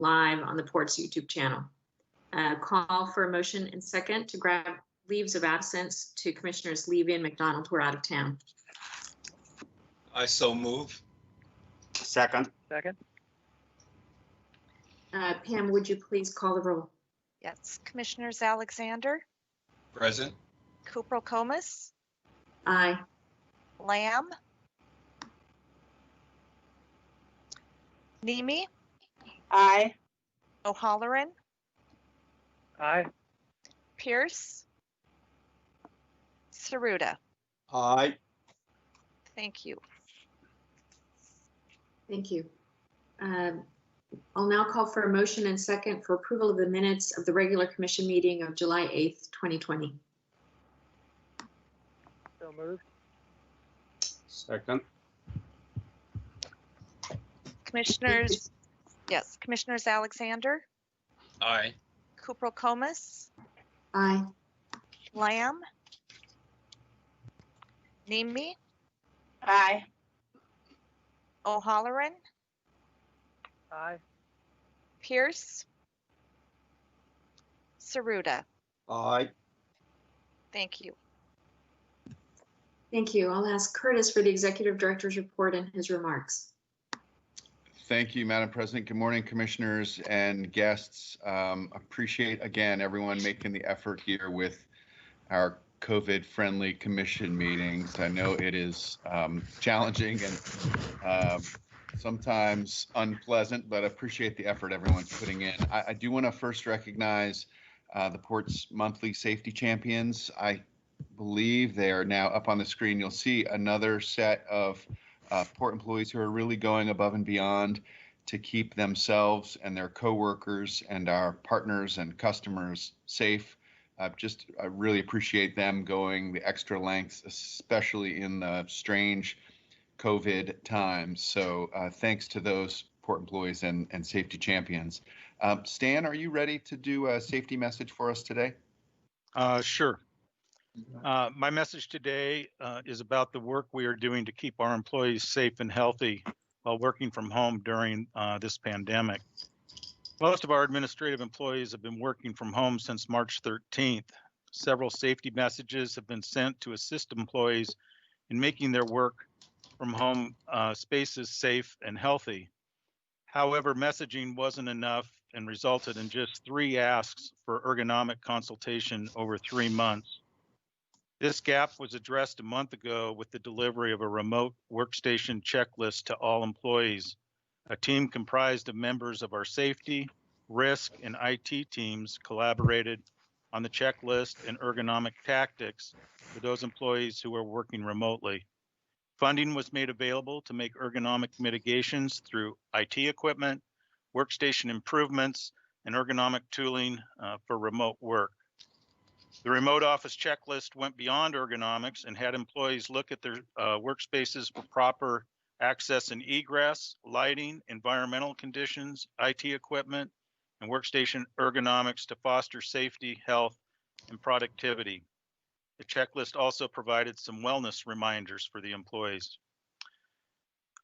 live on the Port's YouTube channel. Call for a motion and second to grant leaves of absence to Commissioners Levy and McDonald who are out of town. I so move. Second. Second. Pam, would you please call the roll? Yes. Commissioners Alexander, Present. Kupro-Comas, Aye. Lamb, Nemi, Aye. O'Halloran, Aye. Pierce, Saruda. Aye. Thank you. Thank you. I'll now call for a motion and second for approval of the minutes of the regular commission meeting of July 8th, 2020. So moved. Second. Commissioners, yes, Commissioners Alexander, Aye. Kupro-Comas, Aye. Lamb, Nemi, Aye. O'Halloran, Aye. Pierce, Saruda. Aye. Thank you. Thank you. I'll ask Curtis for the executive director's report and his remarks. Thank you, Madam President. Good morning, commissioners and guests. Appreciate, again, everyone making the effort here with our COVID-friendly commission meetings. I know it is challenging and sometimes unpleasant, but appreciate the effort everyone's putting in. I do want to first recognize the Port's monthly safety champions. I believe they are now up on the screen. You'll see another set of Port employees who are really going above and beyond to keep themselves and their coworkers and our partners and customers safe. I really appreciate them going the extra lengths, especially in the strange COVID times. So thanks to those Port employees and safety champions. Stan, are you ready to do a safety message for us today? Sure. My message today is about the work we are doing to keep our employees safe and healthy while working from home during this pandemic. Most of our administrative employees have been working from home since March 13th. Several safety messages have been sent to assist employees in making their work from home spaces safe and healthy. However, messaging wasn't enough and resulted in just 3 asks for ergonomic consultation over 3 months. This gap was addressed a month ago with the delivery of a remote workstation checklist to all employees. A team comprised of members of our safety, risk, and IT teams collaborated on the checklist and ergonomic tactics for those employees who are working remotely. Funding was made available to make ergonomic mitigations through IT equipment, workstation improvements, and ergonomic tooling for remote work. The remote office checklist went beyond ergonomics and had employees look at their workspaces for proper access and egress, lighting, environmental conditions, IT equipment, and workstation ergonomics to foster safety, health, and productivity. The checklist also provided some wellness reminders for the employees.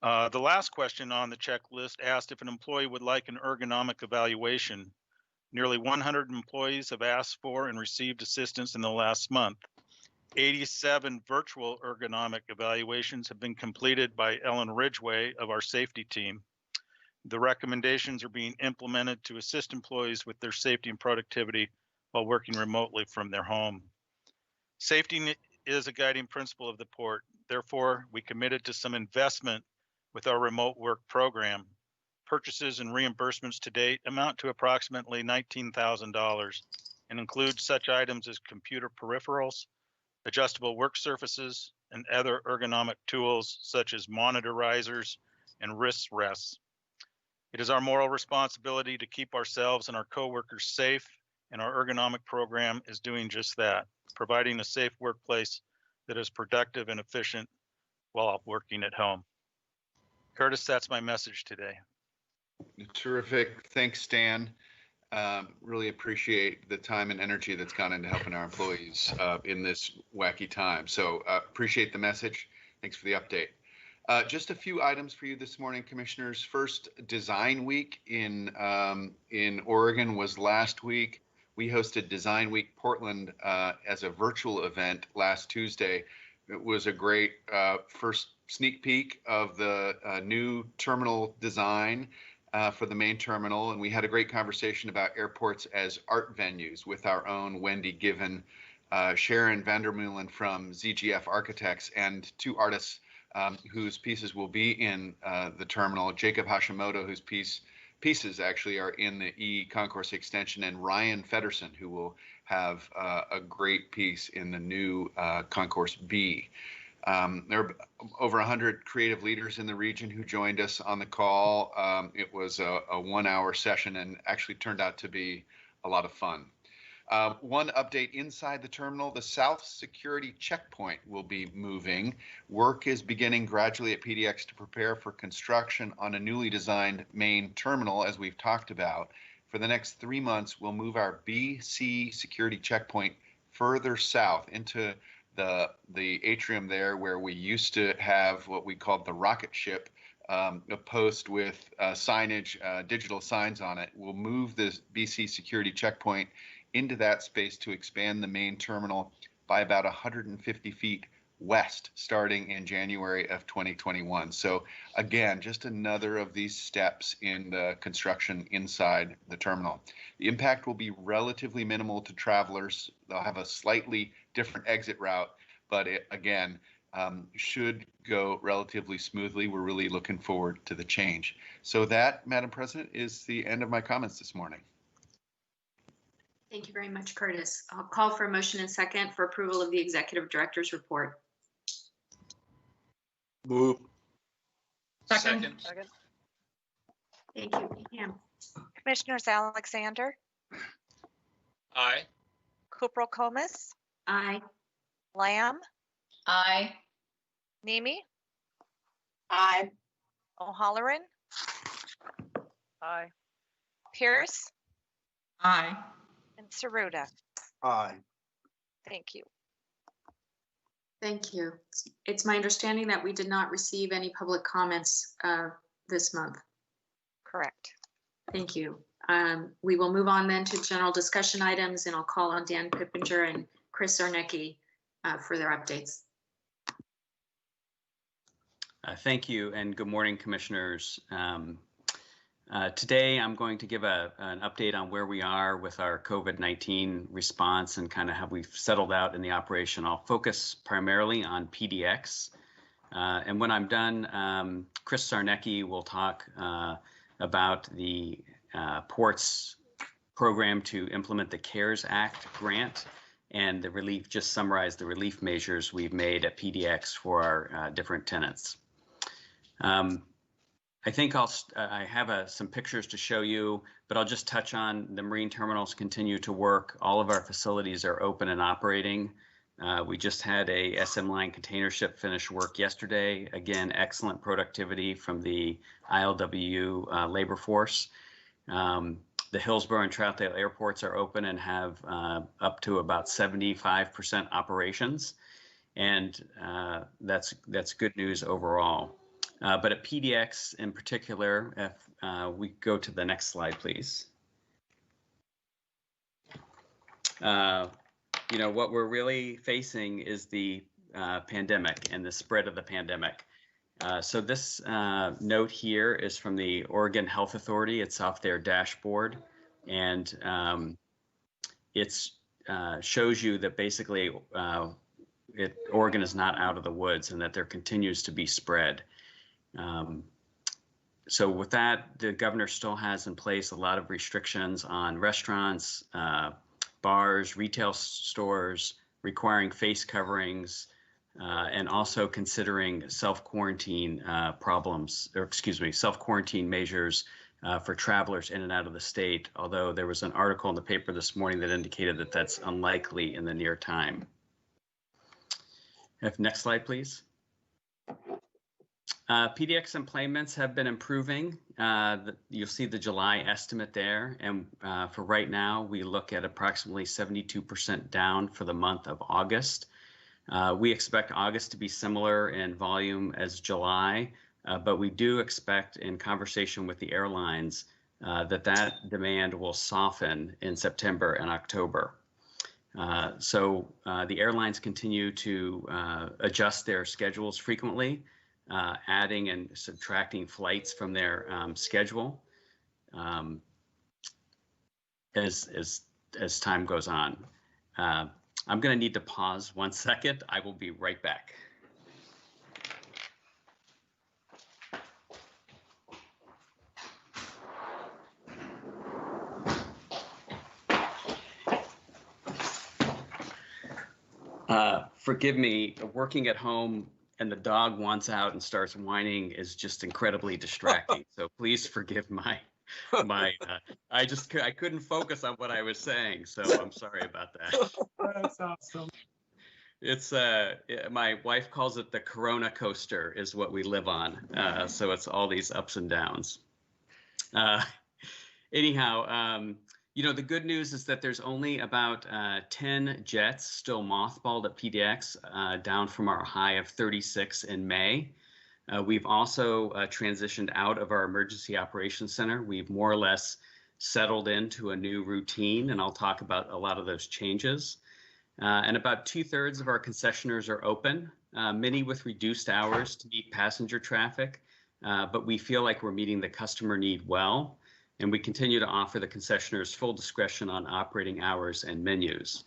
The last question on the checklist asked if an employee would like an ergonomic evaluation. Nearly 100 employees have asked for and received assistance in the last month. 87 virtual ergonomic evaluations have been completed by Ellen Ridgway of our safety team. The recommendations are being implemented to assist employees with their safety and productivity while working remotely from their home. Safety is a guiding principle of the Port. Therefore, we committed to some investment with our remote work program. Purchases and reimbursements to date amount to approximately $19,000 and include such items as computer peripherals, adjustable work surfaces, and other ergonomic tools such as monitorizers and wrist rests. It is our moral responsibility to keep ourselves and our coworkers safe, and our ergonomic program is doing just that, providing a safe workplace that is productive and efficient while working at home. Curtis, that's my message today. Terrific. Thanks, Stan. Really appreciate the time and energy that's gone into helping our employees in this wacky time. So appreciate the message. Thanks for the update. Just a few items for you this morning, Commissioners. First, Design Week in Oregon was last week. We hosted Design Week Portland as a virtual event last Tuesday. It was a great first sneak peek of the new terminal design for the main terminal, and we had a great conversation about airports as art venues with our own Wendy Given, Sharon Vandermeulen from ZGF Architects, and two artists whose pieces will be in the terminal, Jacob Hashimoto, whose pieces actually are in the E Concourse extension, and Ryan Feddersen, who will have a great piece in the new Concourse B. There are over 100 creative leaders in the region who joined us on the call. It was a 1-hour session and actually turned out to be a lot of fun. One update inside the terminal, the South Security Checkpoint will be moving. Work is beginning gradually at PDX to prepare for construction on a newly designed main terminal, as we've talked about. For the next 3 months, we'll move our BC Security Checkpoint further south into the atrium there where we used to have what we called the rocket ship, a post with signage, digital signs on it. We'll move this BC Security Checkpoint into that space to expand the main terminal by about 150 feet west starting in January of 2021. So again, just another of these steps in the construction inside the terminal. The impact will be relatively minimal to travelers. They'll have a slightly different exit route, but it, again, should go relatively smoothly. We're really looking forward to the change. So that, Madam President, is the end of my comments this morning. Thank you very much, Curtis. I'll call for a motion and second for approval of the Executive Director's report. Move. Second. Second. Thank you. Pam. Commissioners Alexander, Aye. Cooper Comas, Aye. Lamb, Aye. Nemi, Aye. O'Halloran, Aye. Pierce, Aye. and Saruda. Aye. Thank you. Thank you. It's my understanding that we did not receive any public comments this month. Correct. Thank you. We will move on then to general discussion items, and I'll call on Dan Pippinger and Chris Zarnecki for their updates. Thank you, and good morning, Commissioners. Today, I'm going to give an update on where we are with our COVID-19 response and kind of how we've settled out in the operation. I'll focus primarily on PDX. And when I'm done, Chris Zarnecki will talk about the ports program to implement the CARES Act grant and the relief, just summarize the relief measures we've made at PDX for our different tenants. I think I have some pictures to show you, but I'll just touch on the marine terminals continue to work. All of our facilities are open and operating. We just had a SM Line container ship finish work yesterday. Again, excellent productivity from the ILWU labor force. The Hillsborough and Troutdale airports are open and have up to about 75% operations. And that's good news overall. But at PDX in particular, if we go to the next slide, please. What we're really facing is the pandemic and the spread of the pandemic. So this note here is from the Oregon Health Authority. It's off their dashboard, and it shows you that basically Oregon is not out of the woods and that there continues to be spread. So with that, the governor still has in place a lot of restrictions on restaurants, bars, retail stores, requiring face coverings, and also considering self-quarantine self-quarantine measures for travelers in and out of the state, although there was an article in the paper this morning that indicated that that's unlikely in the near time. Next slide, please. PDX employments have been improving. You'll see the July estimate there. And for right now, we look at approximately 72% down for the month of August. We expect August to be similar in volume as July, but we do expect in conversation with the airlines that demand will soften in September and October. So the airlines continue to adjust their schedules frequently, adding and subtracting flights from their schedule as time goes on. I'm going to need to pause 1 second. I will be right back. Forgive me, working at home and the dog wants out and starts whining is just incredibly distracting. So please forgive my I couldn't focus on what I was saying. So I'm sorry about that. That's awesome. It's my wife calls it the Corona coaster is what we live on. So it's all these ups and downs. Anyhow, the good news is that there's only about 10 jets still mothballed at PDX, down from our high of 36 in May. We've also transitioned out of our emergency operations center. We've more or less settled into a new routine, and I'll talk about a lot of those changes. And about 2/3 of our concessioners are open, many with reduced hours to meet passenger traffic, but we feel like we're meeting the customer need well. And we continue to offer the concessioners full discretion on operating hours and menus.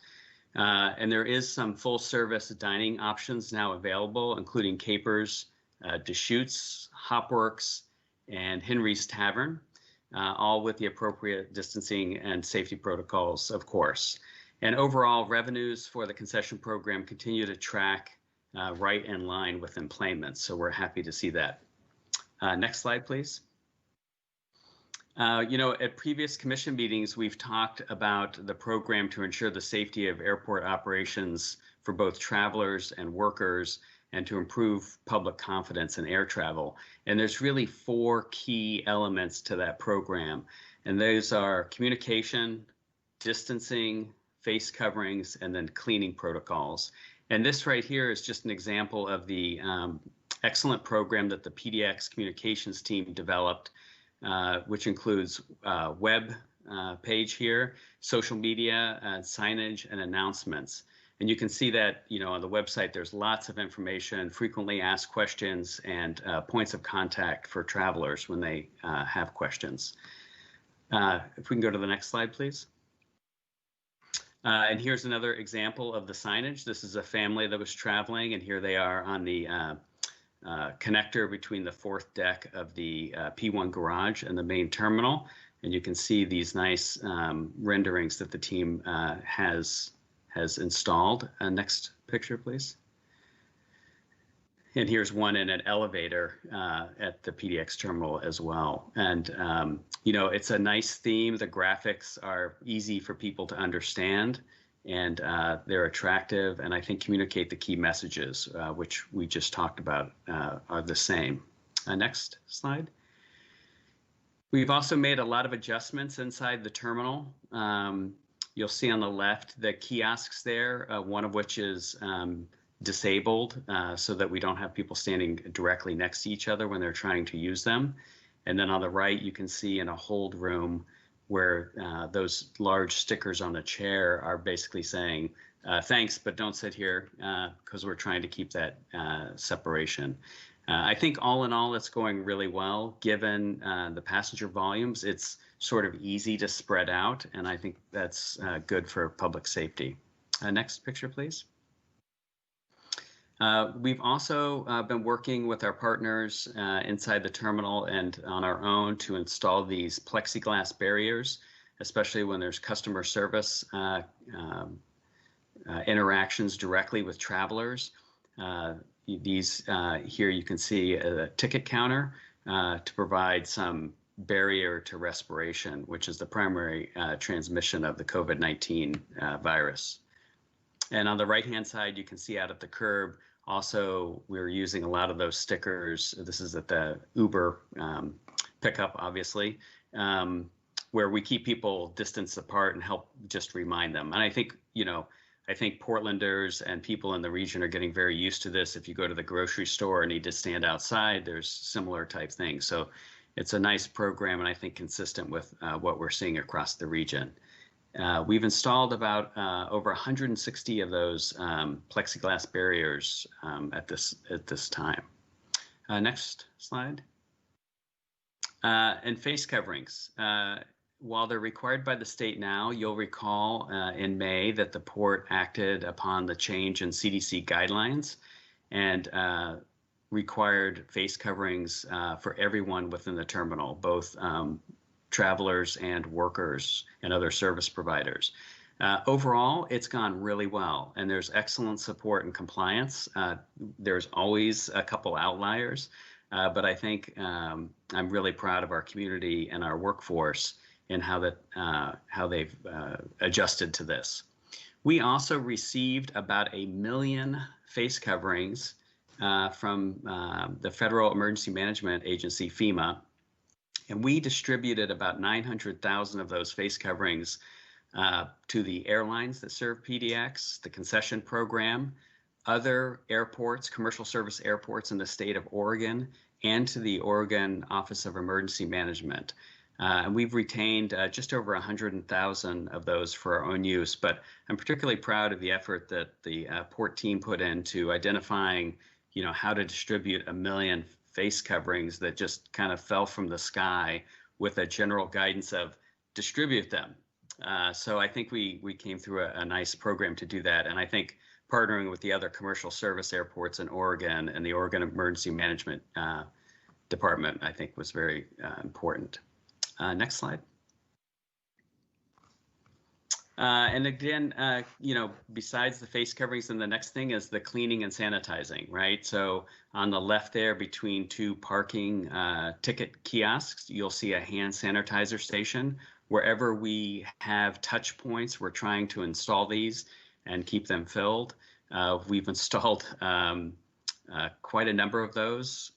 And there is some full service dining options now available, including Capers, Deschutes, Hopworks, and Henry's Tavern, all with the appropriate distancing and safety protocols, of course. And overall, revenues for the concession program continue to track right in line with employment. So we're happy to see that. Next slide, please. At previous commission meetings, we've talked about the program to ensure the safety of airport operations for both travelers and workers and to improve public confidence in air travel. And there's really 4 key elements to that program. And those are communication, distancing, face coverings, and then cleaning protocols. And this right here is just an example of the excellent program that the PDX communications team developed, which includes web page here, social media, signage, and announcements. And you can see that, on the website, there's lots of information, frequently asked questions, and points of contact for travelers when they have questions. If we can go to the next slide, please. And here's another example of the signage. This is a family that was traveling, and here they are on the connector between the 4th deck of the P1 garage and the main terminal. And you can see these nice renderings that the team has installed. Next picture, please. And here's one in an elevator at the PDX terminal as well. And, it's a nice theme. The graphics are easy for people to understand, and they're attractive, and I think communicate the key messages, which we just talked about, are the same. Next slide. We've also made a lot of adjustments inside the terminal. You'll see on the left the kiosks there, one of which is disabled so that we don't have people standing directly next to each other when they're trying to use them. And then on the right, you can see in a hold room where those large stickers on the chair are basically saying, thanks, but don't sit here, because we're trying to keep that separation. I think all in all, it's going really well. Given the passenger volumes, it's sort of easy to spread out, and I think that's good for public safety. Next picture, please. We've also been working with our partners inside the terminal and on our own to install these plexiglass barriers, especially when there's customer service interactions directly with travelers. These here you can see a ticket counter to provide some barrier to respiration, which is the primary transmission of the COVID-19 virus. And on the right-hand side, you can see out at the curb, also, we're using a lot of those stickers. This is at the Uber pickup, obviously, where we keep people distance apart and help just remind them. And I think, I think Portlanders and people in the region are getting very used to this. If you go to the grocery store and need to stand outside, there's similar type things. So it's a nice program, and I think consistent with what we're seeing across the region. We've installed about over 160 of those plexiglass barriers at this time. Next slide. And face coverings. While they're required by the state now, you'll recall in May that the port acted upon the change in CDC guidelines and required face coverings for everyone within the terminal, both travelers and workers and other service providers. Overall, it's gone really well, and there's excellent support and compliance. There's always a couple outliers, but I think I'm really proud of our community and our workforce and how they've adjusted to this. We also received about 1 million face coverings from the Federal Emergency Management Agency, FEMA, and we distributed about 900,000 of those face coverings to the airlines that serve PDX, the concession program, other airports, commercial service airports in the state of Oregon, and to the Oregon Office of Emergency Management. And we've retained just over 100,000 of those for our own use, but I'm particularly proud of the effort that the port team put into identifying, how to distribute 1 million face coverings that just kind of fell from the sky with a general guidance of distribute them. So I think we came through a nice program to do that, and I think partnering with the other commercial service airports in Oregon and the Oregon Emergency Management Department, I think was very important. Next slide. And again, besides the face coverings, then the next thing is the cleaning and sanitizing, right? So on the left there, between two parking ticket kiosks, you'll see a hand sanitizer station. Wherever we have touch points, we're trying to install these and keep them filled. We've installed quite a number of those.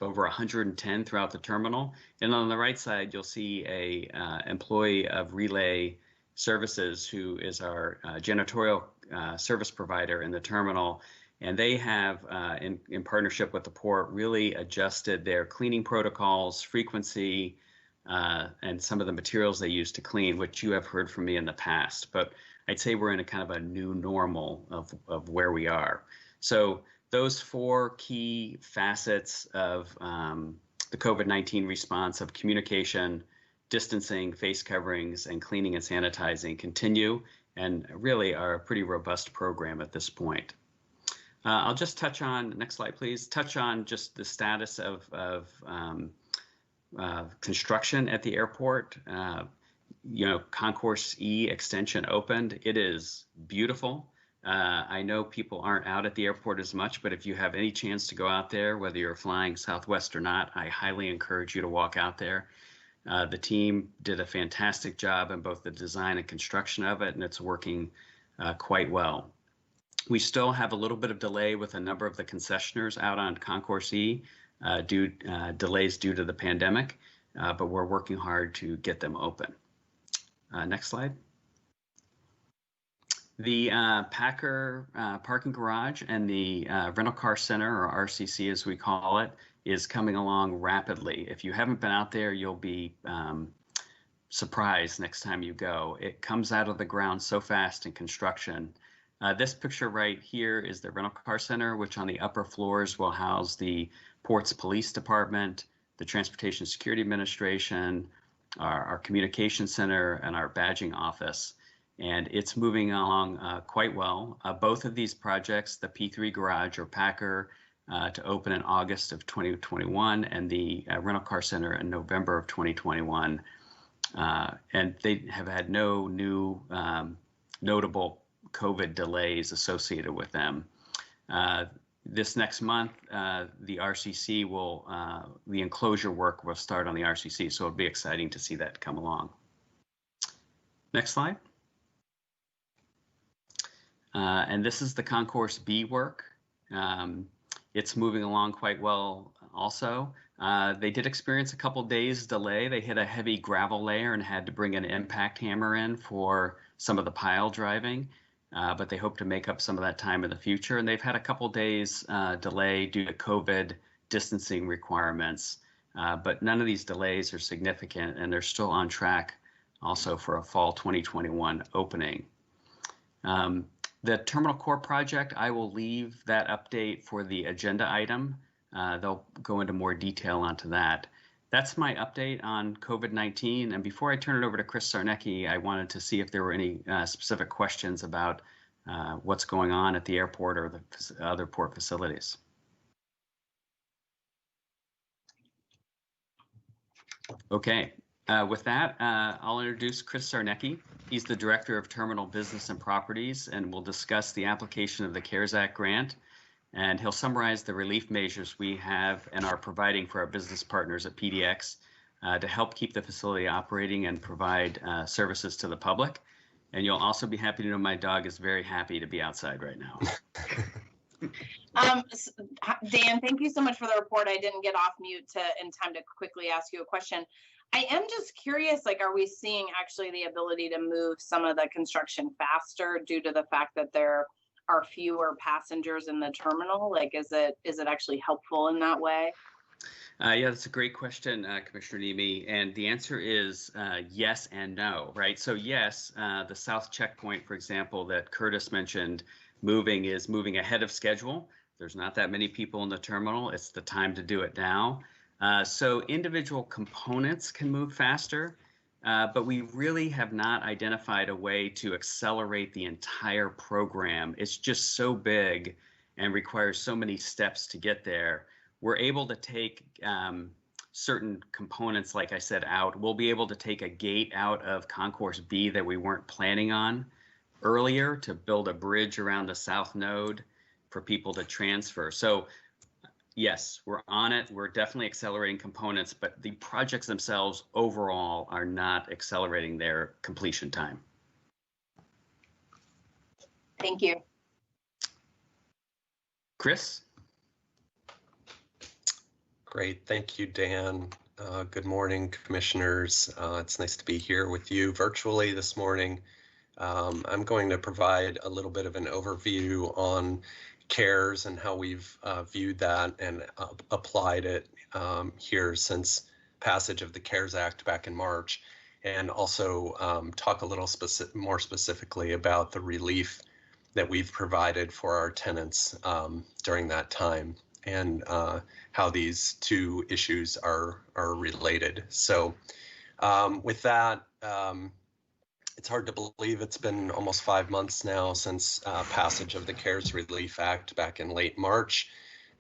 Over 110 throughout the terminal. And on the right side, you'll see a employee of Relay Services, who is our janitorial service provider in the terminal. And they have, in partnership with the port, really adjusted their cleaning protocols, frequency, and some of the materials they use to clean, which you have heard from me in the past. But I'd say we're in a kind of a new normal of where we are. So those 4 key facets of the COVID-19 response of communication, distancing, face coverings, and cleaning and sanitizing continue and really are a pretty robust program at this point. I'll just touch on, next slide please, touch on just the status of construction at the airport. Concourse E extension opened. It is beautiful. I know people aren't out at the airport as much, but if you have any chance to go out there, whether you're flying Southwest or not, I highly encourage you to walk out there. The team did a fantastic job in both the design and construction of it, and it's working quite well. We still have a little bit of delay with a number of the concessioners out on Concourse E, delays due to the pandemic, but we're working hard to get them open. Next slide. The Packer parking garage and the rental car center, or RCC as we call it, is coming along rapidly. If you haven't been out there, you'll be surprised next time you go. It comes out of the ground so fast in construction. This picture right here is the rental car center, which on the upper floors will house the Ports Police Department, the Transportation Security Administration, our communication center, and our badging office. And it's moving along quite well. Both of these projects, the P3 garage or Packer to open in August of 2021 and the rental car center in November of 2021. And they have had no new notable COVID delays associated with them. This next month, the RCC will, the enclosure work will start on the RCC, so it'll be exciting to see that come along. Next slide. And this is the Concourse B work. It's moving along quite well also. They did experience a couple days delay. They hit a heavy gravel layer and had to bring an impact hammer in for some of the pile driving. but they hope to make up some of that time in the future. And they've had a couple days delay due to COVID distancing requirements, but none of these delays are significant, and they're still on track also for a fall 2021 opening. The Terminal Core project, I will leave that update for the agenda item. They'll go into more detail onto that. That's my update on COVID-19. And before I turn it over to Chris Sarnecki, I wanted to see if there were any specific questions about what's going on at the airport or the other port facilities. Okay, with that, I'll introduce Chris Sarnecki. He's the Director of Terminal Business and Properties, and will discuss the application of the CARES Act grant. And he'll summarize the relief measures we have and are providing for our business partners at PDX to help keep the facility operating and provide services to the public. And you'll also be happy to know my dog is very happy to be outside right now. Dan, thank you so much for the report. I didn't get off mute in time to quickly ask you a question. I am just curious, like, are we seeing actually the ability to move some of the construction faster due to the fact that there are fewer passengers in the terminal? Like, is it actually helpful in that way? Yeah, that's a great question, Commissioner Nemi. And the answer is yes and no, right? So yes, the South Checkpoint, for example, that Curtis mentioned, is moving ahead of schedule. There's not that many people in the terminal. It's the time to do it now. So individual components can move faster, but we really have not identified a way to accelerate the entire program. It's just so big and requires so many steps to get there. We're able to take certain components, like I said, out. We'll be able to take a gate out of Concourse B that we weren't planning on earlier to build a bridge around the south node for people to transfer. So yes, we're on it. We're definitely accelerating components, but the projects themselves overall are not accelerating their completion time. Thank you. Chris? Great. Thank you, Dan. Good morning, commissioners. It's nice to be here with you virtually this morning. I'm going to provide a little bit of an overview on CARES and how we've viewed that and applied it here since passage of the CARES Act back in March, and also talk a little more specifically about the relief that we've provided for our tenants during that time, and how these two issues are related. So with that, it's hard to believe it's been almost 5 months now since passage of the CARES Relief Act back in late March.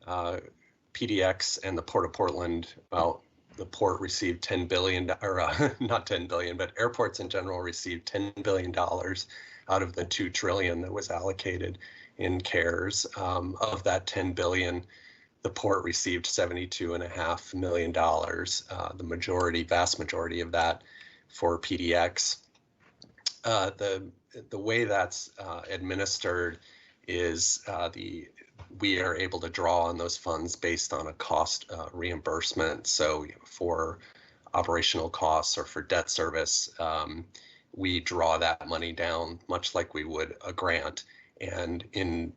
PDX and the Port of Portland, well, the port received $10 billion, or not 10 billion, but airports in general received $10 billion out of the $2 trillion that was allocated in CARES. Of that 10 billion, the port received $72.5 million, the vast majority of that for PDX. The way that's administered is we are able to draw on those funds based on a cost reimbursement. So for operational costs or for debt service, we draw that money down much like we would a grant. And in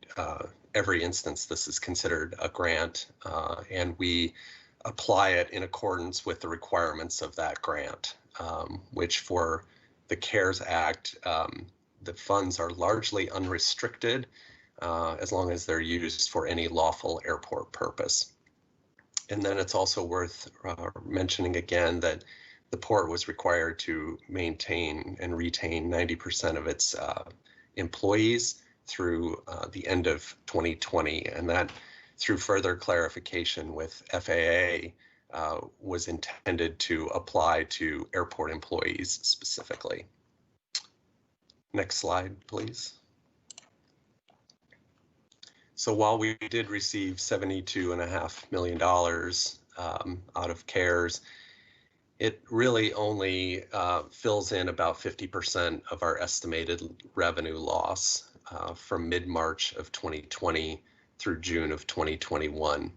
every instance, this is considered a grant, and we apply it in accordance with the requirements of that grant, which for the CARES Act, the funds are largely unrestricted as long as they're used for any lawful airport purpose. And then it's also worth mentioning again that the port was required to maintain and retain 90% of its employees through the end of 2020, and that through further clarification with FAA was intended to apply to airport employees specifically. Next slide, please. So while we did receive $72.5 million out of CARES, it really only fills in about 50% of our estimated revenue loss from mid-March of 2020 through June of 2021.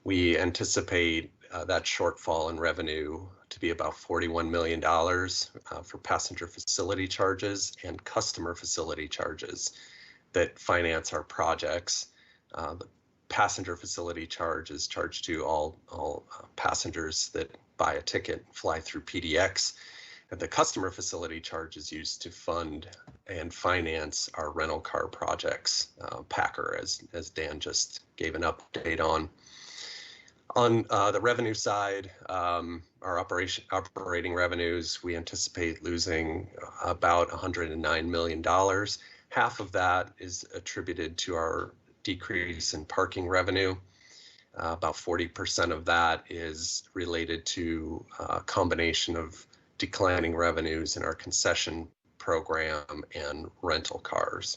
We anticipate that shortfall in revenue to be about $41 million for passenger facility charges and customer facility charges that finance our projects. The passenger facility charge is charged to all passengers that buy a ticket, fly through PDX. And the customer facility charge is used to fund and finance our rental car projects, Packer, as Dan just gave an update on. On the revenue side, our operating revenues, we anticipate losing about $109 million. Half of that is attributed to our decrease in parking revenue. About 40% of that is related to a combination of declining revenues in our concession program and rental cars.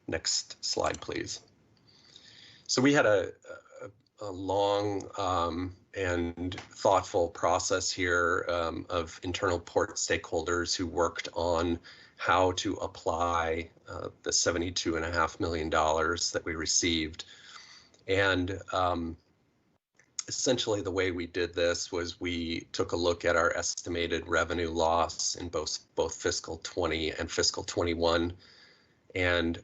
Next slide, please. So we had a long and thoughtful process here of internal port stakeholders who worked on how to apply the $72.5 million that we received. And essentially the way we did this was we took a look at our estimated revenue loss in both fiscal 20 and fiscal 21. And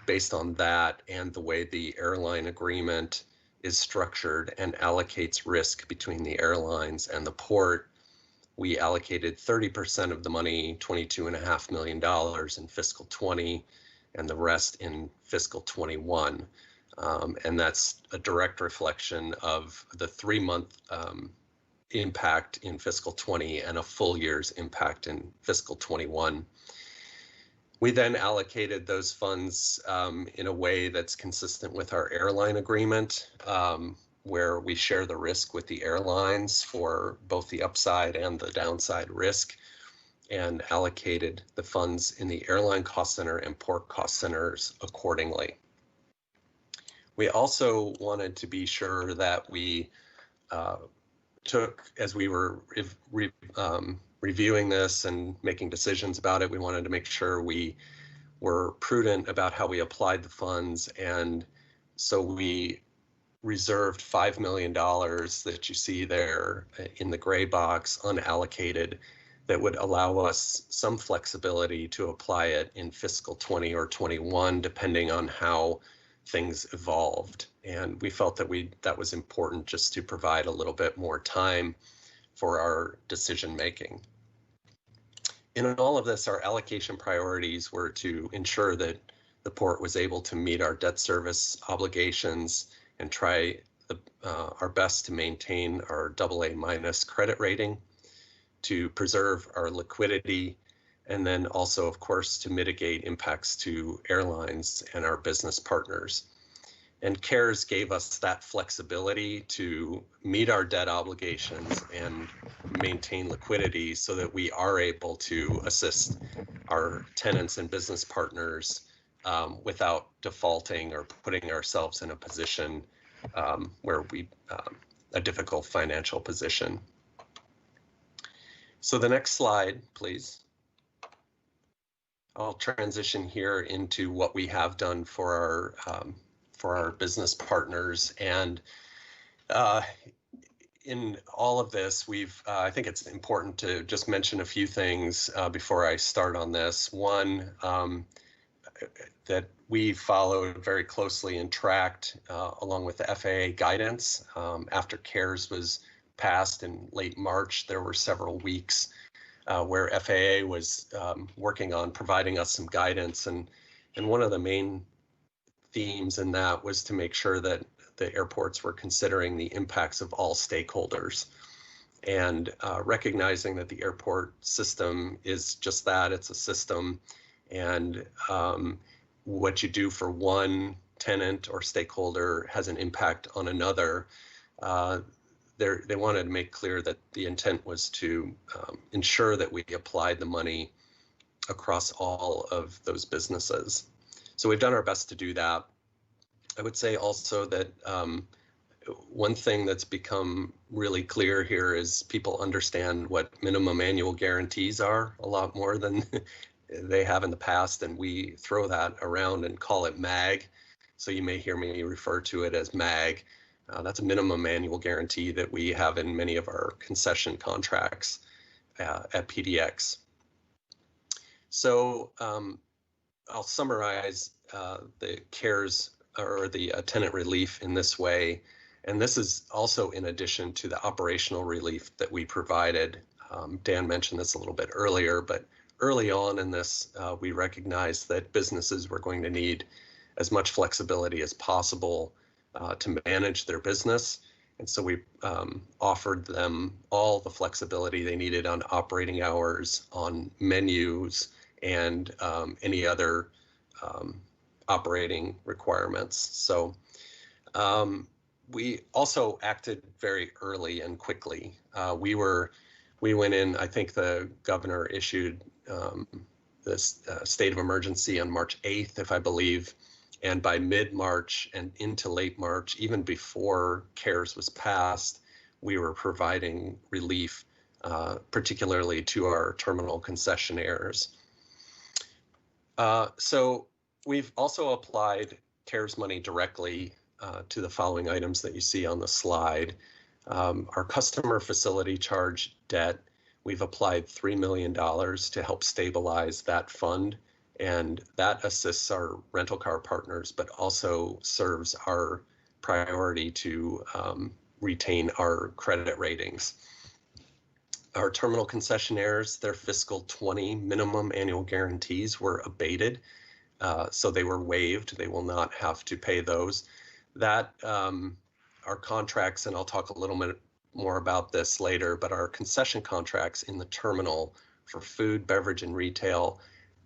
based on that and the way the airline agreement is structured and allocates risk between the airlines and the port, we allocated 30% of the money, $22.5 million in fiscal 20, and the rest in fiscal 21. And that's a direct reflection of the 3-month impact in fiscal 20 and a full year's impact in fiscal 21. We then allocated those funds in a way that's consistent with our airline agreement, where we share the risk with the airlines for both the upside and the downside risk, and allocated the funds in the airline cost center and port cost centers accordingly. We also wanted to be sure that we took, as we were reviewing this and making decisions about it, we wanted to make sure we were prudent about how we applied the funds. And so we reserved $5 million that you see there in the gray box, unallocated, that would allow us some flexibility to apply it in fiscal 20 or 21, depending on how things evolved. And we felt that that was important just to provide a little bit more time for our decision making. In all of this, our allocation priorities were to ensure that the port was able to meet our debt service obligations and try our best to maintain our AA- credit rating, to preserve our liquidity, and then also, of course, to mitigate impacts to airlines and our business partners. And CARES gave us that flexibility to meet our debt obligations and maintain liquidity so that we are able to assist our tenants and business partners without defaulting or putting ourselves in a position where a difficult financial position. So the next slide, please. I'll transition here into what we have done for our business partners. And in all of this, I think it's important to just mention a few things before I start on this. One, that we followed very closely and tracked along with the FAA guidance. After CARES was passed in late March, there were several weeks where FAA was working on providing us some guidance. And one of the main themes in that was to make sure that the airports were considering the impacts of all stakeholders and recognizing that the airport system is just that, it's a system. And what you do for one tenant or stakeholder has an impact on another. They wanted to make clear that the intent was to ensure that we applied the money across all of those businesses. So we've done our best to do that. I would say also that one thing that's become really clear here is people understand what minimum annual guarantees are a lot more than they have in the past, and we throw that around and call it MAG. So you may hear me refer to it as MAG. That's a minimum annual guarantee that we have in many of our concession contracts at PDX. So I'll summarize the CARES or the tenant relief in this way. And this is also in addition to the operational relief that we provided. Dan mentioned this a little bit earlier, but early on in this, we recognized that businesses were going to need as much flexibility as possible to manage their business. And so we offered them all the flexibility they needed on operating hours, on menus, and any other operating requirements. So we also acted very early and quickly. We went in, I think the governor issued this state of emergency on March 8th, if I believe. And by mid-March and into late March, even before CARES was passed, we were providing relief, particularly to our terminal concessionaires. So we've also applied CARES money directly to the following items that you see on the slide. Our customer facility charge debt, we've applied $3 million to help stabilize that fund. And that assists our rental car partners, but also serves our priority to retain our credit ratings. Our terminal concessionaires, their fiscal 20 minimum annual guarantees were abated. So they were waived. They will not have to pay those. That our contracts, and I'll talk a little bit more about this later, but our concession contracts in the terminal for food, beverage, and retail,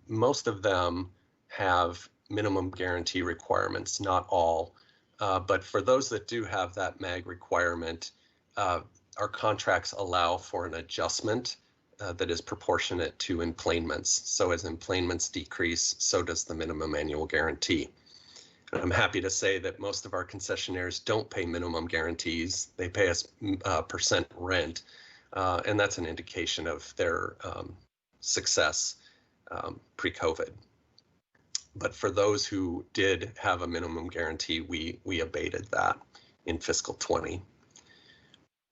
most of them have minimum guarantee requirements, not all. But for those that do have that MAG requirement, our contracts allow for an adjustment that is proportionate to enplanements. So as enplanements decrease, so does the minimum annual guarantee. And I'm happy to say that most of our concessionaires don't pay minimum guarantees. They pay us percent rent, and that's an indication of their success pre-COVID. But for those who did have a minimum guarantee, we abated that in fiscal 20.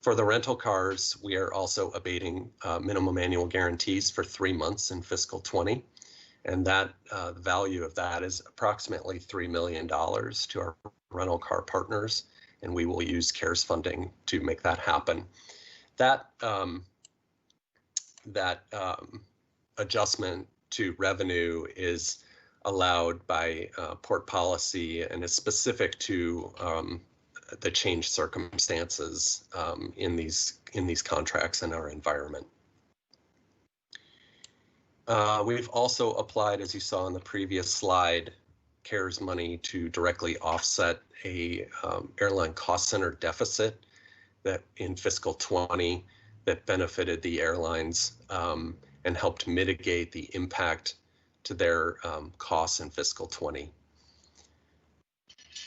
For the rental cars, we are also abating minimum annual guarantees for 3 months in fiscal 20. And that the value of that is approximately $3 million to our rental car partners, and we will use CARES funding to make that happen. That adjustment to revenue is allowed by port policy and is specific to the changed circumstances in these contracts and our environment. We've also applied, as you saw on the previous slide, CARES money to directly offset a airline cost center deficit that in fiscal 20 that benefited the airlines and helped mitigate the impact to their costs in fiscal 20.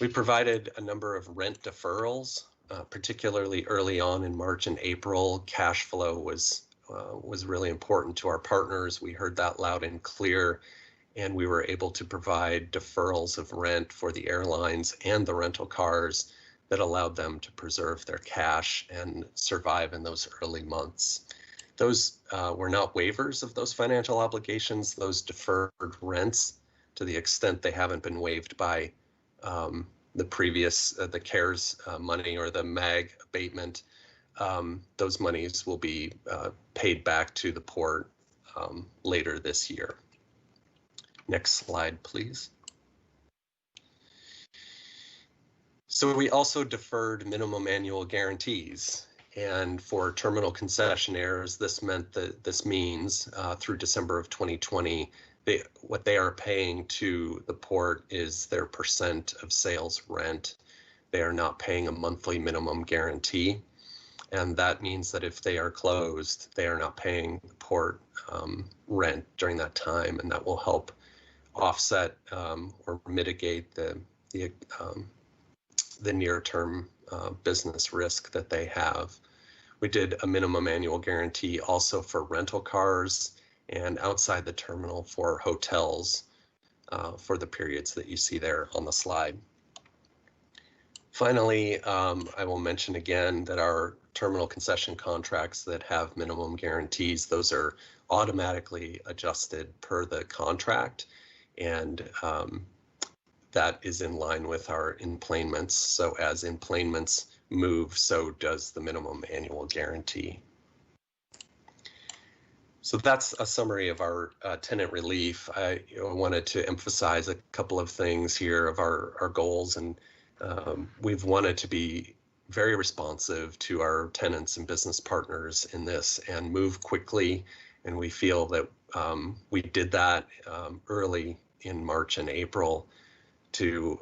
We provided a number of rent deferrals, particularly early on in March and April. Cash flow was really important to our partners. We heard that loud and clear, and we were able to provide deferrals of rent for the airlines and the rental cars that allowed them to preserve their cash and survive in those early months. Those were not waivers of those financial obligations. Those deferred rents, to the extent they haven't been waived by the previous, the CARES money or the MAG abatement, those monies will be paid back to the port later this year. Next slide, please. So we also deferred minimum annual guarantees. And for terminal concessionaires, this means through December of 2020, what they are paying to the port is their percent of sales rent. They are not paying a monthly minimum guarantee. And that means that if they are closed, they are not paying the port rent during that time, and that will help offset or mitigate the near-term business risk that they have. We did a minimum annual guarantee also for rental cars and outside the terminal for hotels for the periods that you see there on the slide. Finally, I will mention again that our terminal concession contracts that have minimum guarantees, those are automatically adjusted per the contract, and that is in line with our enplanements. So as enplanements move, so does the minimum annual guarantee. So that's a summary of our tenant relief. I wanted to emphasize a couple of things here of our goals, and we've wanted to be very responsive to our tenants and business partners in this and move quickly. And we feel that we did that early in March and April to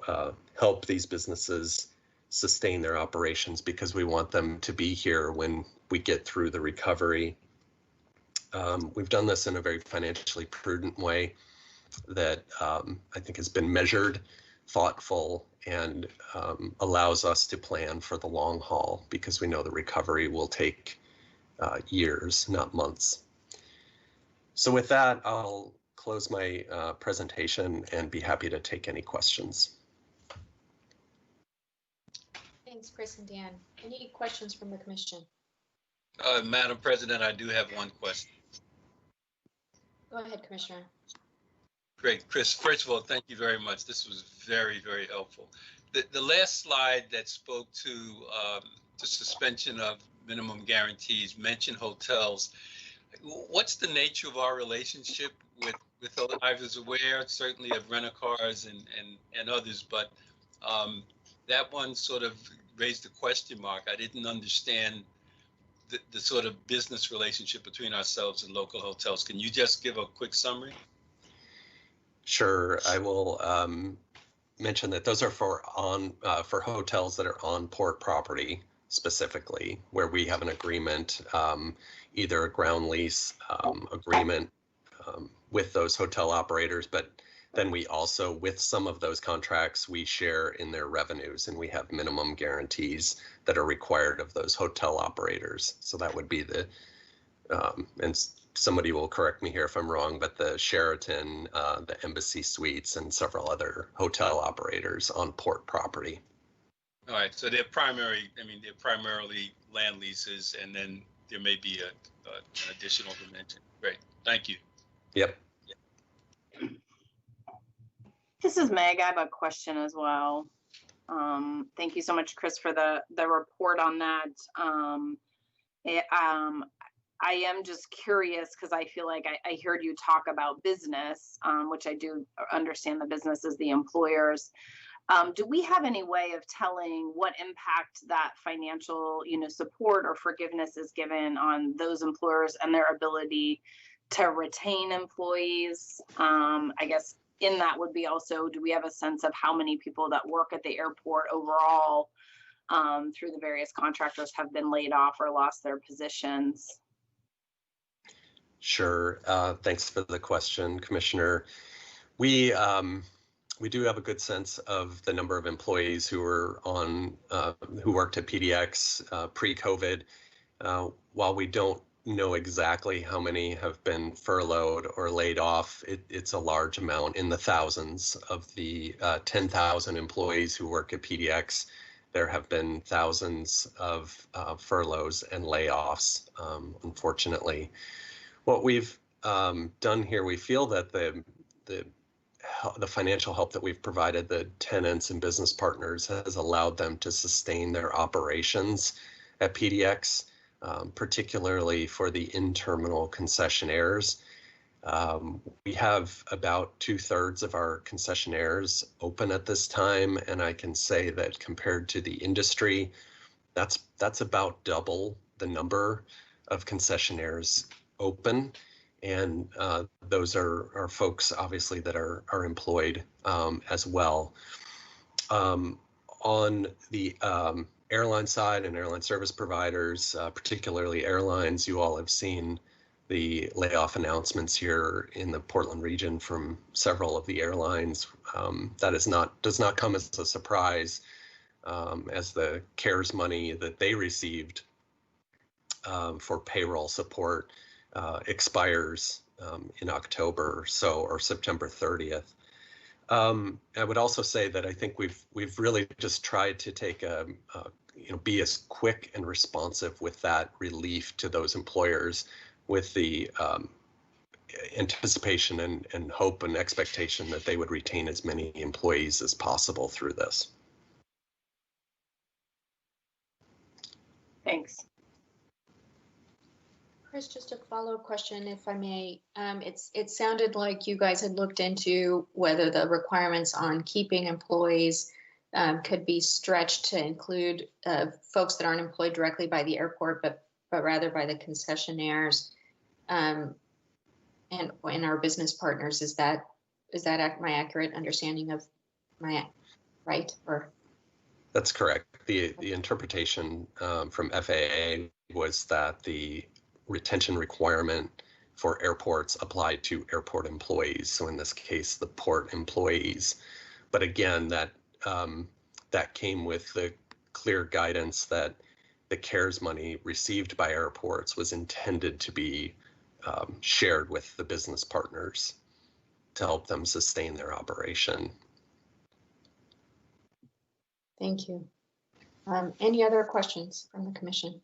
help these businesses sustain their operations, because we want them to be here when we get through the recovery. We've done this in a very financially prudent way that I think has been measured, thoughtful, and allows us to plan for the long haul, because we know the recovery will take years, not months. So with that, I'll close my presentation and be happy to take any questions. Thanks, Chris and Dan. Any questions from the commission? Madam President, I do have one question. Go ahead, Commissioner. Great, Chris. First of all, thank you very much. This was very, very helpful. The last slide that spoke to the suspension of minimum guarantees mentioned hotels. What's the nature of our relationship with I was aware certainly of rent-a-cars and others, but that one sort of raised a question mark. I didn't understand the sort of business relationship between ourselves and local hotels. Can you just give a quick summary? Sure, I will mention that those are for hotels that are on port property specifically, where we have an agreement, either a ground lease agreement with those hotel operators, but then we also, with some of those contracts, we share in their revenues, and we have minimum guarantees that are required of those hotel operators. So that would be the, and somebody will correct me here if I'm wrong, but the Sheraton, the Embassy Suites, and several other hotel operators on port property. All right, so they're primarily land leases, and then there may be an additional dimension. Great, thank you. Yep. This is Meg. I have a question as well. Thank you so much, Chris, for the report on that. I am just curious, because I feel like I heard you talk about business, which I do understand the business is the employers. Do we have any way of telling what impact that financial, support or forgiveness is given on those employers and their ability to retain employees? I guess in that would be also, do we have a sense of how many people that work at the airport overall through the various contractors have been laid off or lost their positions? Sure. Thanks for the question, Commissioner. We do have a good sense of the number of employees who were who worked at PDX pre-COVID. While we don't know exactly how many have been furloughed or laid off, it's a large amount, in the thousands. Of the 10,000 employees who work at PDX, there have been thousands of furloughs and layoffs, unfortunately. What we've done here, we feel that the financial help that we've provided the tenants and business partners has allowed them to sustain their operations at PDX, particularly for the in-terminal concessionaires. We have about 2/3 of our concessionaires open at this time, and I can say that compared to the industry, that's about double the number of concessionaires open, and those are folks obviously that are employed as well. On the airline side and airline service providers, particularly airlines, you all have seen the layoff announcements here in the Portland region from several of the airlines. That does not come as a surprise, as the CARES money that they received for payroll support expires in October or September 30th. I would also say that I think we've really just tried to take be as quick and responsive with that relief to those employers, with the anticipation and hope and expectation that they would retain as many employees as possible through this. Thanks. Chris, just a follow-up question, if I may. It sounded like you guys had looked into whether the requirements on keeping employees could be stretched to include folks that aren't employed directly by the airport, but rather by the concessionaires and our business partners. Is that my accurate understanding of my right? Or that's correct. The interpretation from FAA was that the retention requirement for airports applied to airport employees. So in this case, the port employees. But again, that came with the clear guidance that the CARES money received by airports was intended to be shared with the business partners to help them sustain their operation. Thank you. Any other questions from the commission?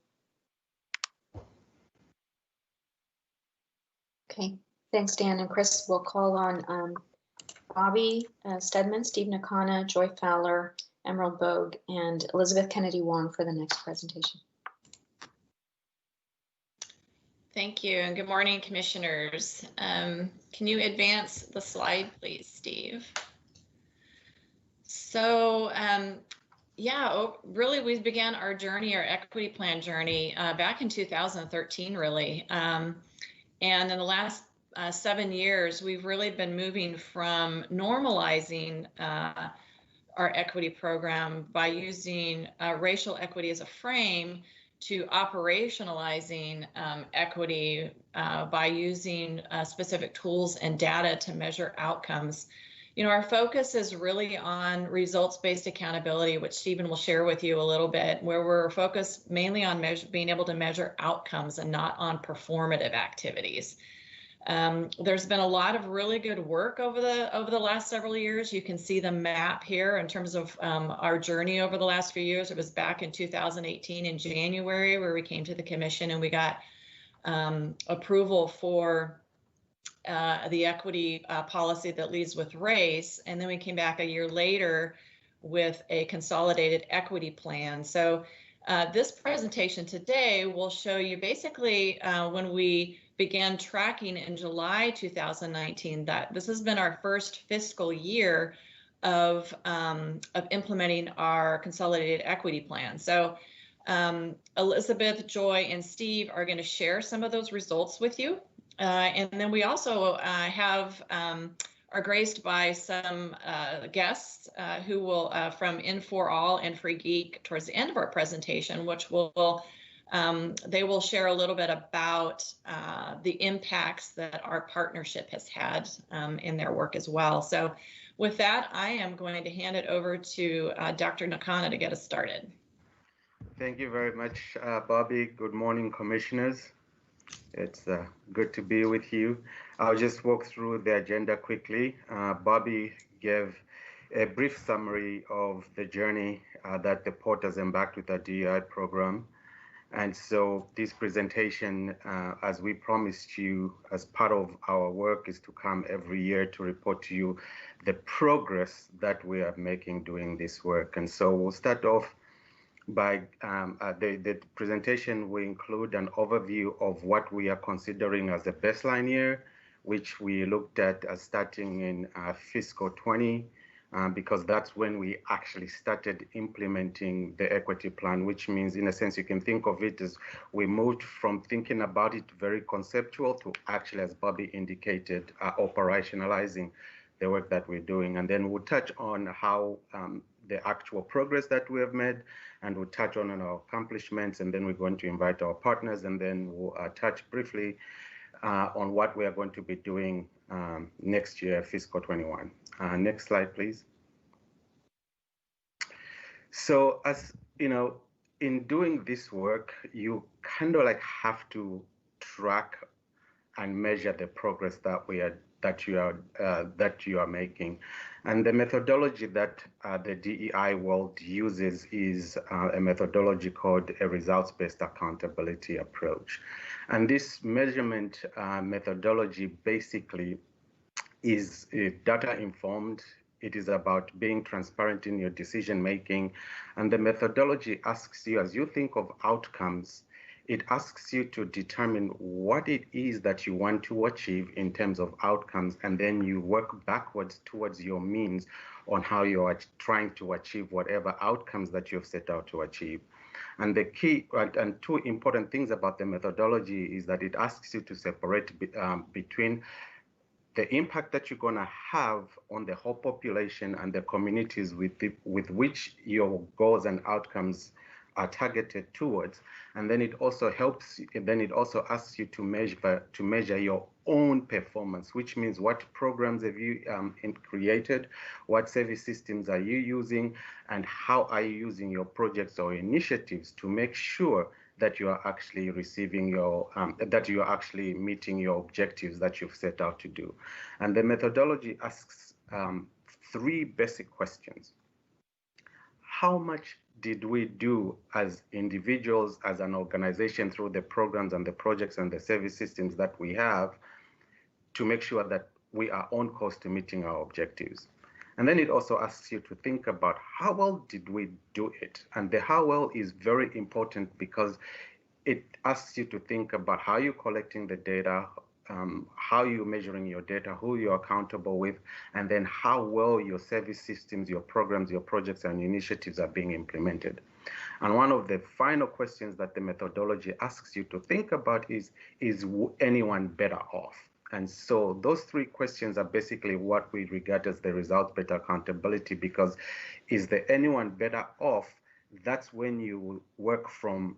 Okay, thanks, Dan and Chris. We'll call on Bobby Stedman, Steve Nakana, Joy Fowler, Emerald Bogue, and Elizabeth Kennedy Wong for the next presentation. Thank you, and good morning, commissioners. Can you advance the slide, please, Steve? So, really, we began our journey, our equity plan journey, back in 2013, really. And in the last 7 years, we've really been moving from normalizing our equity program by using racial equity as a frame to operationalizing equity by using specific tools and data to measure outcomes. You know, our focus is really on results-based accountability, which Stephen will share with you a little bit, where we're focused mainly on being able to measure outcomes and not on performative activities. There's been a lot of really good work over the last several years. You can see the map here in terms of our journey over the last few years. It was back in 2018 in January where we came to the commission and we got approval for the equity policy that leads with race. And then we came back a year later with a consolidated equity plan. So this presentation today will show you basically when we began tracking in July 2019, that this has been our first fiscal year of implementing our consolidated equity plan. So Elizabeth, Joy, and Steve are going to share some of those results with you. And then we also are graced by some guests who will from In4All and Free Geek towards the end of our presentation, which they will share a little bit about the impacts that our partnership has had in their work as well. So with that, I am going to hand it over to Dr. Nakana to get us started. Thank you very much, Bobby. Good morning, commissioners. It's good to be with you. I'll just walk through the agenda quickly. Bobby gave a brief summary of the journey that the port has embarked with our DEI program. And so this presentation, as we promised you as part of our work, is to come every year to report to you the progress that we are making doing this work. And so we'll start off by the presentation will include an overview of what we are considering as a baseline year, which we looked at as starting in fiscal 20, because that's when we actually started implementing the equity plan, which means in a sense you can think of it as we moved from thinking about it very conceptual to actually, as Bobby indicated, operationalizing the work that we're doing. And then we'll touch on how the actual progress that we have made, and we'll touch on our accomplishments, and then we're going to invite our partners, and then we'll touch briefly on what we are going to be doing next year, fiscal 21. Next slide, please. So as you know, in doing this work, you kind of like have to track and measure the progress that we are that you are making. And the methodology that the DEI world uses is a methodology called a results-based accountability approach. And this measurement methodology basically is data informed. It is about being transparent in your decision making. And the methodology asks you, as you think of outcomes, it asks you to determine what it is that you want to achieve in terms of outcomes, and then you work backwards towards your means on how you are trying to achieve whatever outcomes that you've set out to achieve. And the key and two important things about the methodology is that it asks you to separate between the impact that you're going to have on the whole population and the communities with which your goals and outcomes are targeted towards. And then it also asks you to measure your own performance, which means what programs have you created, what service systems are you using, and how are you using your projects or initiatives to make sure that you are actually receiving that you are actually meeting your objectives that you've set out to do. And the methodology asks three basic questions. How much did we do as individuals, as an organization, through the programs and the projects and the service systems that we have to make sure that we are on course to meeting our objectives? And then it also asks you to think about how well did we do it? And the how well is very important because it asks you to think about how you're collecting the data, how you're measuring your data, who you're accountable with, and then how well your service systems, your programs, your projects, and initiatives are being implemented. And one of the final questions that the methodology asks you to think about is anyone better off? And so those three questions are basically what we regard as the results-based accountability, because is there anyone better off? That's when you work from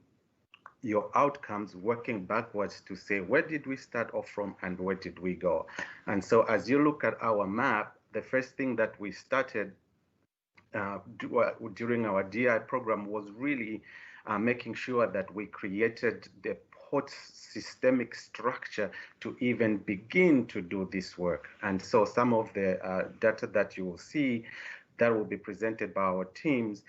your outcomes, working backwards to say, where did we start off from and where did we go? And so as you look at our map, the first thing that we started during our DI program was really making sure that we created the port systemic structure to even begin to do this work. And so some of the data that you will see that will be presented by our teams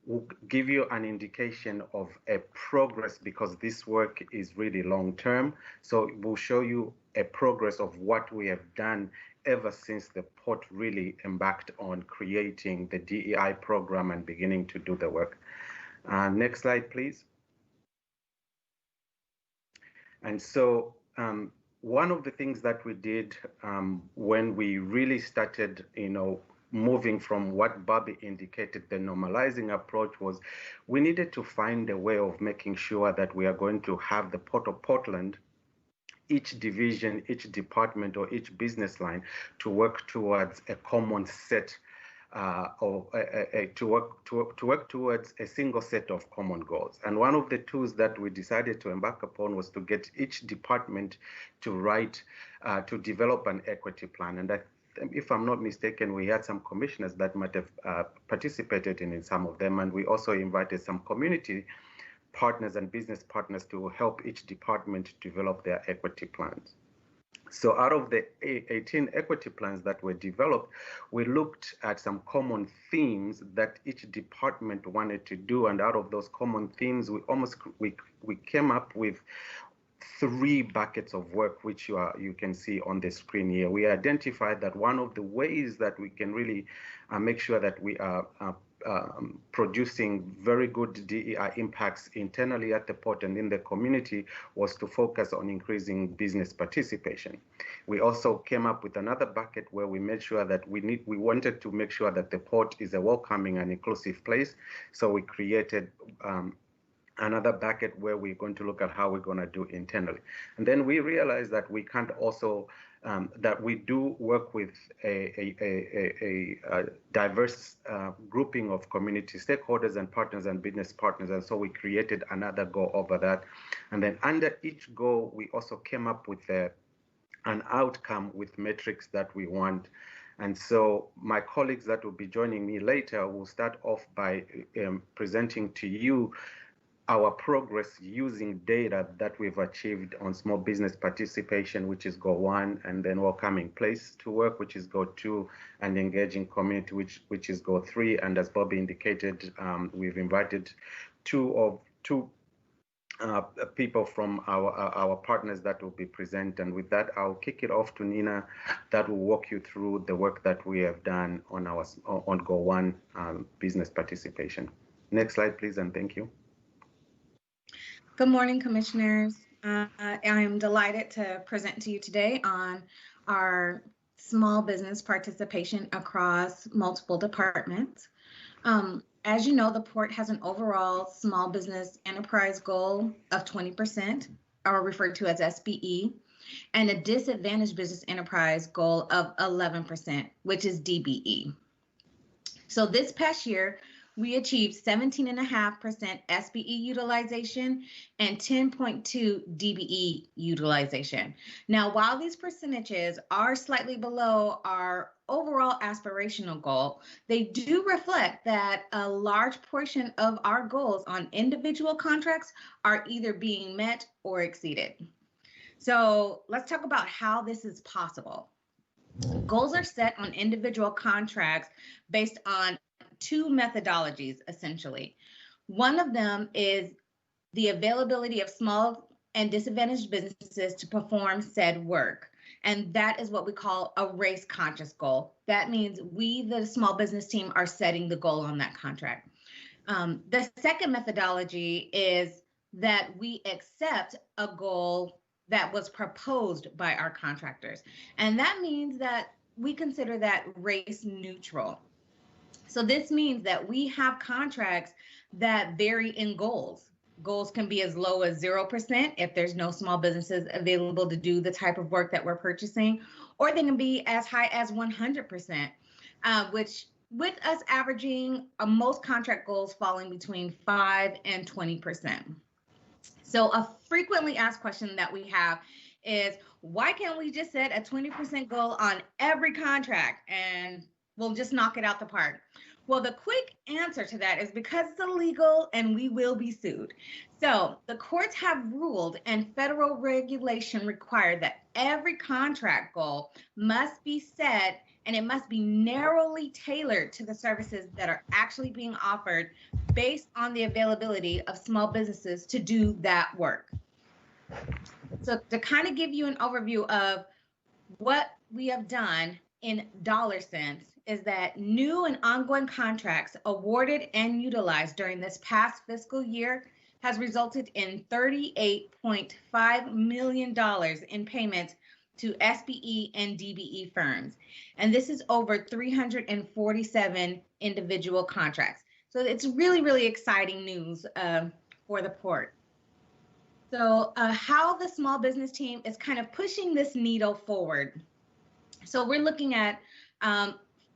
will give you an indication of a progress, because this work is really long term. So it will show you a progress of what we have done ever since the port really embarked on creating the DEI program and beginning to do the work. Next slide, please. And so one of the things that we did when we really started, moving from what Bobby indicated, the normalizing approach, was we needed to find a way of making sure that we are going to have the Port of Portland, each division, each department, or each business line to work towards a common set to work towards a single set of common goals. And one of the tools that we decided to embark upon was to get each department to develop an equity plan. And if I'm not mistaken, we had some commissioners that might have participated in some of them, and we also invited some community partners and business partners to help each department develop their equity plans. So out of the 18 equity plans that were developed, we looked at some common themes that each department wanted to do, and out of those common themes, we came up with 3 buckets of work, which you can see on the screen here. We identified that one of the ways that we can really make sure that we are producing very good DEI impacts internally at the port and in the community was to focus on increasing business participation. We also came up with another bucket where we made sure that we wanted to make sure that the port is a welcoming and inclusive place. So we created another bucket where we're going to look at how we're going to do internally. And then we realized that we can't also, that we do work with a diverse grouping of community stakeholders and partners and business partners. And so we created another goal over that. And then under each goal, we also came up with an outcome with metrics that we want. And so my colleagues that will be joining me later will start off by presenting to you our progress using data that we've achieved on small business participation, which is goal 1, and then welcoming place to work, which is goal 2, and engaging community, which is goal 3. And as Bobby indicated, we've invited two people from our partners that will be present. And with that, I'll kick it off to Nina, that will walk you through the work that we have done on goal 1, business participation. Next slide, please, and thank you. Good morning, commissioners. I am delighted to present to you today on our small business participation across multiple departments. As you know, the port has an overall small business enterprise goal of 20%, or referred to as SBE, and a disadvantaged business enterprise goal of 11%, which is DBE. So this past year, we achieved 17.5% SBE utilization and 10.2 DBE utilization. Now, while these percentages are slightly below our overall aspirational goal, they do reflect that a large portion of our goals on individual contracts are either being met or exceeded. So let's talk about how this is possible. Goals are set on individual contracts based on 2 methodologies, essentially. One of them is the availability of small and disadvantaged businesses to perform said work. And that is what we call a race conscious goal. That means we, the small business team, are setting the goal on that contract. The second methodology is that we accept a goal that was proposed by our contractors. And that means that we consider that race neutral. So this means that we have contracts that vary in goals. Goals can be as low as 0% if there's no small businesses available to do the type of work that we're purchasing, or they can be as high as 100%, which with us averaging most contract goals falling between 5 and 20%. So a frequently asked question that we have is, why can't we just set a 20% goal on every contract and we'll just knock it out the park? Well, the quick answer to that is because it's illegal and we will be sued. So the courts have ruled, and federal regulation required, that every contract goal must be set, and it must be narrowly tailored to the services that are actually being offered based on the availability of small businesses to do that work. So to kind of give you an overview of what we have done in dollar cents, is that new and ongoing contracts awarded and utilized during this past fiscal year has resulted in $38.5 million in payments to SBE and DBE firms. And this is over 347 individual contracts. So it's really, really exciting news for the port. So how the small business team is kind of pushing this needle forward. So we're looking at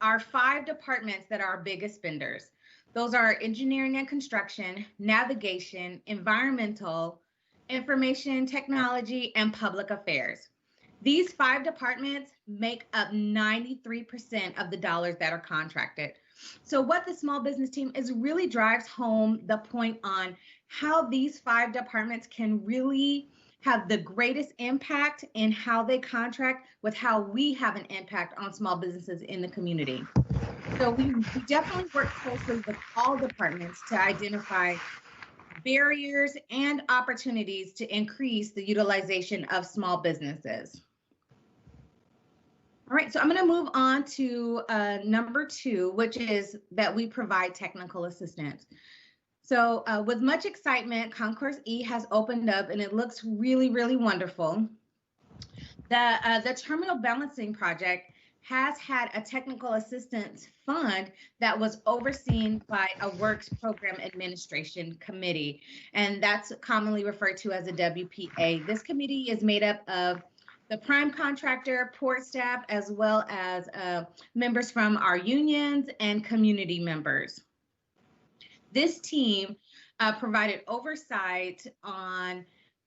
our 5 departments that are our biggest spenders. Those are engineering and construction, navigation, environmental, information technology, and public affairs. These 5 departments make up 93% of the dollars that are contracted. So what the small business team is really drives home the point on how these 5 departments can really have the greatest impact in how they contract with how we have an impact on small businesses in the community. So we definitely work closely with all departments to identify barriers and opportunities to increase the utilization of small businesses. All right, so I'm going to move on to number 2, which is that we provide technical assistance. So with much excitement, Concourse E has opened up and it looks really, really wonderful. The terminal balancing project has had a technical assistance fund that was overseen by a Works Program Administration Committee, and that's commonly referred to as a WPA. This committee is made up of the prime contractor, port staff, as well as members from our unions and community members. This team provided oversight on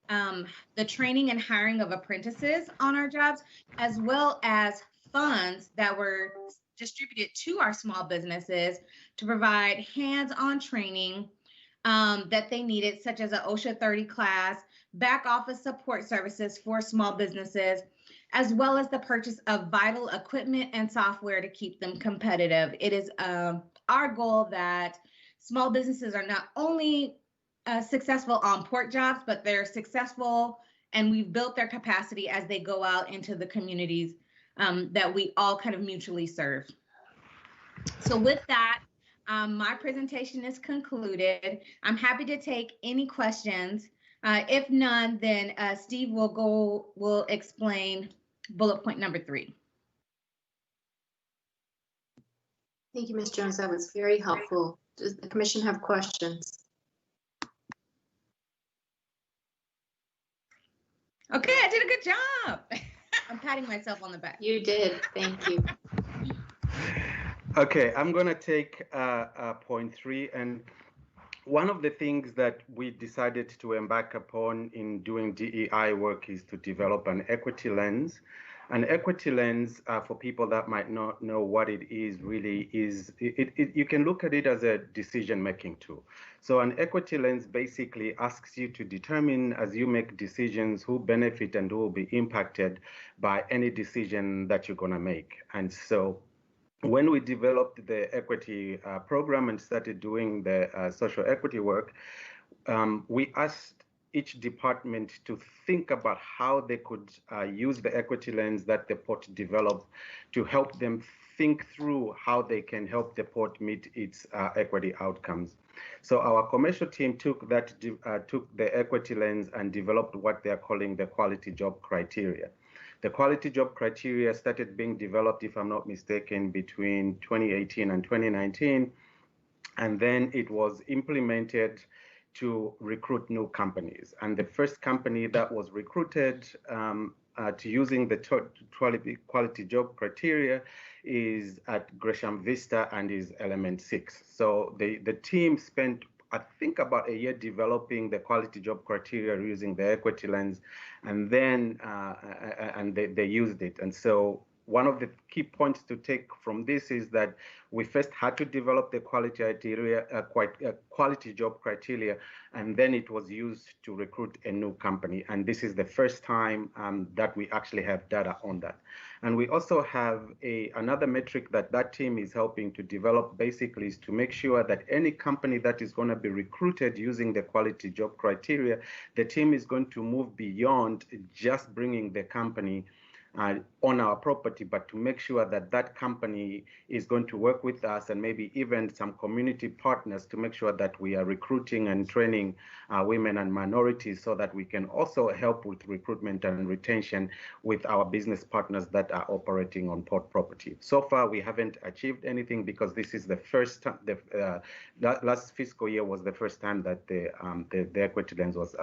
the training and hiring of apprentices on our jobs, as well as funds that were distributed to our small businesses to provide hands-on training, that they needed, such as an OSHA 30 class, back office support services for small businesses, as well as the purchase of vital equipment and software to keep them competitive. It is our goal that small businesses are not only successful on port jobs, but they're successful and we've built their capacity as they go out into the communities that we all kind of mutually serve. So with that, my presentation is concluded. I'm happy to take any questions. If none, then Steve will explain bullet point number 3. Thank you, Ms. Jones. That was very helpful. Does the commission have questions? Okay, I did a good job. I'm patting myself on the back. You did. Thank you. Okay, I'm going to take point 3. And one of the things that we decided to embark upon in doing DEI work is to develop an equity lens. An equity lens, for people that might not know what it is, really is, you can look at it as a decision-making tool. So an equity lens basically asks you to determine, as you make decisions, who benefit and who will be impacted by any decision that you're going to make. And so when we developed the equity program and started doing the social equity work, we asked each department to think about how they could use the equity lens that the port developed to help them think through how they can help the port meet its equity outcomes. So our commercial team took the equity lens and developed what they're calling the quality job criteria. The quality job criteria started being developed, if I'm not mistaken, between 2018 and 2019, and then it was implemented to recruit new companies. And the first company that was recruited to using the quality job criteria is at Gresham Vista and is Element 6. So the team spent, I think, about a year developing the quality job criteria using the equity lens, and then they used it. And so one of the key points to take from this is that we first had to develop the quality job criteria, and then it was used to recruit a new company. And this is the first time that we actually have data on that. And we also have another metric that team is helping to develop, basically, is to make sure that any company that is going to be recruited using the quality job criteria, the team is going to move beyond just bringing the company on our property, but to make sure that that company is going to work with us and maybe even some community partners to make sure that we are recruiting and training women and minorities, so that we can also help with recruitment and retention with our business partners that are operating on port property. So far, we haven't achieved anything because this is the first time, last fiscal year was the first time that the equity lens was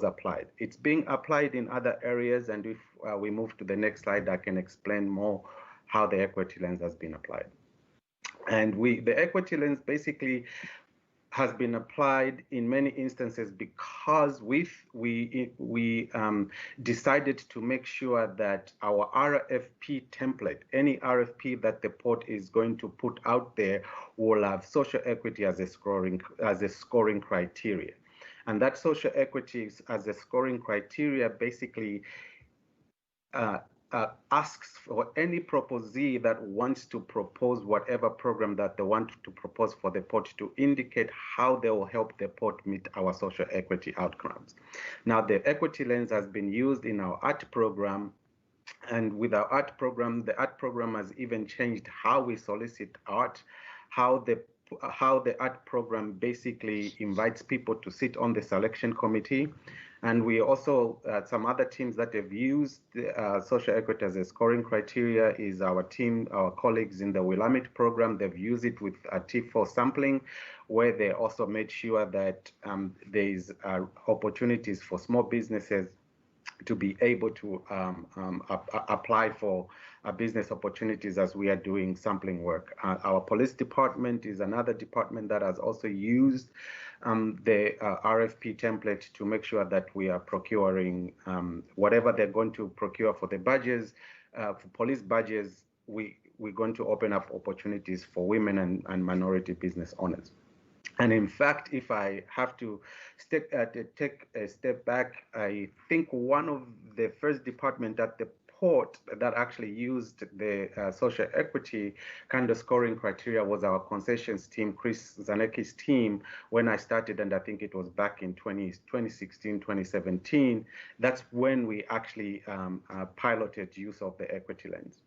applied. It's being applied in other areas, and if we move to the next slide, I can explain more how the equity lens has been applied. And the equity lens basically has been applied in many instances because we decided to make sure that our RFP template, any RFP that the port is going to put out there, will have social equity as a scoring criteria. And that social equity as a scoring criteria basically asks for any proposee that wants to propose whatever program that they want to propose for the port to indicate how they will help the port meet our social equity outcomes. Now, the equity lens has been used in our art program, and with our art program, the art program has even changed how we solicit art, how the art program basically invites people to sit on the selection committee. And we also, some other teams that have used social equity as a scoring criteria is our team, our colleagues in the Willamette program. They've used it with T4 sampling, where they also made sure that there is opportunities for small businesses to be able to apply for business opportunities as we are doing sampling work. Our police department is another department that has also used the RFP template to make sure that we are procuring whatever they're going to procure for the badges. For police badges, we're going to open up opportunities for women and minority business owners. And in fact, if I have to take a step back, I think one of the first department at the port that actually used the social equity kind of scoring criteria was our concessions team, Chris Zanecki's team, when I started, and I think it was back in 2016, 2017. That's when we actually piloted use of the equity lens.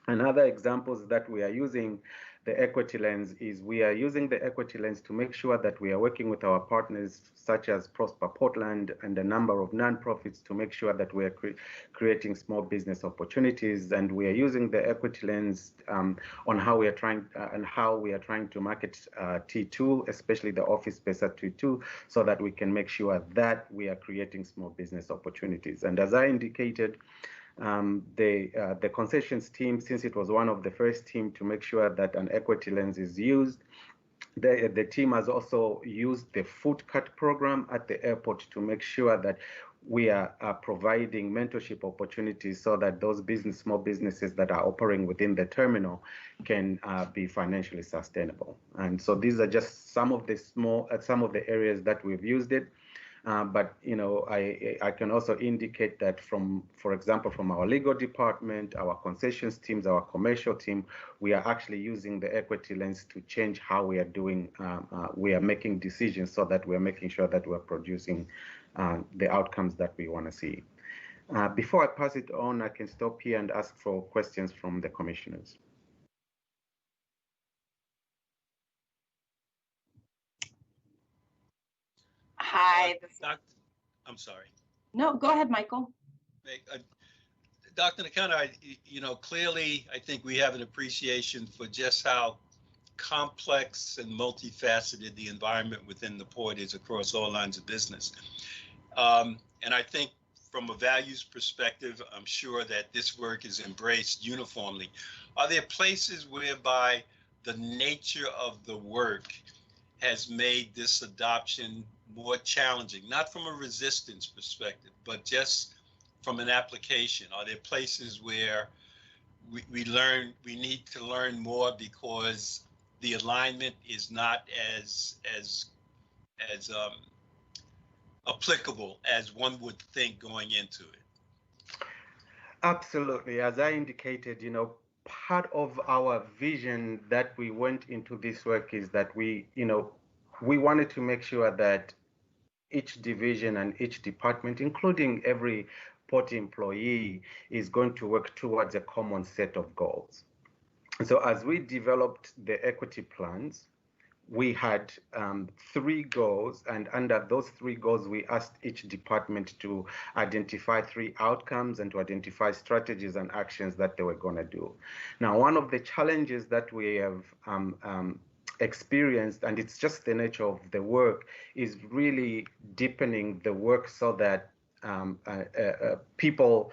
And other examples that we are using the equity lens is we are using the equity lens to make sure that we are working with our partners such as Prosper Portland and a number of nonprofits to make sure that we are creating small business opportunities. And we are using the equity lens on how we are trying to market T2, especially the office space at T2, so that we can make sure that we are creating small business opportunities. And as I indicated, the concessions team, since it was one of the first team to make sure that an equity lens is used, the team has also used the food cut program at the airport to make sure that we are providing mentorship opportunities so that those small businesses that are operating within the terminal can be financially sustainable. And so these are just some of the areas that we've used it. But I can also indicate that for example, from our legal department, our concessions teams, our commercial team, we are actually using the equity lens to change how we are doing. We are making decisions so that we are making sure that we're producing the outcomes that we want to see. Before I pass it on, I can stop here and ask for questions from the commissioners. Hi. I'm sorry. No, go ahead, Michael. Dr. Nakano, clearly, I think we have an appreciation for just how complex and multifaceted the environment within the port is across all lines of business. And I think from a values perspective, I'm sure that this work is embraced uniformly. Are there places whereby the nature of the work has made this adoption more challenging, not from a resistance perspective, but just from an application? Are there places where we need to learn more because the alignment is not as applicable as one would think going into it? Absolutely. As I indicated, part of our vision that we went into this work is that we wanted to make sure that each division and each department, including every port employee, is going to work towards a common set of goals. So as we developed the equity plans, we had 3 goals, and under those 3 goals, we asked each department to identify 3 outcomes and to identify strategies and actions that they were going to do. Now, one of the challenges that we have experienced, and it's just the nature of the work, is really deepening the work so that people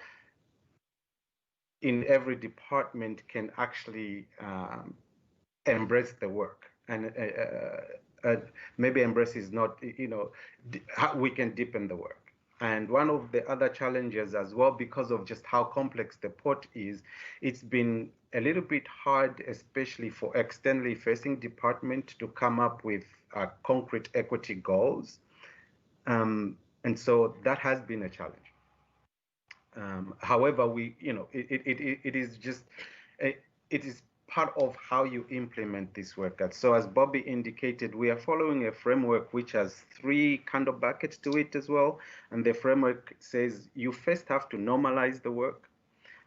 in every department can actually embrace the work. And maybe embrace is not, we can deepen the work. And one of the other challenges as well, because of just how complex the port is, it's been a little bit hard, especially for externally facing department, to come up with concrete equity goals. And so that has been a challenge. However, it is part of how you implement this work. So as Bobby indicated, we are following a framework which has 3 kind of buckets to it as well. And the framework says you first have to normalize the work,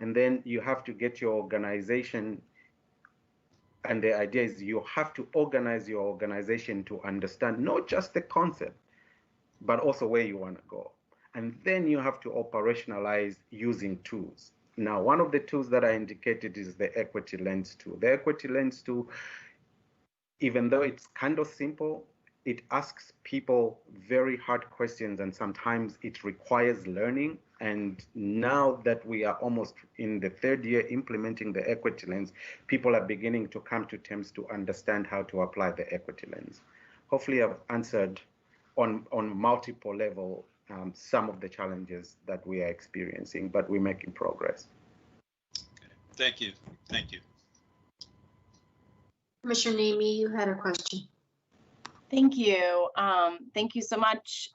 and then you have to get your organization. And the idea is you have to organize your organization to understand not just the concept, but also where you want to go. And then you have to operationalize using tools. Now, one of the tools that I indicated is the Equity Lens tool. The Equity Lens tool, even though it's kind of simple, it asks people very hard questions, and sometimes it requires learning. And now that we are almost in the 3rd year implementing the Equity Lens, people are beginning to come to terms to understand how to apply the Equity Lens. Hopefully I've answered on multiple levels some of the challenges that we are experiencing, but we're making progress. Thank you. Thank you. Commissioner Namey, you had a question. Thank you. Thank you so much,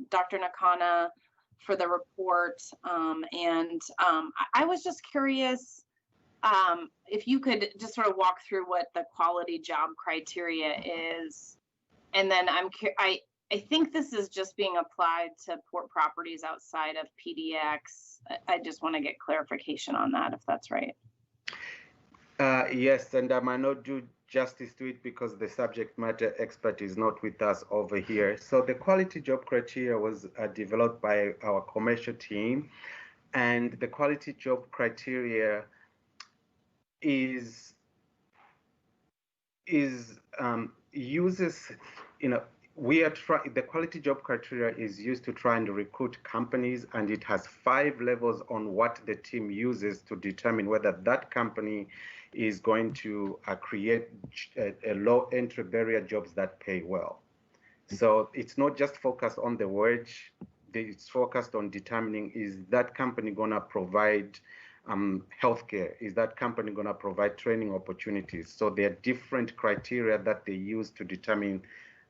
Dr. Nakana, for the report. I was just curious if you could just sort of walk through what the quality job criteria is. And then I think this is just being applied to port properties outside of PDX. I just want to get clarification on that, if that's right. Yes, and I might not do justice to it because the subject matter expert is not with us over here. So the quality job criteria was developed by our commercial team, and the quality job criteria uses, the quality job criteria is used to try and recruit companies, and it has 5 levels on what the team uses to determine whether that company is going to create a low entry barrier jobs that pay well. So it's not just focused on the wage, it's focused on determining, is that company gonna provide healthcare? Is that company gonna provide training opportunities? So there are different criteria that they use to determine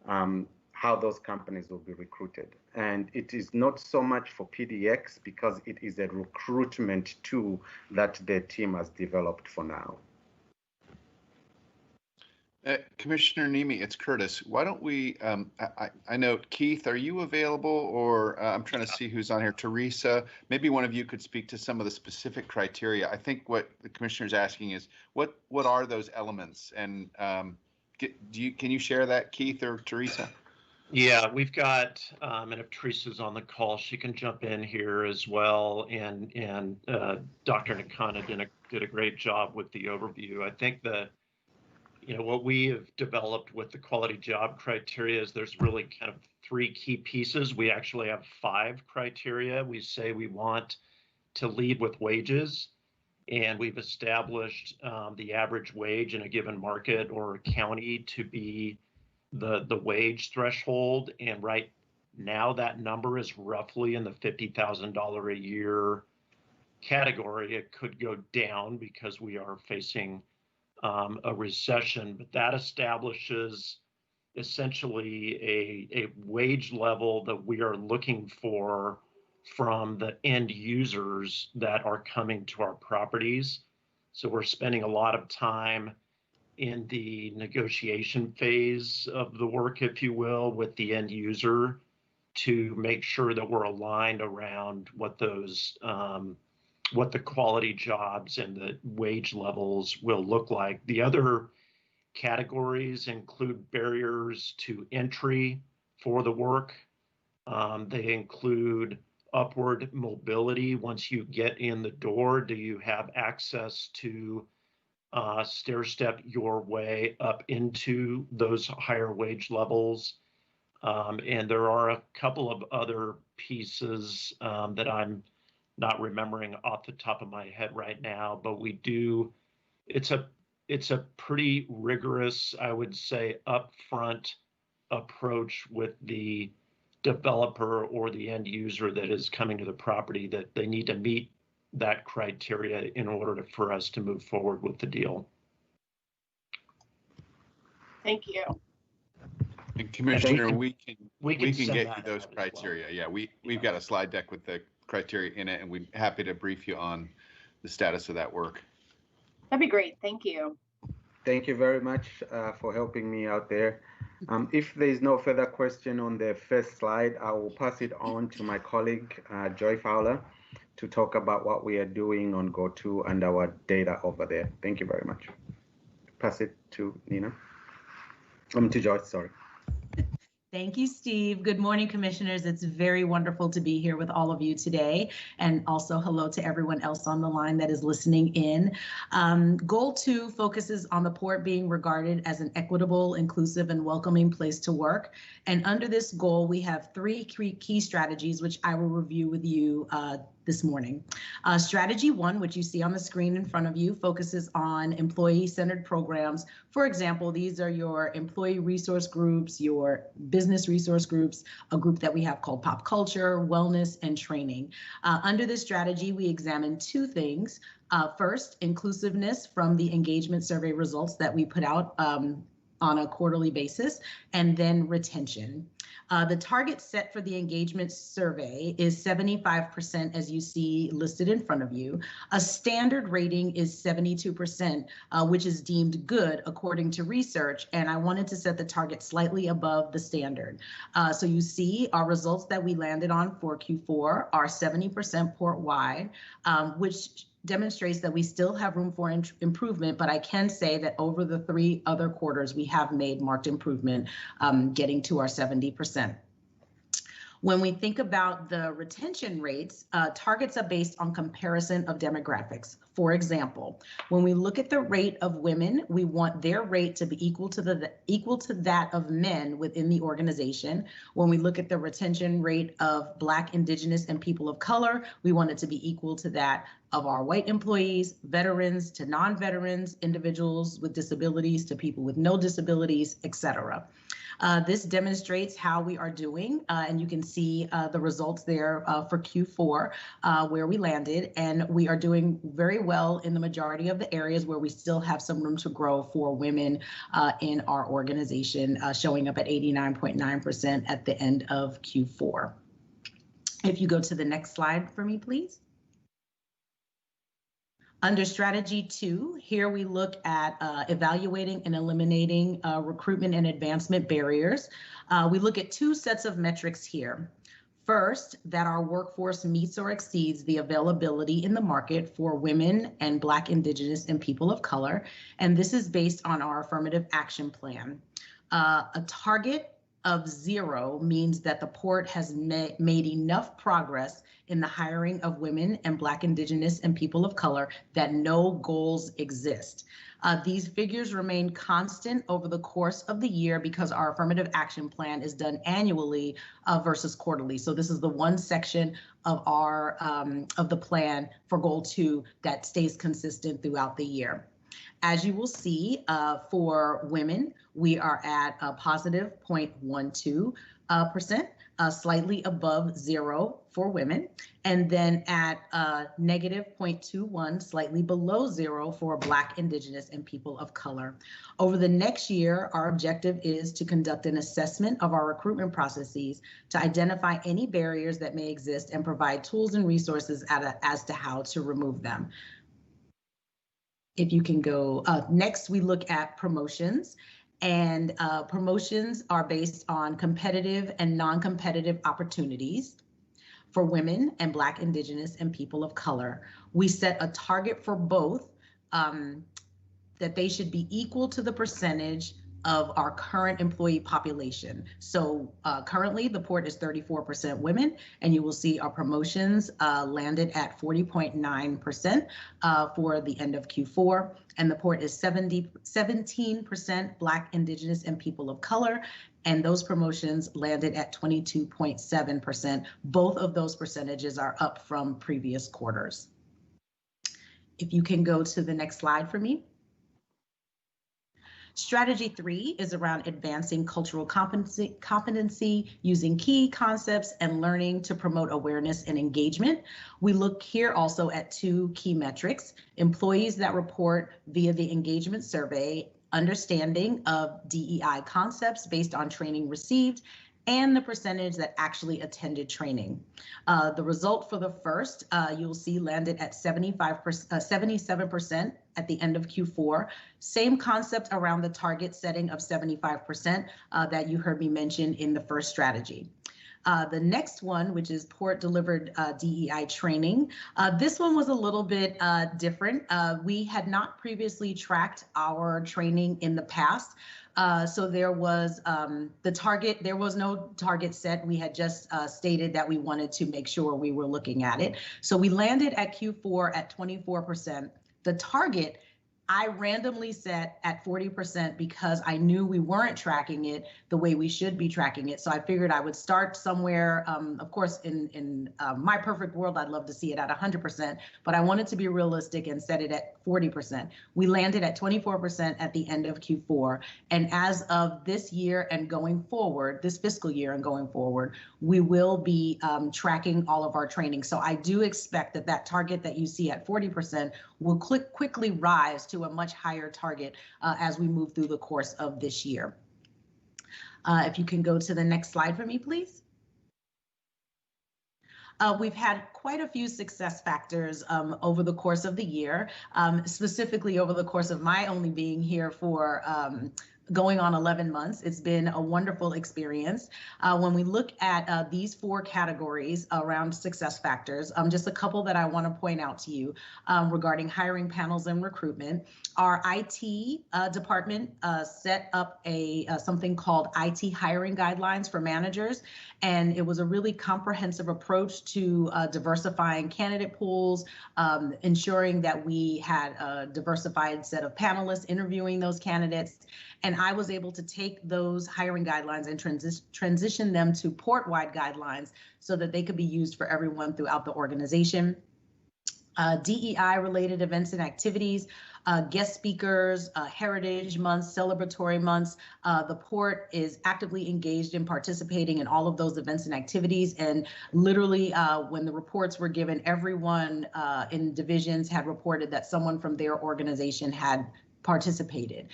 how those companies will be recruited. And it is not so much for PDX because it is a recruitment tool that the team has developed for now. Commissioner Nemi, it's Curtis. Why don't we, I know, Keith, are you available? Or I'm trying to see who's on here. Teresa, maybe one of you could speak to some of the specific criteria. I think what the commissioner is asking is, what are those elements? And can you share that, Keith or Teresa? Yeah, we've got, and if Teresa's on the call, she can jump in here as well. And Dr. Nakana did a great job with the overview. I think what we have developed with the quality job criteria is there's really kind of 3 key pieces. We actually have 5 criteria. We say we want to lead with wages, and we've established the average wage in a given market or county to be the wage threshold. And right now that number is roughly in the $50,000 a year category. It could go down because we are facing a recession, but that establishes essentially a wage level that we are looking for from the end users that are coming to our properties. So we're spending a lot of time in the negotiation phase of the work, if you will, with the end user to make sure that we're aligned around what those what the quality jobs and the wage levels will look like. The other categories include barriers to entry for the work. They include upward mobility. Once you get in the door, do you have access to stair step your way up into those higher wage levels? And there are a couple of other pieces that I'm not remembering off the top of my head right now, but we do, it's a pretty rigorous, I would say, upfront approach with the developer or the end user that is coming to the property, that they need to meet that criteria in order for us to move forward with the deal. Thank you. And Commissioner, we can get you those well. criteria. Yeah, we've got a slide deck with the criteria in it, and we're happy to brief you on the status of that work. That'd be great. Thank you. Thank you very much for helping me out there. If there is no further question on the first slide, I will pass it on to my colleague, Joy Fowler, to talk about what we are doing on GoTo and our data over there. Thank you very much. Pass it to Nina. To Joyce, sorry. Thank you, Steve. Good morning, commissioners. It's very wonderful to be here with all of you today. And also hello to everyone else on the line that is listening in. Goal 2 focuses on the port being regarded as an equitable, inclusive, and welcoming place to work. And under this goal, we have 3 key strategies, which I will review with you this morning. Strategy 1, which you see on the screen in front of you, focuses on employee-centered programs. For example, these are your employee resource groups, your business resource groups, a group that we have called Pop Culture, Wellness, and Training. Under this strategy, we examine 2 things. First, inclusiveness from the engagement survey results that we put out on a quarterly basis, and then retention. The target set for the engagement survey is 75%, as you see listed in front of you. A standard rating is 72%, which is deemed good according to research, and I wanted to set the target slightly above the standard. So you see our results that we landed on for Q4 are 70% port-wide, which demonstrates that we still have room for improvement, but I can say that over the 3 other quarters, we have made marked improvement, getting to our 70%. When we think about the retention rates, targets are based on comparison of demographics. For example, when we look at the rate of women, we want their rate to be equal to that of men within the organization. When we look at the retention rate of Black, Indigenous, and people of color, we want it to be equal to that of our white employees, veterans to non-veterans, individuals with disabilities to people with no disabilities, etc. This demonstrates how we are doing, and you can see the results there for Q4, where we landed, and we are doing very well in the majority of the areas where we still have some room to grow for women in our organization, showing up at 89.9% at the end of Q4. If you go to the next slide for me, please. Under strategy 2, here we look at evaluating and eliminating recruitment and advancement barriers. We look at 2 sets of metrics here. First, that our workforce meets or exceeds the availability in the market for women and Black, Indigenous, and people of color. And this is based on our affirmative action plan. A target of 0 means that the port has made enough progress in the hiring of women and Black, Indigenous, and people of color that no goals exist. These figures remain constant over the course of the year because our affirmative action plan is done annually versus quarterly. So this is the one section of our of the plan for goal 2 that stays consistent throughout the year. As you will see, for women, we are at a positive 0.12%, slightly above 0 for women, and then at negative 0.21, slightly below 0 for Black, Indigenous, and people of color. Over the next year, our objective is to conduct an assessment of our recruitment processes to identify any barriers that may exist and provide tools and resources as to how to remove them. If you can go, next we look at promotions, and promotions are based on competitive and non-competitive opportunities for women and Black, Indigenous, and people of color. We set a target for both, that they should be equal to the percentage of our current employee population. So currently the port is 34% women, and you will see our promotions landed at 40.9% for the end of Q4, and the port is 17% Black, Indigenous, and people of color, and those promotions landed at 22.7%. Both of those percentages are up from previous quarters. If you can go to the next slide for me. Strategy 3 is around advancing cultural competency using key concepts and learning to promote awareness and engagement. We look here also at 2 key metrics: employees that report via the engagement survey, understanding of DEI concepts based on training received, and the percentage that actually attended training. The result for the first, you'll see landed at 77% at the end of Q4. Same concept around the target setting of 75% that you heard me mention in the first strategy. The next one, which is port delivered DEI training. This one was a little bit different. We had not previously tracked our training in the past. So there was there was no target set. We had just stated that we wanted to make sure we were looking at it. So we landed at Q4 at 24%. The target I randomly set at 40% because I knew we weren't tracking it the way we should be tracking it. So I figured I would start somewhere. Of course, in my perfect world, I'd love to see it at 100%, but I wanted to be realistic and set it at 40%. We landed at 24% at the end of Q4. And as of this year and going forward, this fiscal year and going forward, we will be tracking all of our training. So I do expect that that target that you see at 40% will quickly rise to to a much higher target as we move through the course of this year. If you can go to the next slide for me, please. We've had quite a few success factors over the course of the year, specifically over the course of my only being here for going on 11 months. It's been a wonderful experience. When we look at these 4 categories around success factors, just a couple that I want to point out to you regarding hiring panels and recruitment. Our IT department set up something called IT hiring guidelines for managers, and it was a really comprehensive approach to diversifying candidate pools, ensuring that we had a diversified set of panelists interviewing those candidates. And I was able to take those hiring guidelines and transition them to port-wide guidelines so that they could be used for everyone throughout the organization. DEI-related events and activities, guest speakers, heritage months, celebratory months. The port is actively engaged in participating in all of those events and activities. And literally, when the reports were given, everyone in divisions had reported that someone from their organization had participated.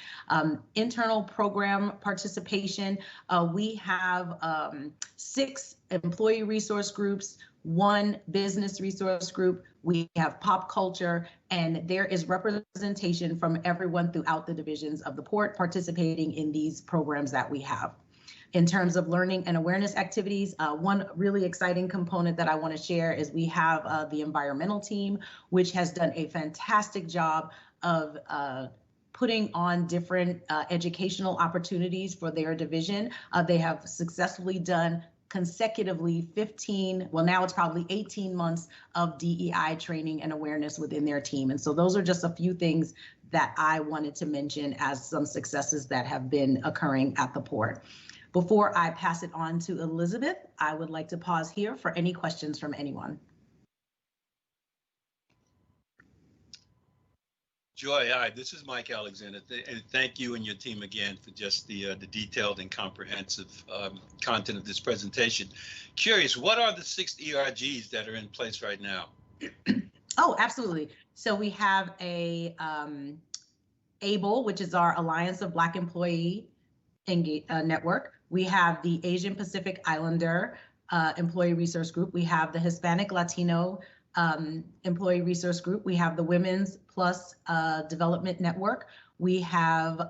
Internal program participation, we have 6 employee resource groups, 1 business resource group, we have pop culture, and there is representation from everyone throughout the divisions of the port participating in these programs that we have. In terms of learning and awareness activities, one really exciting component that I want to share is we have the environmental team, which has done a fantastic job of putting on different educational opportunities for their division. They have successfully done consecutively 15, well now it's probably 18 months of DEI training and awareness within their team. And so those are just a few things that I wanted to mention as some successes that have been occurring at the port. Before I pass it on to Elizabeth, I would like to pause here for any questions from anyone. Joy, hi, this is Mike Alexander, and thank you and your team again for just the detailed and comprehensive content of this presentation. Curious, what are the 6 ERGs that are in place right now? Oh, absolutely. So we have a ABLE, which is our Alliance of Black Employee Network. We have the Asian Pacific Islander Employee Resource Group. We have the Hispanic Latino Employee Resource Group. We have the Women's Plus Development Network. We have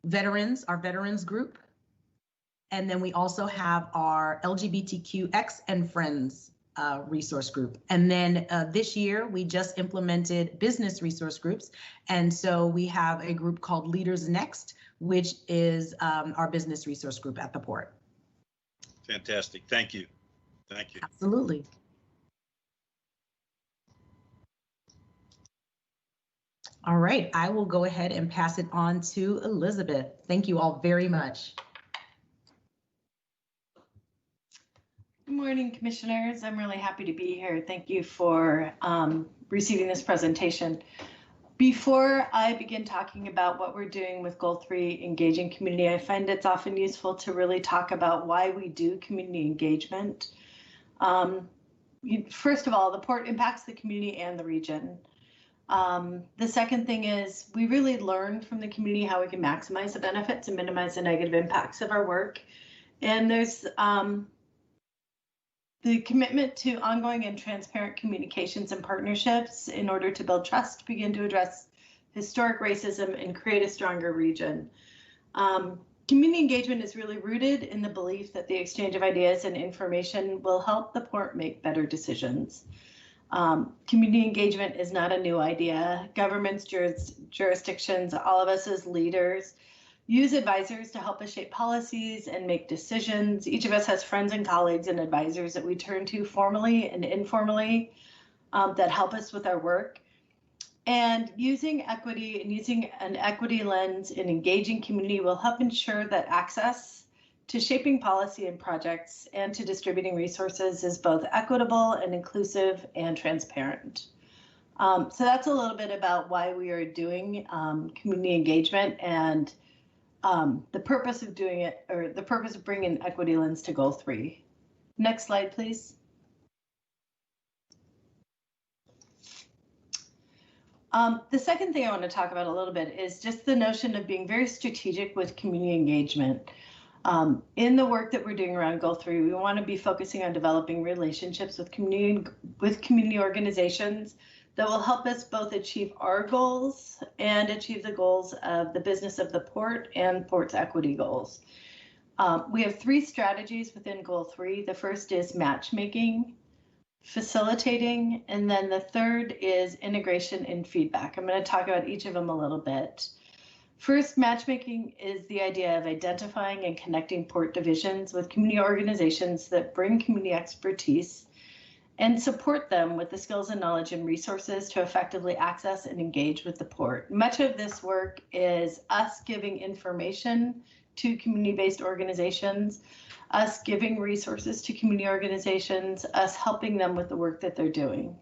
veterans, our veterans group. And then we also have our LGBTQX and Friends resource group. And then this year, we just implemented business resource groups. And so we have a group called Leaders Next, which is our business resource group at the port. Fantastic. Thank you. Thank you. Absolutely. All right, I will go ahead and pass it on to Elizabeth. Thank you all very much. Good morning, commissioners. I'm really happy to be here. Thank you for receiving this presentation. Before I begin talking about what we're doing with Goal 3, engaging community, I find it's often useful to really talk about why we do community engagement. First of all, the port impacts the community and the region. The second thing is we really learn from the community how we can maximize the benefits and minimize the negative impacts of our work. And there's the commitment to ongoing and transparent communications and partnerships in order to build trust, begin to address historic racism, and create a stronger region. Community engagement is really rooted in the belief that the exchange of ideas and information will help the port make better decisions. Community engagement is not a new idea. Governments, jurisdictions, all of us as leaders use advisors to help us shape policies and make decisions. Each of us has friends and colleagues and advisors that we turn to formally and informally that help us with our work. And using equity and using an equity lens in engaging community will help ensure that access to shaping policy and projects and to distributing resources is both equitable and inclusive and transparent. So that's a little bit about why we are doing community engagement and the purpose of doing it, or the purpose of bringing equity lens to Goal 3. Next slide, please. The second thing I want to talk about a little bit is just the notion of being very strategic with community engagement. In the work that we're doing around Goal 3, we want to be focusing on developing relationships with community organizations that will help us both achieve our goals and achieve the goals of the business of the port and port's equity goals. We have 3 strategies within Goal 3. The first is matchmaking, facilitating, and then the third is integration and feedback. I'm going to talk about each of them a little bit. First, matchmaking is the idea of identifying and connecting port divisions with community organizations that bring community expertise and support them with the skills and knowledge and resources to effectively access and engage with the port. Much of this work is us giving information to community-based organizations, us giving resources to community organizations, us helping them with the work that they're doing.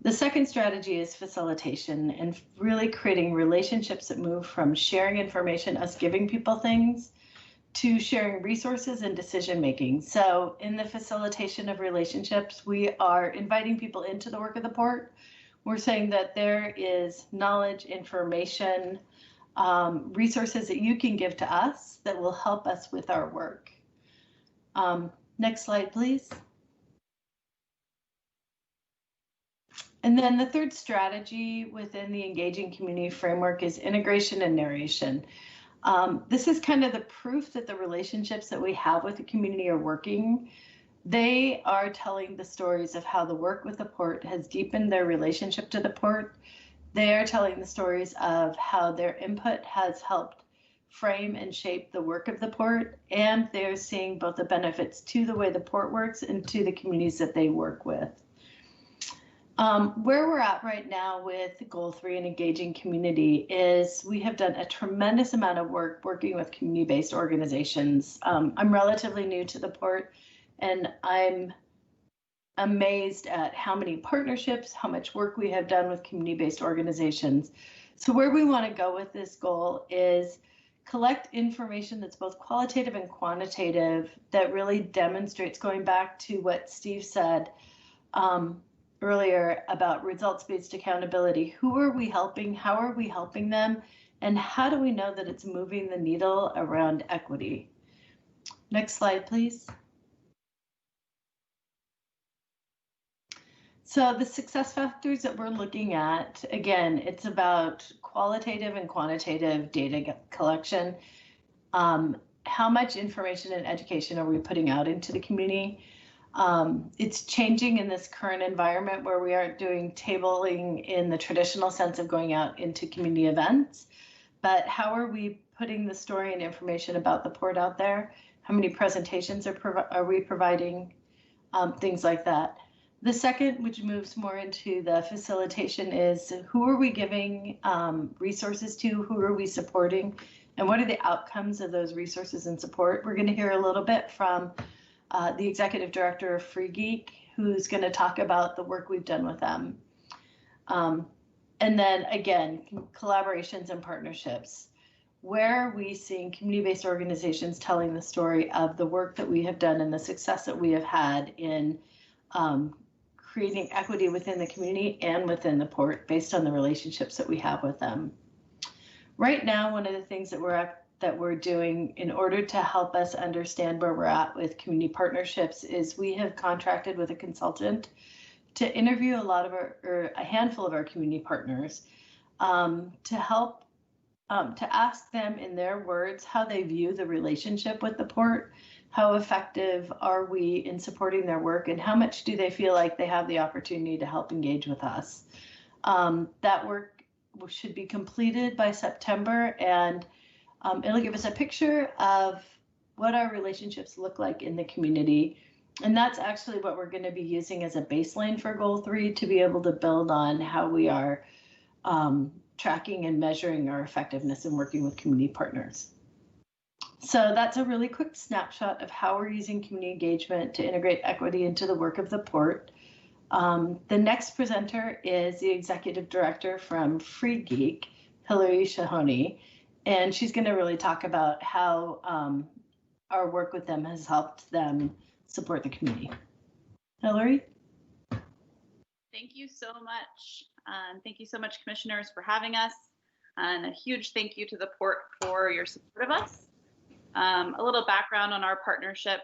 The second strategy is facilitation and really creating relationships that move from sharing information, us giving people things, to sharing resources and decision making. So in the facilitation of relationships, we are inviting people into the work of the port. We're saying that there is knowledge, information, resources that you can give to us that will help us with our work. Next slide, please. And then the third strategy within the engaging community framework is integration and narration. This is kind of the proof that the relationships that we have with the community are working. They are telling the stories of how the work with the port has deepened their relationship to the port. They are telling the stories of how their input has helped frame and shape the work of the port, and they're seeing both the benefits to the way the port works and to the communities that they work with. Where we're at right now with Goal 3 and engaging community is we have done a tremendous amount of work working with community-based organizations. I'm relatively new to the port, and I'm amazed at how many partnerships, how much work we have done with community-based organizations. So where we want to go with this goal is collect information that's both qualitative and quantitative that really demonstrates, going back to what Steve said earlier about results-based accountability. Who are we helping? How are we helping them? And how do we know that it's moving the needle around equity? Next slide, please. So the success factors that we're looking at, again, it's about qualitative and quantitative data collection. How much information and education are we putting out into the community? It's changing in this current environment where we aren't doing tabling in the traditional sense of going out into community events, but how are we putting the story and information about the port out there? How many presentations are we providing? Things like that. The second, which moves more into the facilitation, is who are we giving resources to? Who are we supporting? And what are the outcomes of those resources and support? We're going to hear a little bit from the executive director of Free Geek, who's going to talk about the work we've done with them. And then again, collaborations and partnerships. Where are we seeing community-based organizations telling the story of the work that we have done and the success that we have had in creating equity within the community and within the port based on the relationships that we have with them? Right now, one of the things that we're doing in order to help us understand where we're at with community partnerships is we have contracted with a consultant to interview a handful of our community partners to help to ask them in their words how they view the relationship with the port, how effective are we in supporting their work, and how much do they feel like they have the opportunity to help engage with us. That work should be completed by September, and it'll give us a picture of what our relationships look like in the community. And that's actually what we're going to be using as a baseline for Goal 3 to be able to build on how we are tracking and measuring our effectiveness in working with community partners. So that's a really quick snapshot of how we're using community engagement to integrate equity into the work of the port. The next presenter is the executive director from Free Geek, Hilary Shahoni, and she's going to really talk about how our work with them has helped them support the community. Hilary? Thank you so much. Thank you so much, commissioners, for having us. And a huge thank you to the Port for your support of us. A little background on our partnership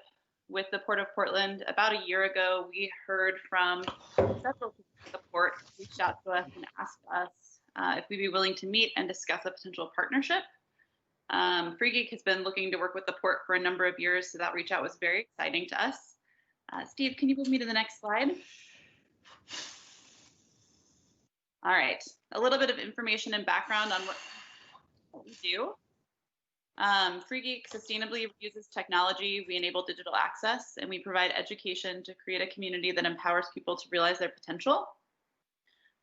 with the Port of Portland. About a year ago, we heard from several people at the Port who reached out to us and asked us if we'd be willing to meet and discuss a potential partnership. Free Geek has been looking to work with the Port for a number of years, so that reach out was very exciting to us. Steve, can you move me to the next slide? All right, a little bit of information and background on what we do. Free Geek sustainably uses technology. We enable digital access, and we provide education to create a community that empowers people to realize their potential.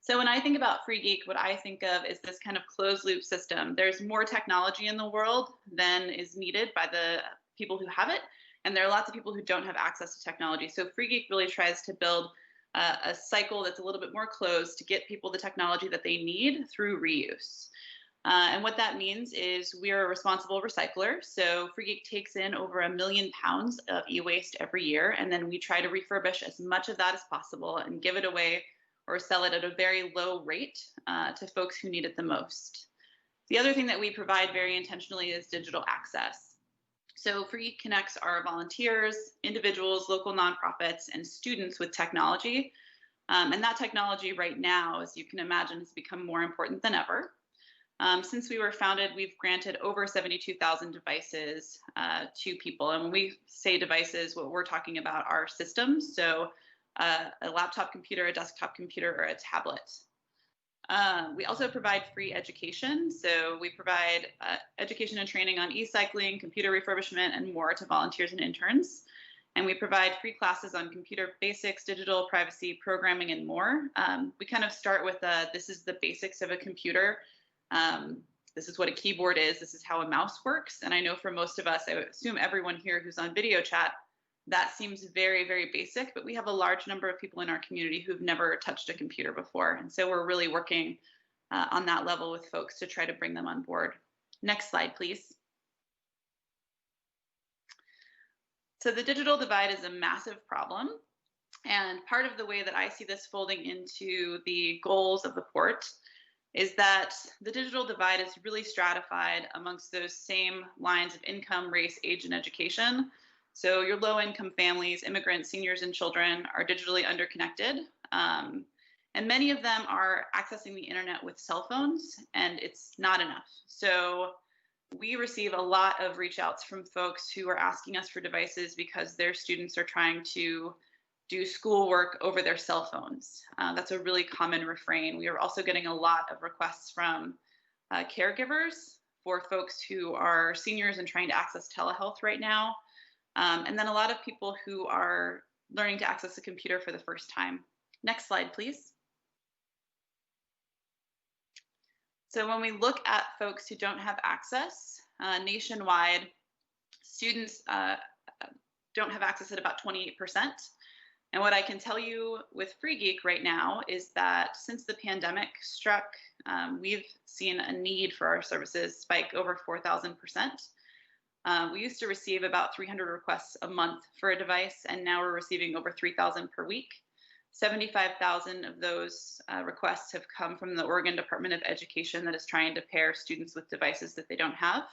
So when I think about Free Geek, what I think of is this kind of closed loop system. There's more technology in the world than is needed by the people who have it, and there are lots of people who don't have access to technology. So Free Geek really tries to build a cycle that's a little bit more closed to get people the technology that they need through reuse. And what that means is we are a responsible recycler. So Free Geek takes in over 1 million pounds of e-waste every year, and then we try to refurbish as much of that as possible and give it away or sell it at a very low rate to folks who need it the most. The other thing that we provide very intentionally is digital access. So Free Geek connects our volunteers, individuals, local nonprofits, and students with technology. And that technology right now, as you can imagine, has become more important than ever. Since we were founded, we've granted over 72,000 devices to people. And when we say devices, what we're talking about are systems. So a laptop computer, a desktop computer, or a tablet. We also provide free education. So we provide education and training on e-cycling, computer refurbishment, and more to volunteers and interns. And we provide free classes on computer basics, digital privacy, programming, and more. We kind of start with this is the basics of a computer. This is what a keyboard is. This is how a mouse works. And I know for most of us, I assume everyone here who's on video chat, that seems very, very basic, but we have a large number of people in our community who've never touched a computer before. And so we're really working on that level with folks to try to bring them on board. Next slide, please. So the digital divide is a massive problem. And part of the way that I see this folding into the goals of the Port is that the digital divide is really stratified amongst those same lines of income, race, age, and education. So your low-income families, immigrants, seniors, and children are digitally underconnected. And many of them are accessing the internet with cell phones, and it's not enough. So we receive a lot of reach outs from folks who are asking us for devices because their students are trying to do schoolwork over their cell phones. That's a really common refrain. We are also getting a lot of requests from caregivers for folks who are seniors and trying to access telehealth right now. And then a lot of people who are learning to access a computer for the first time. Next slide, please. So when we look at folks who don't have access nationwide, students don't have access at about 28%. And what I can tell you with Free Geek right now is that since the pandemic struck, we've seen a need for our services spike over 4,000%. We used to receive about 300 requests a month for a device, and now we're receiving over 3,000 per week. 75,000 of those requests have come from the Oregon Department of Education that is trying to pair students with devices that they don't have.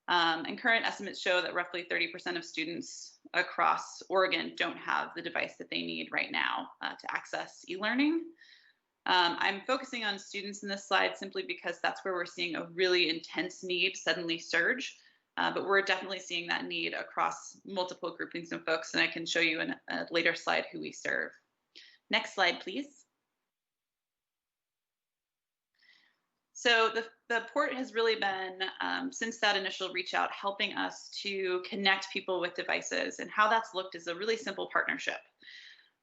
And current estimates show that roughly 30% of students across Oregon don't have the device that they need right now to access e-learning. I'm focusing on students in this slide simply because that's where we're seeing a really intense need suddenly surge. But we're definitely seeing that need across multiple groupings of folks, and I can show you in a later slide who we serve. Next slide, please. So the Port has really been, since that initial reach out, helping us to connect people with devices, and how that's looked is a really simple partnership.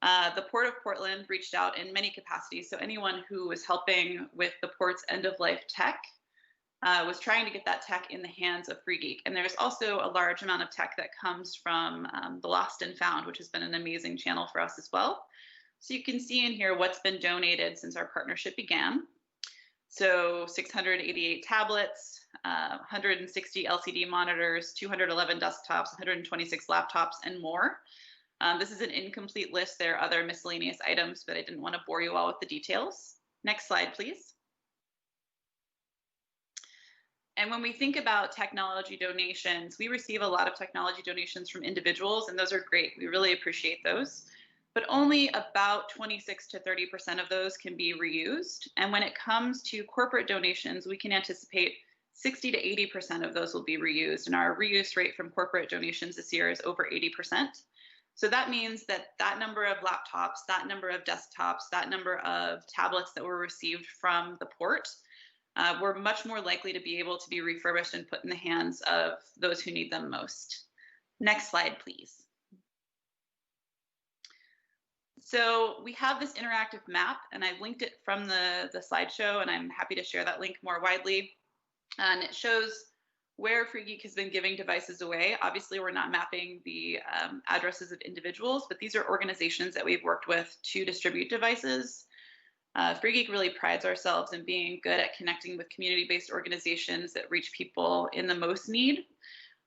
The Port of Portland reached out in many capacities, so anyone who was helping with the Port's end-of-life tech was trying to get that tech in the hands of Free Geek. And there's also a large amount of tech that comes from the Lost and Found, which has been an amazing channel for us as well. So you can see in here what's been donated since our partnership began. So 688 tablets, 160 LCD monitors, 211 desktops, 126 laptops, and more. This is an incomplete list. There are other miscellaneous items, but I didn't want to bore you all with the details. Next slide, please. And when we think about technology donations, we receive a lot of technology donations from individuals, and those are great. We really appreciate those. But only about 26 to 30% of those can be reused. And when it comes to corporate donations, we can anticipate 60 to 80% of those will be reused. And our reuse rate from corporate donations this year is over 80%. So that means that that number of laptops, that number of desktops, that number of tablets that were received from the port, we're much more likely to be able to be refurbished and put in the hands of those who need them most. Next slide, please. So we have this interactive map, and I've linked it from the slideshow, and I'm happy to share that link more widely. And it shows where Free Geek has been giving devices away. Obviously, we're not mapping the addresses of individuals, but these are organizations that we've worked with to distribute devices. Free Geek really prides ourselves in being good at connecting with community-based organizations that reach people in the most need.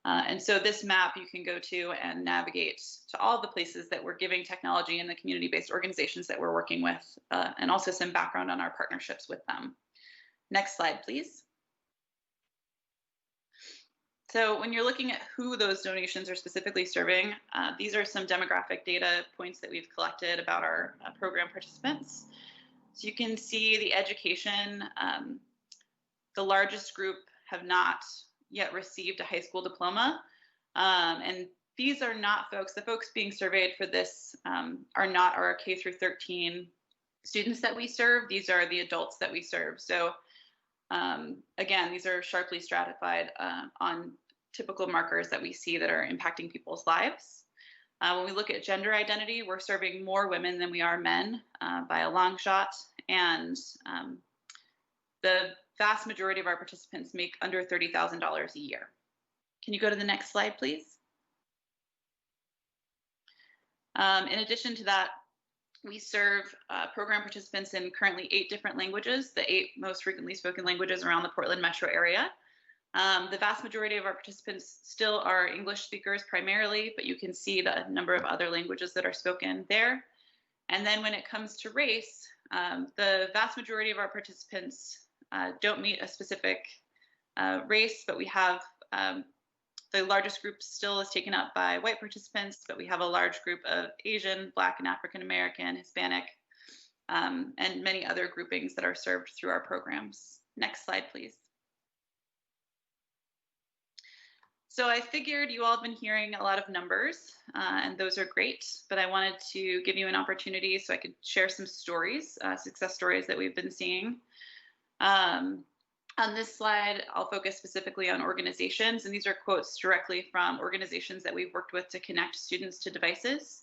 And so this map you can go to and navigate to all the places that we're giving technology and the community-based organizations that we're working with, and also some background on our partnerships with them. Next slide, please. So when you're looking at who those donations are specifically serving, these are some demographic data points that we've collected about our program participants. So you can see the education, the largest group have not yet received a high school diploma. And these are not folks, the folks being surveyed for this are not our K through 13 students that we serve. These are the adults that we serve. So again, these are sharply stratified on typical markers that we see that are impacting people's lives. When we look at gender identity, we're serving more women than we are men by a long shot. And the vast majority of our participants make under $30,000 a year. Can you go to the next slide, please? In addition to that, we serve program participants in currently 8 different languages, the 8 most frequently spoken languages around the Portland metro area. The vast majority of our participants still are English speakers primarily, but you can see the number of other languages that are spoken there. And then when it comes to race, the vast majority of our participants don't meet a specific race, but we have the largest group still is taken up by white participants, but we have a large group of Asian, Black and African American, Hispanic, and many other groupings that are served through our programs. Next slide, please. So I figured you all have been hearing a lot of numbers, and those are great, but I wanted to give you an opportunity so I could share some stories, success stories that we've been seeing. On this slide, I'll focus specifically on organizations, and these are quotes directly from organizations that we've worked with to connect students to devices.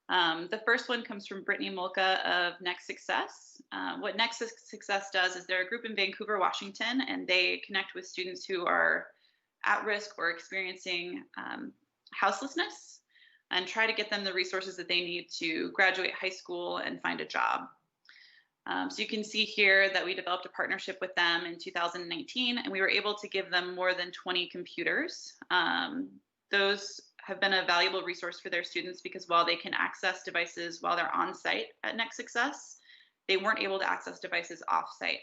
The first one comes from Brittany Molka of Next Success. What Next Success does is they're a group in Vancouver, Washington, and they connect with students who are at risk or experiencing houselessness and try to get them the resources that they need to graduate high school and find a job. So you can see here that we developed a partnership with them in 2019, and we were able to give them more than 20 computers. Those have been a valuable resource for their students because while they can access devices while they're on site at Next Success, they weren't able to access devices off site.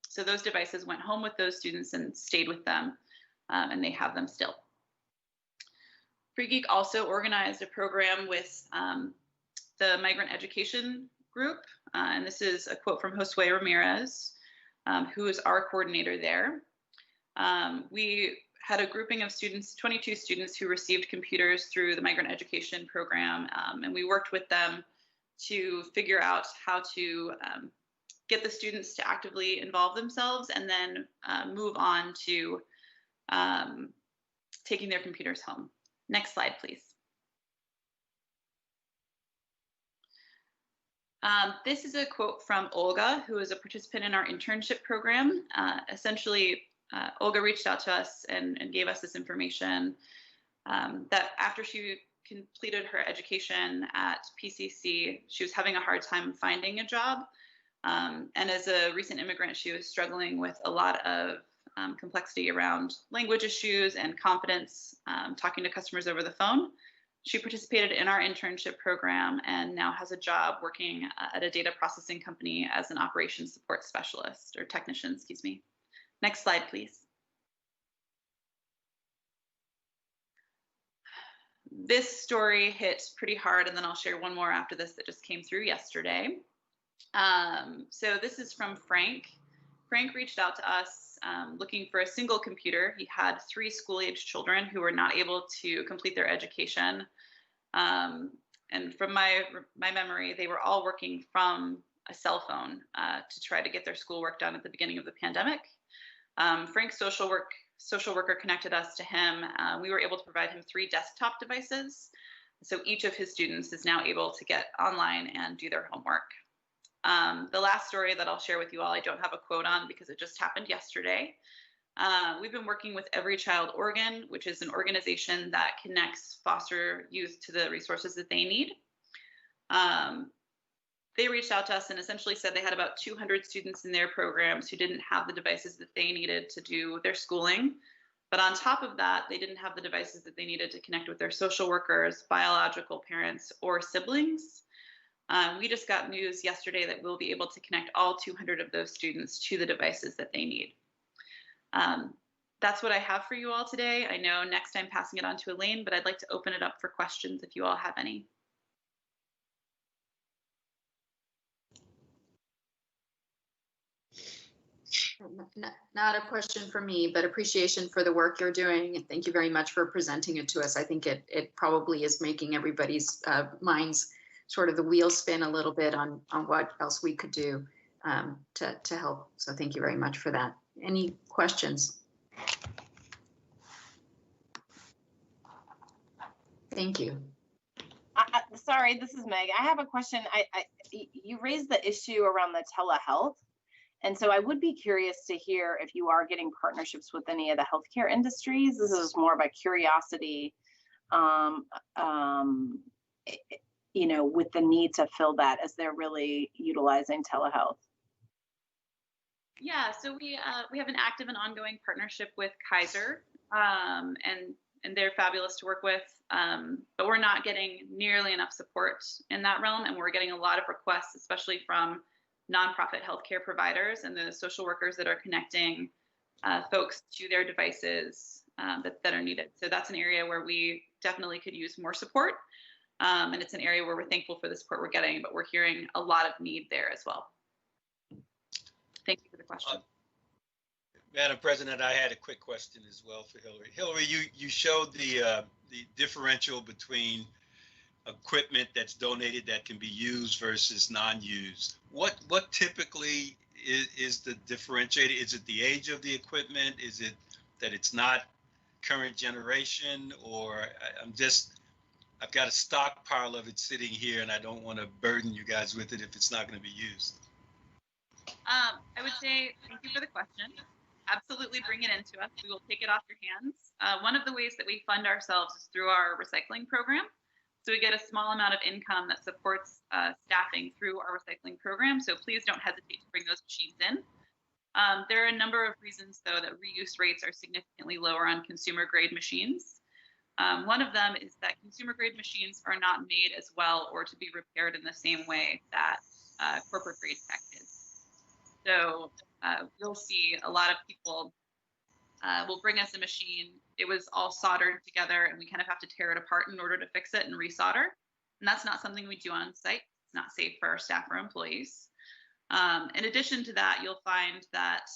So those devices went home with those students and stayed with them, and they have them still. Free Geek also organized a program with the Migrant Education Group, and this is a quote from Josue Ramirez, who is our coordinator there. We had a grouping of students, 22 students who received computers through the Migrant Education Program, and we worked with them to figure out how to get the students to actively involve themselves and then move on to taking their computers home. Next slide, please. This is a quote from Olga, who is a participant in our internship program. Essentially, Olga reached out to us and gave us this information that after she completed her education at PCC, she was having a hard time finding a job. And as a recent immigrant, she was struggling with a lot of complexity around language issues and confidence talking to customers over the phone. She participated in our internship program and now has a job working at a data processing company as an operations support specialist or technician, excuse me. Next slide, please. This story hit pretty hard, and then I'll share one more after this that just came through yesterday. So this is from Frank. Frank reached out to us looking for a single computer. He had 3 school-age children who were not able to complete their education. And from my memory, they were all working from a cell phone to try to get their schoolwork done at the beginning of the pandemic. Frank's social worker connected us to him. We were able to provide him 3 desktop devices. So each of his students is now able to get online and do their homework. The last story that I'll share with you all, I don't have a quote on because it just happened yesterday. We've been working with Every Child Oregon, which is an organization that connects foster youth to the resources that they need. They reached out to us and essentially said they had about 200 students in their programs who didn't have the devices that they needed to do their schooling. But on top of that, they didn't have the devices that they needed to connect with their social workers, biological parents, or siblings. We just got news yesterday that we'll be able to connect all 200 of those students to the devices that they need. That's what I have for you all today. I know next I'm passing it on to Elaine, but I'd like to open it up for questions if you all have any. Not a question for me, but appreciation for the work you're doing. And thank you very much for presenting it to us. I think it probably is making everybody's minds sort of the wheel spin a little bit on what else we could do to help. So thank you very much for that. Any questions? Thank you. Sorry, this is Meg. I have a question. You raised the issue around the telehealth. And so I would be curious to hear if you are getting partnerships with any of the healthcare industries. This is more of a curiosity, you know, with the need to fill that as they're really utilizing telehealth. Yeah, so we have an active and ongoing partnership with Kaiser, and they're fabulous to work with, but we're not getting nearly enough support in that realm, and we're getting a lot of requests, especially from nonprofit healthcare providers and the social workers that are connecting folks to their devices that are needed. So that's an area where we definitely could use more support, and it's an area where we're thankful for the support we're getting, but we're hearing a lot of need there as well. Thank you for the question. Madam President, I had a quick question as well for Hillary. Hillary, you showed the differential between equipment that's donated that can be used versus non-used. What typically is the differentiator? Is it the age of the equipment? Is it that it's not current generation? Or I've got a stockpile of it sitting here and I don't want to burden you guys with it if it's not going to be used. I would say thank you for the question. Absolutely bring it into us. We will take it off your hands. One of the ways that we fund ourselves is through our recycling program. So we get a small amount of income that supports staffing through our recycling program. So please don't hesitate to bring those machines in. There are a number of reasons, though, that reuse rates are significantly lower on consumer grade machines. One of them is that consumer grade machines are not made as well or to be repaired in the same way that corporate grade tech is. So you'll see a lot of people will bring us a machine. It was all soldered together and we kind of have to tear it apart in order to fix it and resolder. And that's not something we do on site. It's not safe for our staff or employees. In addition to that, you'll find that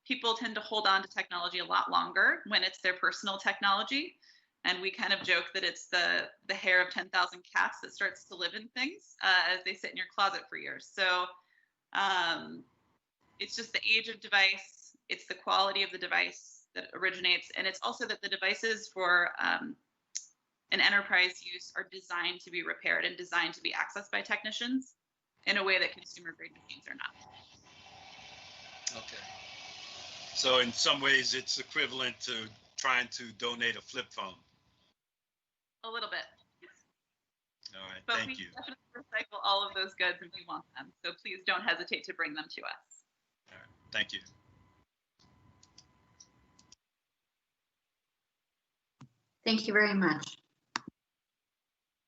people tend to hold on to technology a lot longer when it's their personal technology. And we kind of joke that it's the hair of 10,000 cats that starts to live in things as they sit in your closet for years. So it's just the age of device, it's the quality of the device that originates, and it's also that the devices for an enterprise use are designed to be repaired and designed to be accessed by technicians in a way that consumer grade machines are not. Okay. So in some ways it's equivalent to trying to donate a flip phone. A little bit. All right, but thank you. We definitely recycle all of those goods if we want them. So please don't hesitate to bring them to us. All right, thank you. Thank you very much.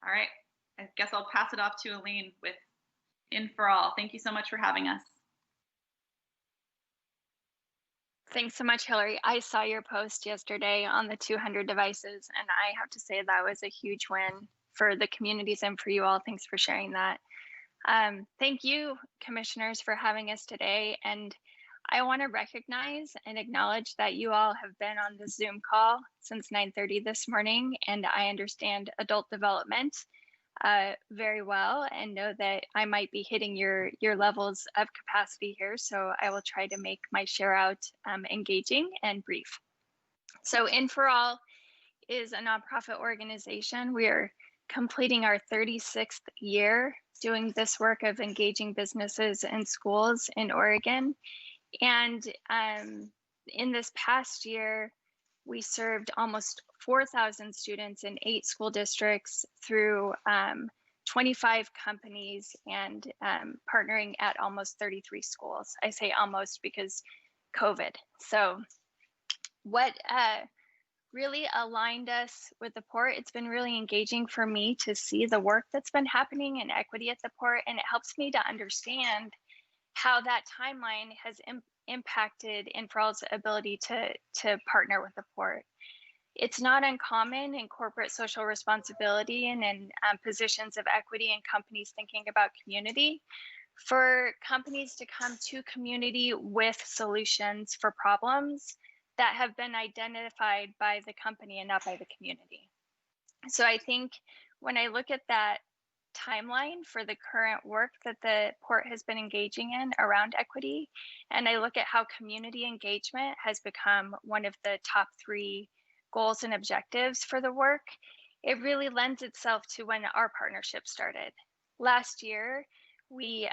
All right, I guess I'll pass it off to Elaine with In for All. Thank you so much for having us. Thanks so much, Hillary. I saw your post yesterday on the 200 devices, and I have to say that was a huge win for the communities and for you all. Thanks for sharing that. Thank you, commissioners, for having us today. And I want to recognize and acknowledge that you all have been on this Zoom call since 9:30 this morning, and I understand adult development very well and know that I might be hitting your levels of capacity here. So I will try to make my share out engaging and brief. So In for All is a nonprofit organization. We are completing our 36th year doing this work of engaging businesses and schools in Oregon. And in this past year, we served almost 4,000 students in 8 school districts through 25 companies and partnering at almost 33 schools. I say almost because COVID. So what really aligned us with the port, it's been really engaging for me to see the work that's been happening in equity at the port, and it helps me to understand how that timeline has impacted In for All's ability to partner with the port. It's not uncommon in corporate social responsibility and in positions of equity in companies thinking about community for companies to come to community with solutions for problems that have been identified by the company and not by the community. So I think when I look at that timeline for the current work that the port has been engaging in around equity, and I look at how community engagement has become one of the top 3 goals and objectives for the work, it really lends itself to when our partnership started. Last year, we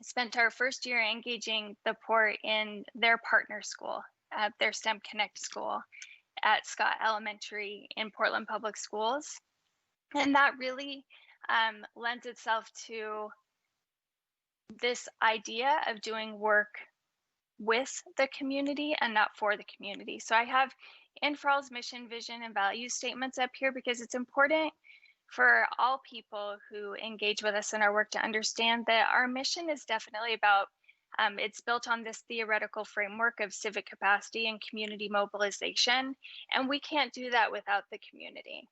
spent our first year engaging the port in their partner school, their STEM Connect school at Scott Elementary in Portland Public Schools. And that really lends itself to this idea of doing work with the community and not for the community. So I have In for All's mission, vision, and value statements up here because it's important for all people who engage with us in our work to understand that our mission is definitely about, it's built on this theoretical framework of civic capacity and community mobilization, and we can't do that without the community.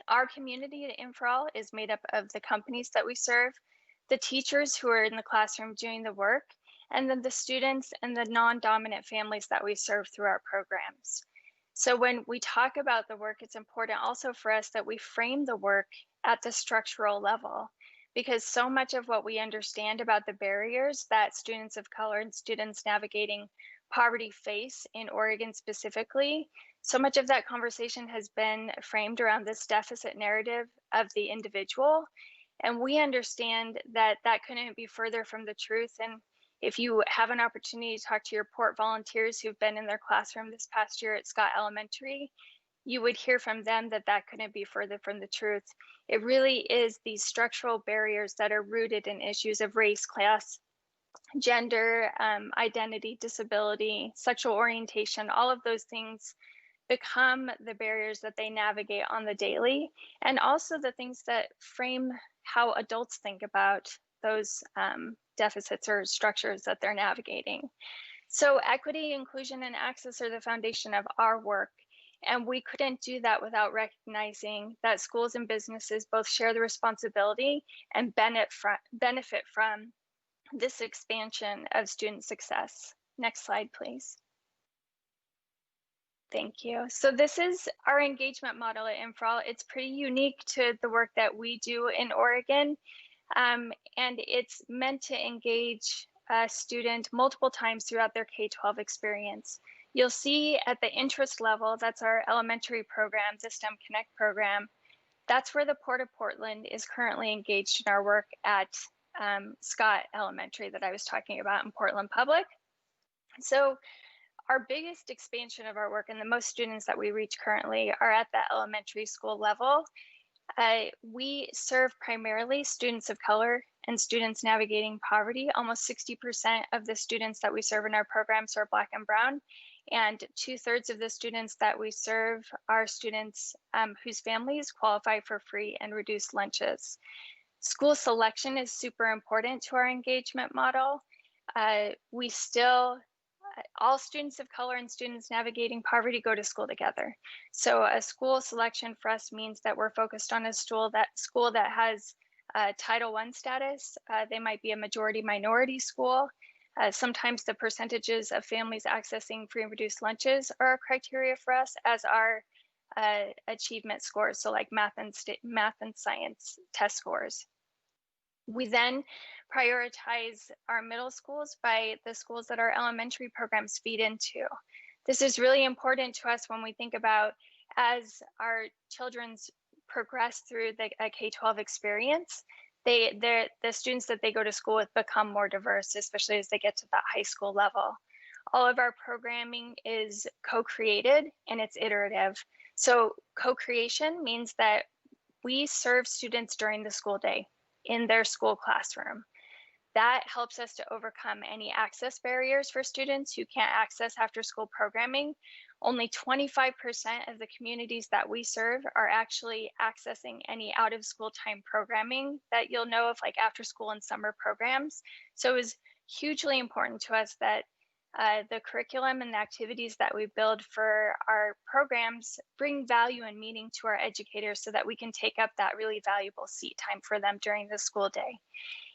Our community at In for All is made up of the companies that we serve, the teachers who are in the classroom doing the work, and then the students and the non-dominant families that we serve through our programs. So when we talk about the work, it's important also for us that we frame the work at the structural level, because so much of what we understand about the barriers that students of color and students navigating poverty face in Oregon specifically, so much of that conversation has been framed around this deficit narrative of the individual. And we understand that that couldn't be further from the truth. And if you have an opportunity to talk to your port volunteers who've been in their classroom this past year at Scott Elementary, you would hear from them that that couldn't be further from the truth. It really is these structural barriers that are rooted in issues of race, class, gender, identity, disability, sexual orientation, all of those things become the barriers that they navigate on the daily, and also the things that frame how adults think about those deficits or structures that they're navigating. So equity, inclusion, and access are the foundation of our work. And we couldn't do that without recognizing that schools and businesses both share the responsibility and benefit from this expansion of student success. Next slide, please. Thank you. So this is our engagement model at In for All. It's pretty unique to the work that we do in Oregon. And it's meant to engage a student multiple times throughout their K-12 experience. You'll see at the interest level, that's our elementary program, the STEM Connect program. That's where the Port of Portland is currently engaged in our work at Scott Elementary that I was talking about in Portland Public. So our biggest expansion of our work and the most students that we reach currently are at the elementary school level. We serve primarily students of color and students navigating poverty. Almost 60% of the students that we serve in our programs are Black and Brown. And 2/3 of the students that we serve are students whose families qualify for free and reduced lunches. School selection is super important to our engagement model. We still, all students of color and students navigating poverty go to school together. So a school selection for us means that we're focused on a school that has Title I status. They might be a majority minority school. Sometimes the percentages of families accessing free and reduced lunches are a criteria for us, as are achievement scores, so like math and science test scores. We then prioritize our middle schools by the schools that our elementary programs feed into. This is really important to us when we think about as our children's progress through the K-12 experience, the students that they go to school with become more diverse, especially as they get to that high school level. All of our programming is co-created and it's iterative. So co-creation means that we serve students during the school day in their school classroom. That helps us to overcome any access barriers for students who can't access after school programming. Only 25% of the communities that we serve are actually accessing any out of school time programming that you'll know of, like after school and summer programs. So it was hugely important to us that the curriculum and the activities that we build for our programs bring value and meaning to our educators so that we can take up that really valuable seat time for them during the school day.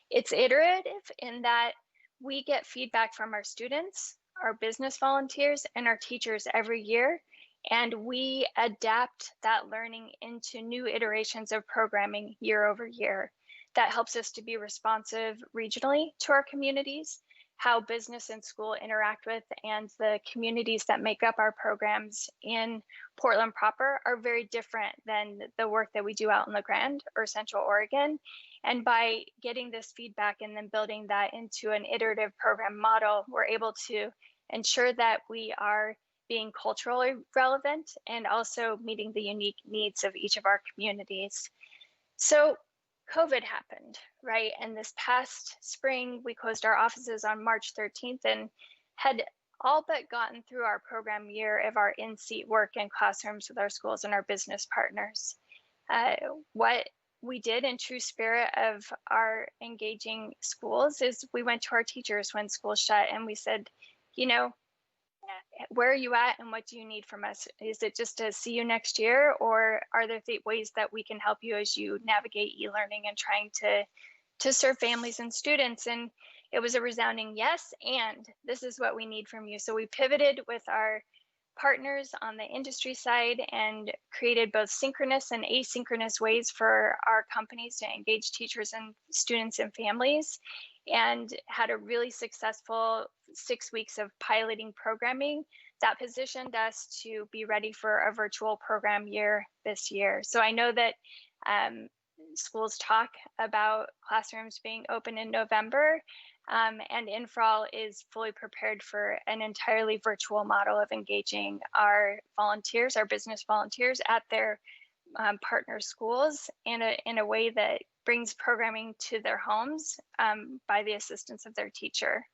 It's iterative in that we get feedback from our students, our business volunteers, and our teachers every year, and we adapt that learning into new iterations of programming year over year. That helps us to be responsive regionally to our communities, how business and school interact with, and the communities that make up our programs in Portland proper are very different than the work that we do out in La Grande or Central Oregon. And by getting this feedback and then building that into an iterative program model, we're able to ensure that we are being culturally relevant and also meeting the unique needs of each of our communities. So COVID happened, right? And this past spring, we closed our offices on March 13th and had all but gotten through our program year of our in-seat work in classrooms with our schools and our business partners. What we did in true spirit of our engaging schools is we went to our teachers when school shut and we said, you know, where are you at and what do you need from us? Is it just to see you next year, or are there ways that we can help you as you navigate e-learning and trying to serve families and students? And it was a resounding yes, and this is what we need from you. So we pivoted with our partners on the industry side and created both synchronous and asynchronous ways for our companies to engage teachers and students and families, and had a really successful 6 weeks of piloting programming that positioned us to be ready for a virtual program year this year. So I know that schools talk about classrooms being open in November, and Infral is fully prepared for an entirely virtual model of engaging our volunteers, our business volunteers at their partner schools in a way that brings programming to their homes by the assistance of their teacher.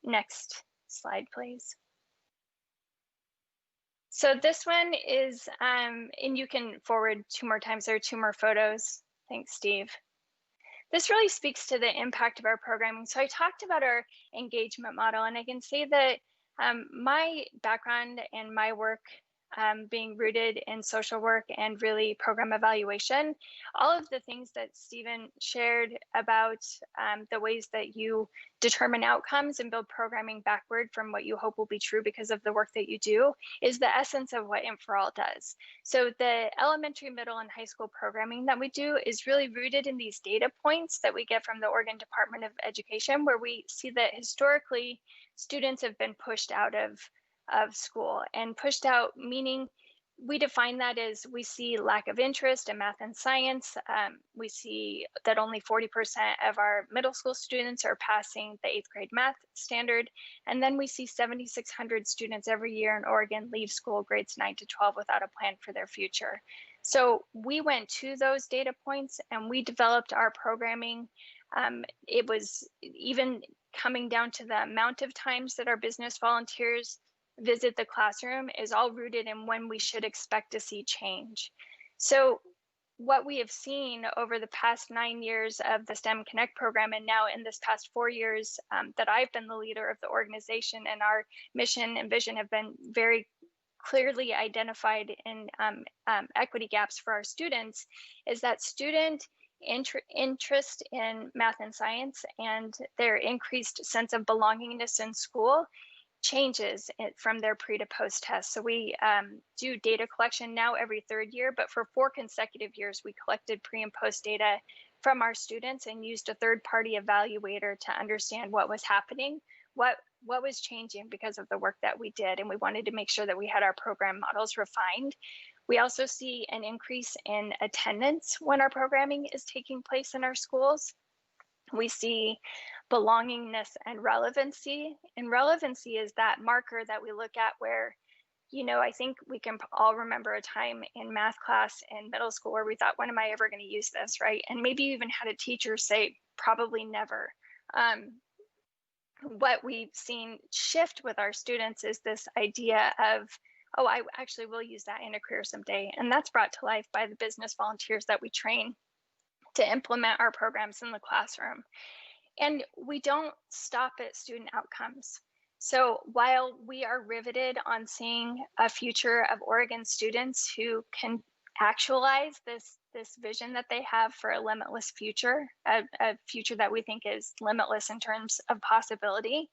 Next slide, please. So this one is, and you can forward 2 more times, there are 2 more photos. Thanks, Steve. This really speaks to the impact of our programming. So I talked about our engagement model, and I can say that my background and my work being rooted in social work and really program evaluation, all of the things that Stephen shared about the ways that you determine outcomes and build programming backward from what you hope will be true because of the work that you do is the essence of what Infral does. So the elementary, middle, and high school programming that we do is really rooted in these data points that we get from the Oregon Department of Education, where we see that historically students have been pushed out of school, and pushed out meaning we define that as we see lack of interest in math and science. We see that only 40% of our middle school students are passing the 8th grade math standard. And then we see 7,600 students every year in Oregon leave school grades 9 to 12 without a plan for their future. So we went to those data points and we developed our programming. It was even coming down to the amount of times that our business volunteers visit the classroom is all rooted in when we should expect to see change. So what we have seen over the past 9 years of the STEM Connect program, and now in this past 4 years that I've been the leader of the organization, and our mission and vision have been very clearly identified in equity gaps for our students, is that student interest in math and science and their increased sense of belongingness in school changes from their pre to post test. So we do data collection now every 3rd year, but for 4 consecutive years, we collected pre and post data from our students and used a third-party evaluator to understand what was happening, what was changing because of the work that we did. And we wanted to make sure that we had our program models refined. We also see an increase in attendance when our programming is taking place in our schools. We see belongingness and relevancy. And relevancy is that marker that we look at where, you know, I think we can all remember a time in math class in middle school where we thought, when am I ever going to use this, right? And maybe you even had a teacher say, probably never. What we've seen shift with our students is this idea of, oh, I actually will use that in a career someday. And that's brought to life by the business volunteers that we train to implement our programs in the classroom. And we don't stop at student outcomes. So while we are riveted on seeing a future of Oregon students who can actualize this vision that they have for a limitless future, a future that we think is limitless in terms of possibility,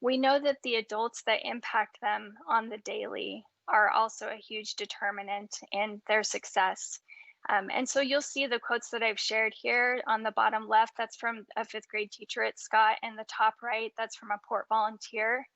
we know that the adults that impact them on the daily are also a huge determinant in their success. And so you'll see the quotes that I've shared here on the bottom left, that's from a 5th grade teacher at Scott, and the top right, that's from a Port volunteer.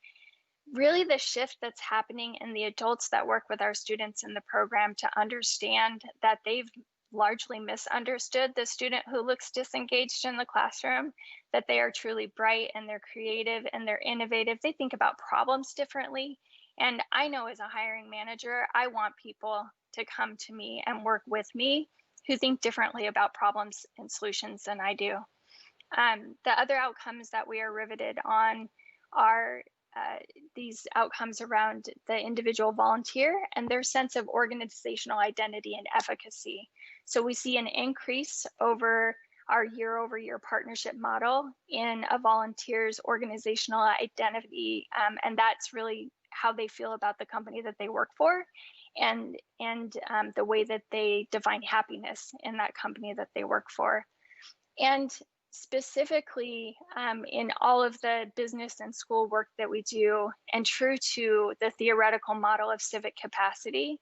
Really the shift that's happening in the adults that work with our students in the program to understand that they've largely misunderstood the student who looks disengaged in the classroom, that they are truly bright and they're creative and they're innovative. They think about problems differently. And I know as a hiring manager, I want people to come to me and work with me who think differently about problems and solutions than I do. The other outcomes that we are riveted on are these outcomes around the individual volunteer and their sense of organizational identity and efficacy. So we see an increase over our year-over-year partnership model in a volunteer's organizational identity, and that's really how they feel about the company that they work for, and the way that they define happiness in that company that they work for. And specifically in all of the business and school work that we do, and true to the theoretical model of civic capacity,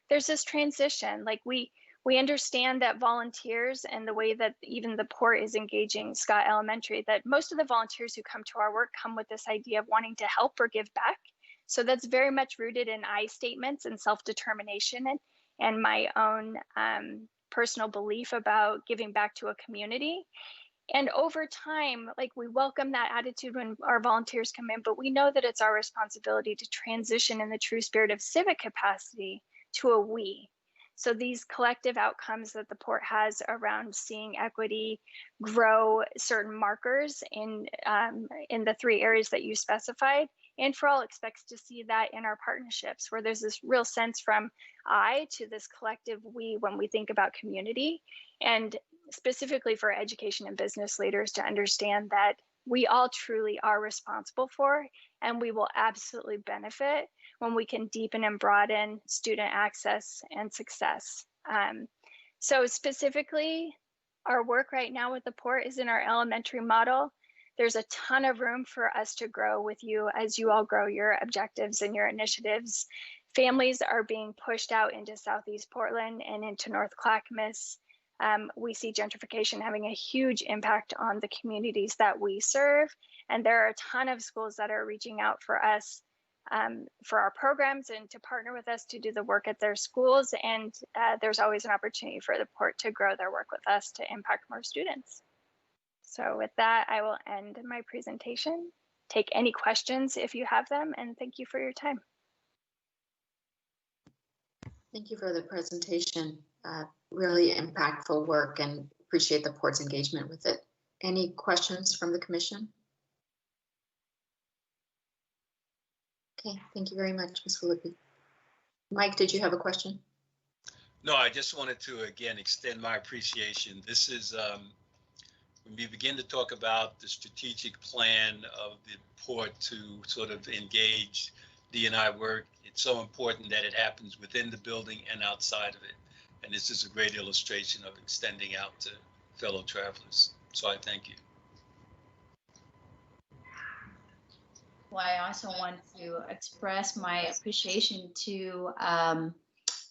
there's this transition. Like we understand that volunteers and the way that even the Port is engaging Scott Elementary, that most of the volunteers who come to our work come with this idea of wanting to help or give back. So that's very much rooted in I statements and self-determination and my own personal belief about giving back to a community. And over time, like we welcome that attitude when our volunteers come in, but we know that it's our responsibility to transition in the true spirit of civic capacity to a we. So these collective outcomes that the Port has around seeing equity grow certain markers in the 3 areas that you specified, and for all expects to see that in our partnerships, where there's this real sense from I to this collective we when we think about community, and specifically for education and business leaders to understand that we all truly are responsible for, and we will absolutely benefit when we can deepen and broaden student access and success. So specifically, our work right now with the Port is in our elementary model. There's a ton of room for us to grow with you as you all grow your objectives and your initiatives. Families are being pushed out into Southeast Portland and into North Clackamas. We see gentrification having a huge impact on the communities that we serve. And there are a ton of schools that are reaching out for us for our programs and to partner with us to do the work at their schools. And there's always an opportunity for the Port to grow their work with us to impact more students. So with that, I will end my presentation. Take any questions if you have them, and thank you for your time. Thank you for the presentation. Really impactful work, and appreciate the Port's engagement with it. Any questions from the Commission? Okay, thank you very much, Ms. Filippi. Mike, did you have a question? No, I just wanted to, again, extend my appreciation. This is, when we begin to talk about the strategic plan of the port to sort of engage D&I work, it's so important that it happens within the building and outside of it. And this is a great illustration of extending out to fellow travelers. So I thank you. Well, I also want to express my appreciation to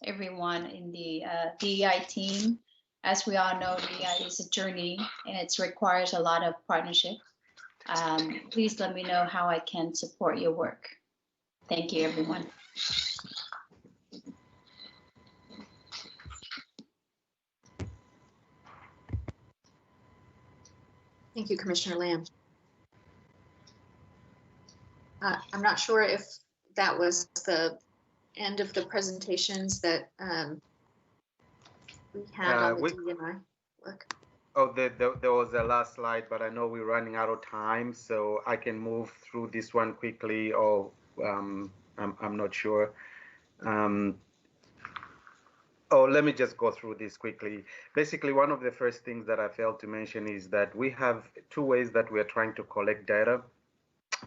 everyone in the DEI team. As we all know, DEI is a journey and it requires a lot of partnership. Please let me know how I can support your work. Thank you, everyone. Thank you, Commissioner Lamb. I'm not sure if that was the end of the presentations that we had on the D&I work. Oh, there was a last slide, but I know we're running out of time, so I can move through this one quickly, or I'm not sure. Oh, let me just go through this quickly. Basically, one of the first things that I failed to mention is that we have two ways that we're trying to collect data.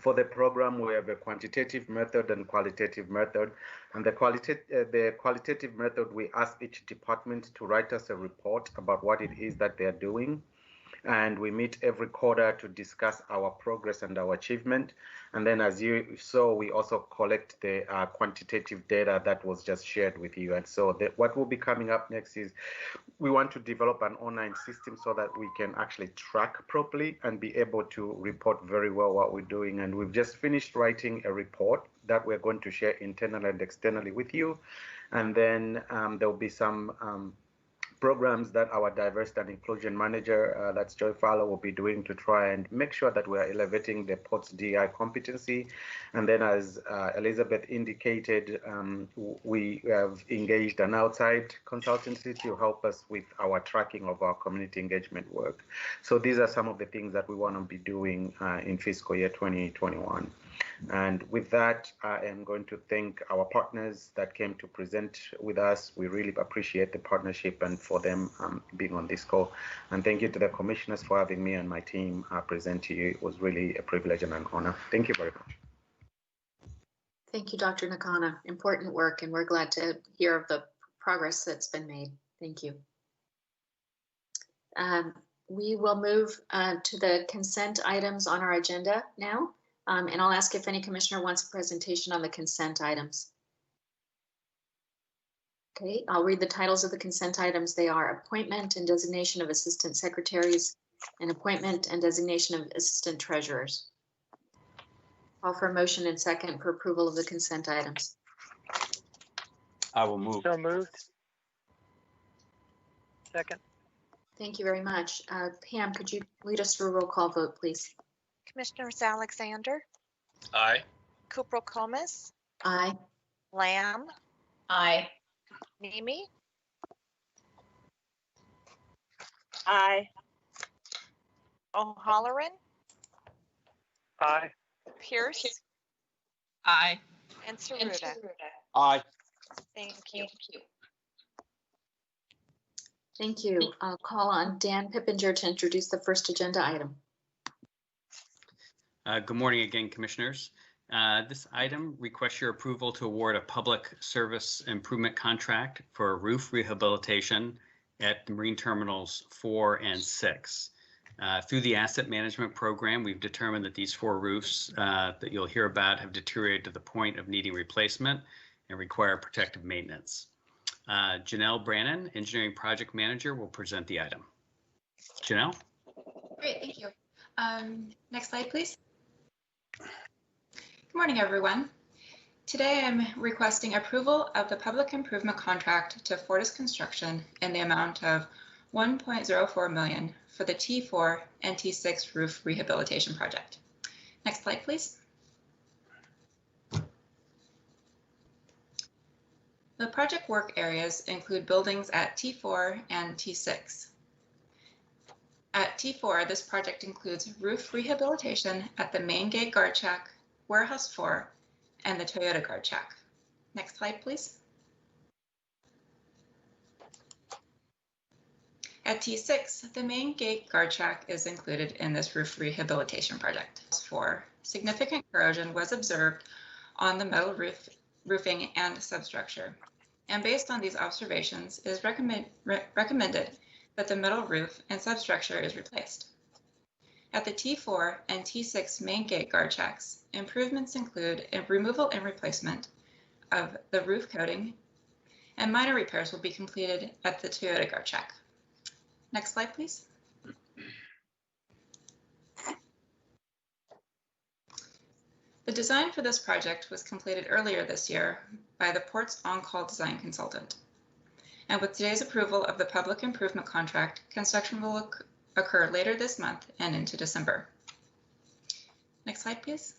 For the program, we have a quantitative method and qualitative method. And the qualitative method, we ask each department to write us a report about what it is that they're doing. And we meet every quarter to discuss our progress and our achievement. And then, as you saw, we also collect the quantitative data that was just shared with you. And so what will be coming up next is we want to develop an online system so that we can actually track properly and be able to report very well what we're doing. And we've just finished writing a report that we're going to share internally and externally with you. And then there'll be some programs that our diversity and inclusion manager, that's Joy Fowler, will be doing to try and make sure that we are elevating the port's DI competency. And then, as Elizabeth indicated, we have engaged an outside consultancy to help us with our tracking of our community engagement work. So these are some of the things that we want to be doing in fiscal year 2021. And with that, I am going to thank our partners that came to present with us. We really appreciate the partnership and for them being on this call. And thank you to the commissioners for having me and my team present to you. It was really a privilege and an honor. Thank you very much. Thank you, Dr. Nakana. Important work, and we're glad to hear of the progress that's been made. Thank you. We will move to the consent items on our agenda now. And I'll ask if any commissioner wants a presentation on the consent items. Okay, I'll read the titles of the consent items. They are appointment and designation of assistant secretaries and appointment and designation of assistant treasurers. Call for a motion and second for approval of the consent items. I will move. So moved. Second. Thank you very much. Pam, could you lead us through a roll call vote, please? Commissioners Alexander, Aye. Kupro-Comas, Aye. Lamb, Aye. Nemi, Aye. O'Halloran, Aye. Pierce, Aye. and Saruda. Aye. Thank you. Thank you. I'll call on Dan Pippinger to introduce the first agenda item. Good morning again, commissioners. This item requests your approval to award a public service improvement contract for roof rehabilitation at the Marine Terminals 4 and 6. Through the asset management program, we've determined that these 4 roofs that you'll hear about have deteriorated to the point of needing replacement and require protective maintenance. Janelle Brannon, Engineering Project Manager, will present the item. Janelle? Great, thank you. Next slide, please. Good morning, everyone. Today I'm requesting approval of the public improvement contract to Fortis Construction in the amount of $1.04 million for the T4 and T6 roof rehabilitation project. Next slide, please. The project work areas include buildings at T4 and T6. At T4, this project includes roof rehabilitation at the main gate guard shack, warehouse 4, and the Toyota guard check. Next slide, please. At T6, the main gate guard check is included in this roof rehabilitation project. For significant corrosion was observed on the metal roofing and substructure. And based on these observations, it is recommended that the metal roof and substructure is replaced. At the T4 and T6 main gate guard checks, improvements include a removal and replacement of the roof coating, and minor repairs will be completed at the Toyota guard check. Next slide, please. The design for this project was completed earlier this year by the Port's on-call design consultant. And with today's approval of the public improvement contract, construction will occur later this month and into December. Next slide, please.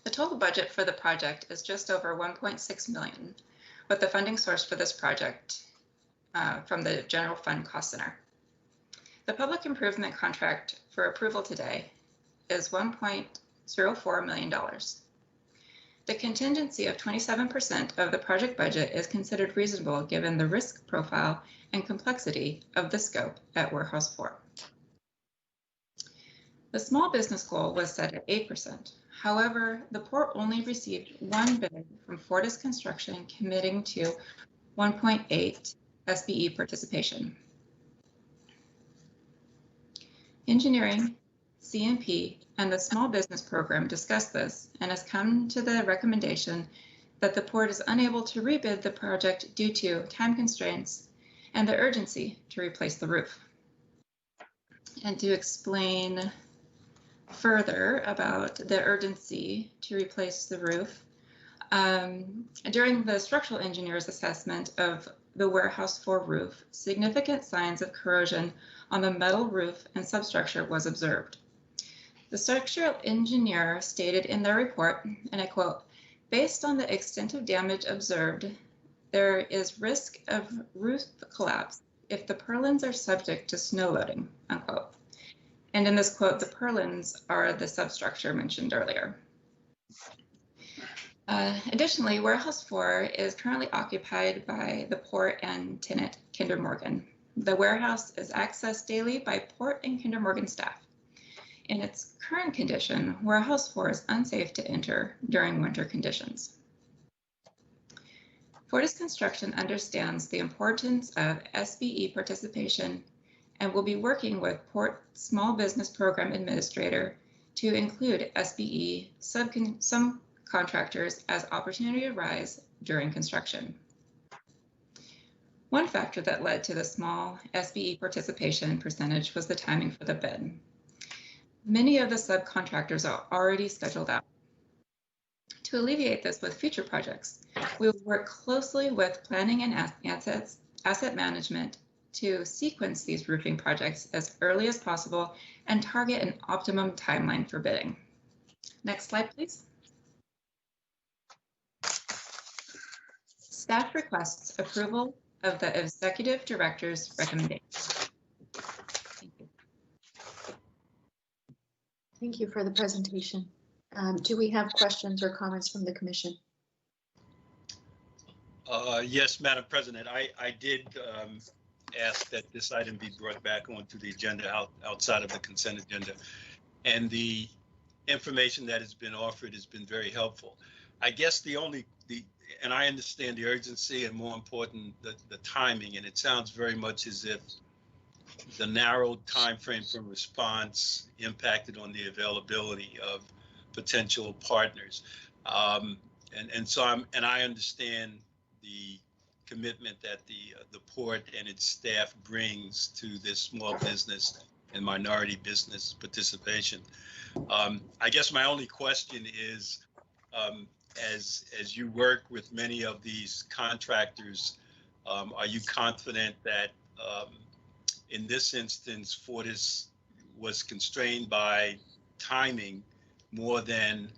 The total budget for the project is just over $1.6 million, with the funding source for this project from the General Fund Cost Center. The public improvement contract for approval today is $1.04 million. The contingency of 27% of the project budget is considered reasonable given the risk profile and complexity of the scope at Warehouse 4. The small business goal was set at 8%. However, the Port only received one bid from Fortis Construction committing to 1.8 SBE participation. Engineering, CMP, and the small business program discussed this and has come to the recommendation that the Port is unable to rebid the project due to time constraints and the urgency to replace the roof. And to explain further about the urgency to replace the roof, during the structural engineer's assessment of the Warehouse 4 roof, significant signs of corrosion on the metal roof and substructure was observed. The structural engineer stated in their report, and I quote, "Based on the extent of damage observed, there is risk of roof collapse if the purlins are subject to snow loading," unquote. And in this quote, the purlins are the substructure mentioned earlier. Additionally, Warehouse 4 is currently occupied by the Port and tenant Kinder Morgan. The warehouse is accessed daily by Port and Kinder Morgan staff. In its current condition, Warehouse 4 is unsafe to enter during winter conditions. Fortis Construction understands the importance of SBE participation and will be working with Port Small Business Program Administrator to include SBE subcontractors as opportunity arise during construction. One factor that led to the small SBE participation percentage was the timing for the bid. Many of the subcontractors are already scheduled out. To alleviate this with future projects, we will work closely with planning and asset management to sequence these roofing projects as early as possible and target an optimum timeline for bidding. Next slide, please. Staff requests approval of the Executive Director's recommendation. Thank you. Thank you for the presentation. Do we have questions or comments from the Commission? Yes, Madam President, I did ask that this item be brought back onto the agenda outside of the consent agenda. And the information that has been offered has been very helpful. I guess and I understand the urgency and more important, the timing, and it sounds very much as if the narrow time frame for response impacted on the availability of potential partners. And I understand the commitment that the Port and its staff brings to this small business and minority business participation. I guess my only question is, as you work with many of these contractors, are you confident that in this instance, Fortis was constrained by timing more than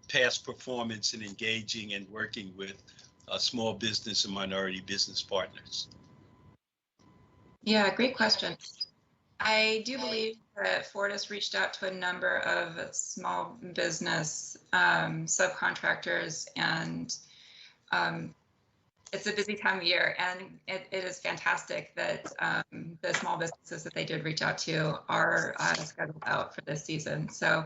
past performance in engaging and working with small business and minority business partners? Yeah, great question. I do believe that Fortis reached out to a number of small business subcontractors, and it's a busy time of year, and it is fantastic that the small businesses that they did reach out to are scheduled out for this season. So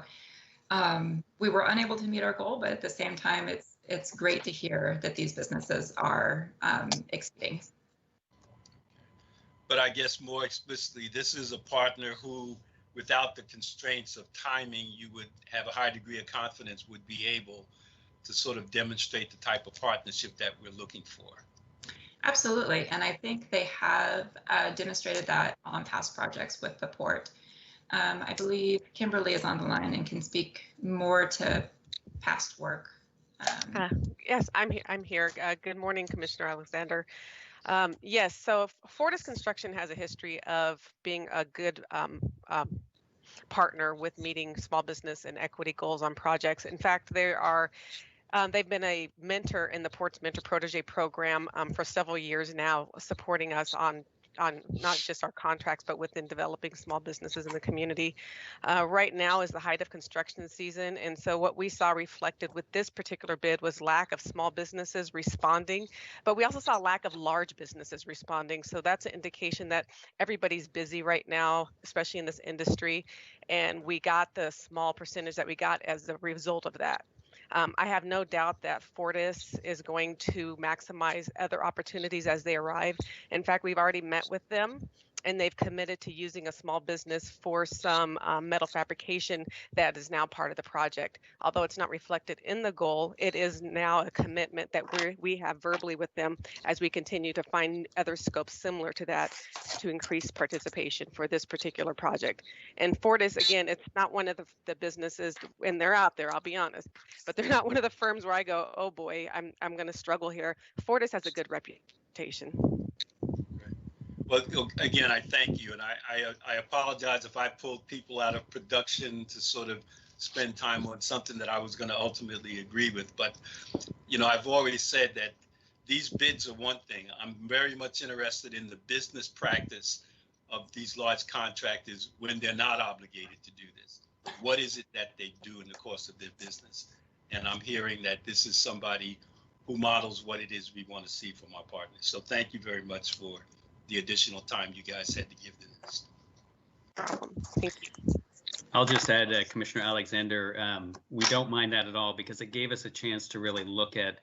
we were unable to meet our goal, but at the same time, it's great to hear that these businesses are exceeding. But I guess more explicitly, this is a partner who, without the constraints of timing, you would have a high degree of confidence would be able to sort of demonstrate the type of partnership that we're looking for. Absolutely, and I think they have demonstrated that on past projects with the port. I believe Kimberly is on the line and can speak more to past work. Yes, I'm here. Good morning, Commissioner Alexander. Yes, so Fortis Construction has a history of being a good partner with meeting small business and equity goals on projects. In fact, they've been a mentor in the Port's Mentor Protege program for several years now, supporting us on not just our contracts, but within developing small businesses in the community. Right now is the height of construction season. And so what we saw reflected with this particular bid was lack of small businesses responding, but we also saw lack of large businesses responding. So that's an indication that everybody's busy right now, especially in this industry. And we got the small percentage that we got as a result of that. I have no doubt that Fortis is going to maximize other opportunities as they arrive. In fact, we've already met with them, and they've committed to using a small business for some metal fabrication that is now part of the project. Although it's not reflected in the goal, it is now a commitment that we have verbally with them as we continue to find other scopes similar to that to increase participation for this particular project. And Fortis, again, it's not one of the businesses, and they're out there, I'll be honest, but they're not one of the firms where I go, oh boy, I'm going to struggle here. Fortis has a good reputation. Well, again, I thank you, and I apologize if I pulled people out of production to sort of spend time on something that I was going to ultimately agree with. But, you know, I've already said that these bids are one thing. I'm very much interested in the business practice of these large contractors when they're not obligated to do this. What is it that they do in the course of their business? And I'm hearing that this is somebody who models what it is we want to see from our partners. So thank you very much for the additional time you guys had to give to this. Thank you. I'll just add, Commissioner Alexander, we don't mind that at all because it gave us a chance to really look at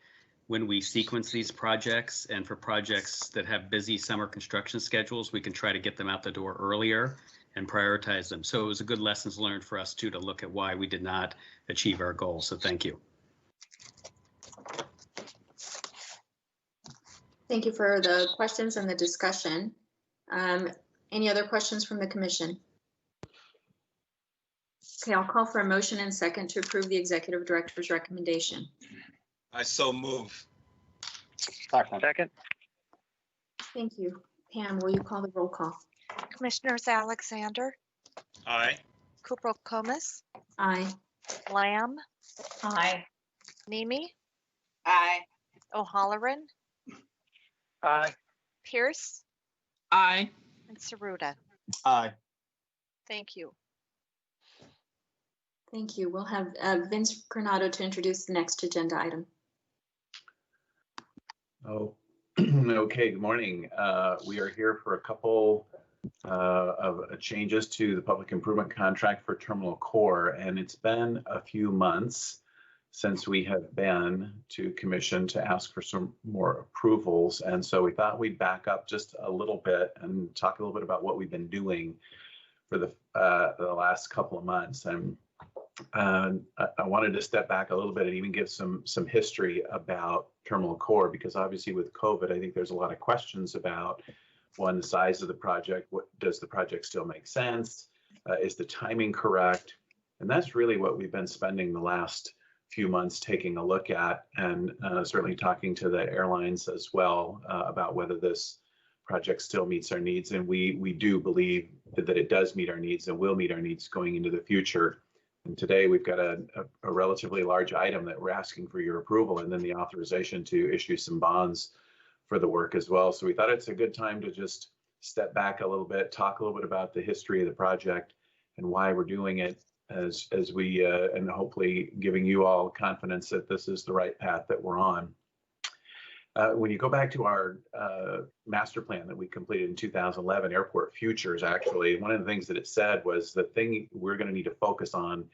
when we sequence these projects, and for projects that have busy summer construction schedules, we can try to get them out the door earlier and prioritize them. So it was a good lessons learned for us too, to look at why we did not achieve our goals. So thank you. Thank you for the questions and the discussion. Any other questions from the commission? Okay, I'll call for a motion and second to approve the executive director's recommendation. I so move. Second. Thank you. Pam, will you call the roll call? Commissioners Alexander, Aye. Kupro-Comas, Aye. Lamb, Aye. Nemi, Aye. O'Halloran, Aye. Pierce, Aye. and Saruda. Aye. Thank you. Thank you. We'll have Vince Granado to introduce the next agenda item. Oh, okay. Good morning. We are here for a couple of changes to the public improvement contract for Terminal Core, and it's been a few months since we have been to commission to ask for some more approvals, and so we thought we'd back up just a little bit and talk a little bit about what we've been doing for the last couple of months. And I wanted to step back a little bit and even give some history about Terminal Core, because obviously with COVID, I think there's a lot of questions about, one, the size of the project. What does the project still make sense? Is the timing correct? And that's really what we've been spending the last few months taking a look at, and certainly talking to the airlines as well about whether this project still meets our needs. And we do believe that it does meet our needs and will meet our needs going into the future. And today we've got a relatively large item that we're asking for your approval, and then the authorization to issue some bonds for the work as well. So we thought it's a good time to just step back a little bit, talk a little bit about the history of the project and why we're doing it, as we and hopefully giving you all confidence that this is the right path that we're on. When you go back to our master plan that we completed in 2011, Airport Futures, actually, one of the things that it said was the thing we're going to need to focus on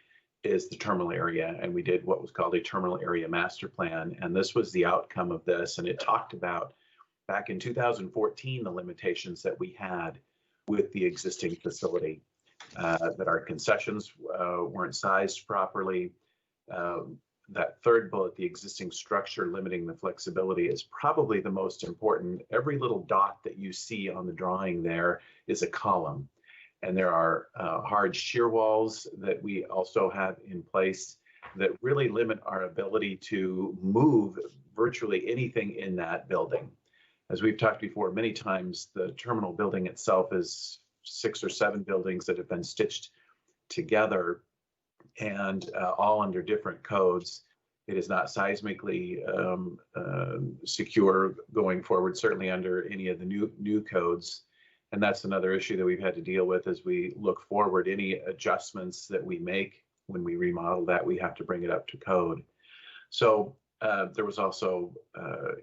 is the terminal area. And we did what was called a terminal area master plan. And this was the outcome of this. And it talked about back in 2014, the limitations that we had with the existing facility, that our concessions weren't sized properly. That third bullet, the existing structure limiting the flexibility, is probably the most important. Every little dot that you see on the drawing there is a column. And there are hard shear walls that we also have in place that really limit our ability to move virtually anything in that building. As we've talked before many times, the terminal building itself is 6 or 7 buildings that have been stitched together and all under different codes. It is not seismically secure going forward, certainly under any of the new codes. And that's another issue that we've had to deal with as we look forward. Any adjustments that we make when we remodel that, we have to bring it up to code. So there was also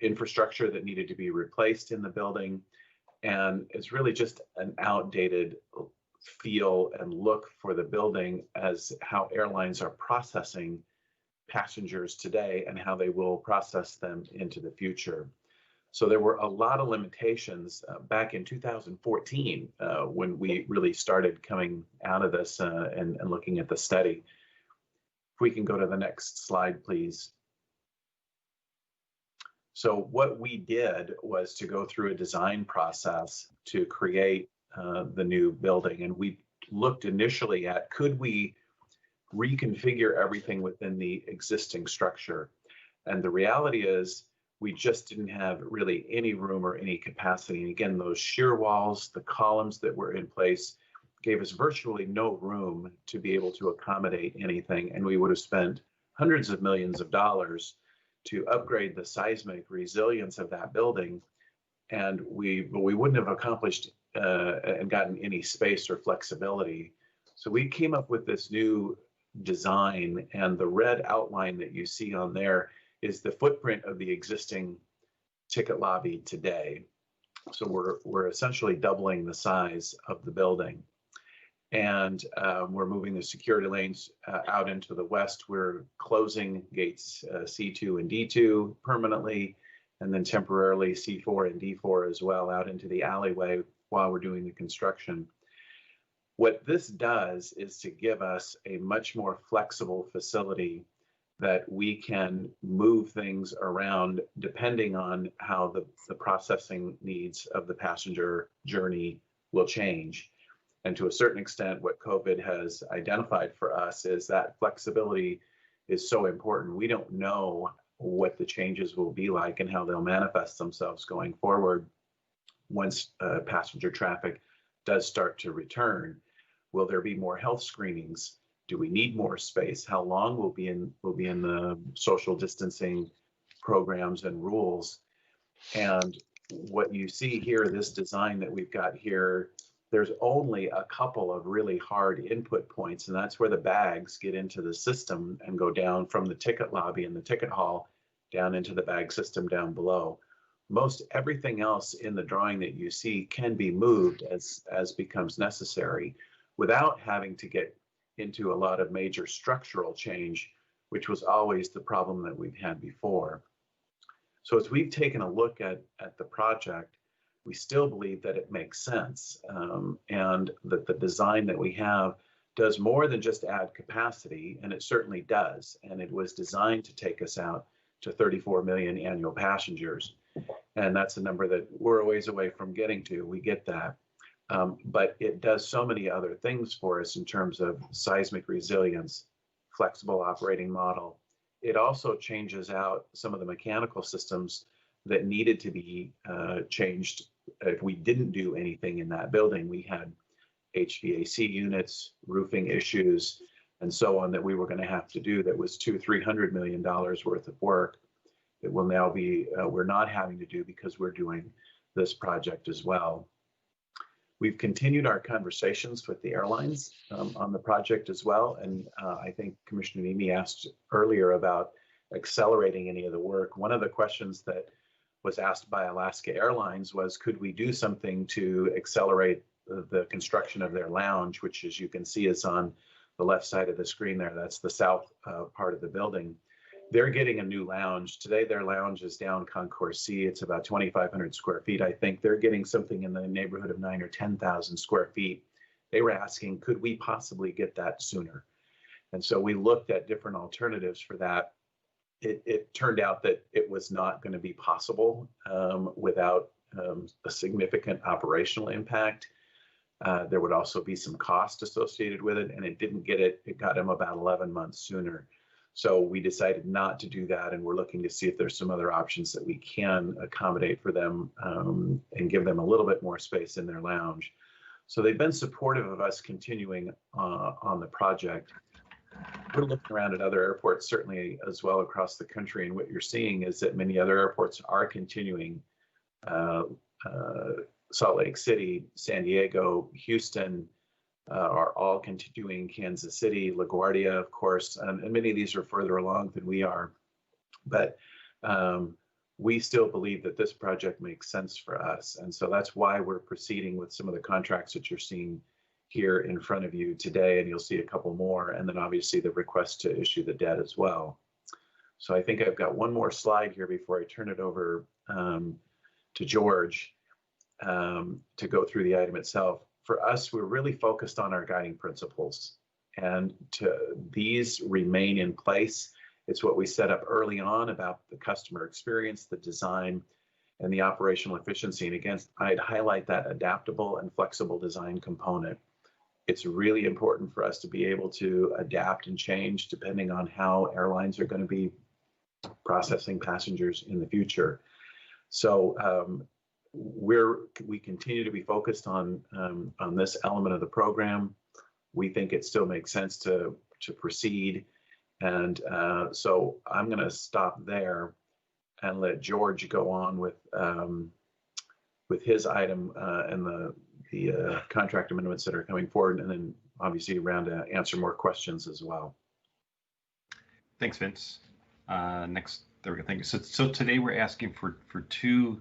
infrastructure that needed to be replaced in the building. And it's really just an outdated feel and look for the building as how airlines are processing passengers today and how they will process them into the future. So there were a lot of limitations back in 2014 when we really started coming out of this and looking at the study. If we can go to the next slide, please. So what we did was to go through a design process to create the new building. And we looked initially at, could we reconfigure everything within the existing structure? And the reality is we just didn't have really any room or any capacity. And again, those shear walls, the columns that were in place gave us virtually no room to be able to accommodate anything. And we would have spent hundreds of millions of dollars to upgrade the seismic resilience of that building. And we wouldn't have accomplished and gotten any space or flexibility. So we came up with this new design, and the red outline that you see on there is the footprint of the existing ticket lobby today. So we're essentially doubling the size of the building. And we're moving the security lanes out into the west. We're closing gates C2 and D2 permanently, and then temporarily C4 and D4 as well out into the alleyway while we're doing the construction. What this does is to give us a much more flexible facility that we can move things around depending on how the processing needs of the passenger journey will change. And to a certain extent, what COVID has identified for us is that flexibility is so important. We don't know what the changes will be like and how they'll manifest themselves going forward once passenger traffic does start to return. Will there be more health screenings? Do we need more space? How long will be in the social distancing programs and rules? And what you see here, this design that we've got here, there's only a couple of really hard input points, and that's where the bags get into the system and go down from the ticket lobby and the ticket hall down into the bag system down below. Most everything else in the drawing that you see can be moved as becomes necessary without having to get into a lot of major structural change, which was always the problem that we've had before. So as we've taken a look at the project, we still believe that it makes sense and that the design that we have does more than just add capacity, and it certainly does. And it was designed to take us out to 34 million annual passengers. And that's a number that we're a ways away from getting to. We get that. But it does so many other things for us in terms of seismic resilience, flexible operating model. It also changes out some of the mechanical systems that needed to be changed if we didn't do anything in that building. We had HVAC units, roofing issues, and so on that we were going to have to do that was $200-300 million worth of work that will now be, we're not having to do because we're doing this project as well. We've continued our conversations with the airlines on the project as well. And I think Commissioner Mimi asked earlier about accelerating any of the work. One of the questions that was asked by Alaska Airlines was, could we do something to accelerate the construction of their lounge, which, as you can see, is on the left side of the screen there. That's the south part of the building. They're getting a new lounge. Today, their lounge is down Concourse C. It's about 2,500 square feet. I think they're getting something in the neighborhood of 9,000 or 10,000 square feet. They were asking, could we possibly get that sooner? And so we looked at different alternatives for that. It turned out that it was not going to be possible without a significant operational impact. There would also be some cost associated with it, and it didn't get it. It got them about 11 months sooner. So we decided not to do that, and we're looking to see if there's some other options that we can accommodate for them and give them a little bit more space in their lounge. So they've been supportive of us continuing on the project. We're looking around at other airports, certainly as well across the country, and what you're seeing is that many other airports are continuing. Salt Lake City, San Diego, Houston, are all continuing, Kansas City, LaGuardia, of course, and many of these are further along than we are. But we still believe that this project makes sense for us. And so that's why we're proceeding with some of the contracts that you're seeing here in front of you today, and you'll see a couple more, and then obviously the request to issue the debt as well. So I think I've got one more slide here before I turn it over to George to go through the item itself. For us, we're really focused on our guiding principles, and these remain in place. It's what we set up early on about the customer experience, the design, and the operational efficiency. And again, I'd highlight that adaptable and flexible design component. It's really important for us to be able to adapt and change depending on how airlines are going to be processing passengers in the future. So we continue to be focused on this element of the program. We think it still makes sense to proceed. And so I'm going to stop there and let George go on with his item and the contract amendments that are coming forward, and then obviously around to answer more questions as well. Thanks, Vince. Next, there we go. Thank you. So today we're asking for two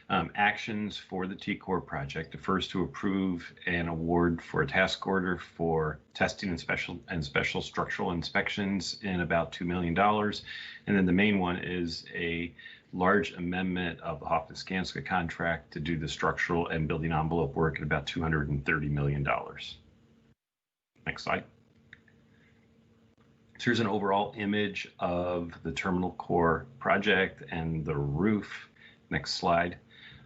actions for the TCOR project. The first, to approve an award for a task order for testing and special structural inspections in about $2 million. And then the main one is a large amendment of the Hoffman-Skanska contract to do the structural and building envelope work at about $230 million. Next slide. So here's an overall image of the terminal core project and the roof. Next slide.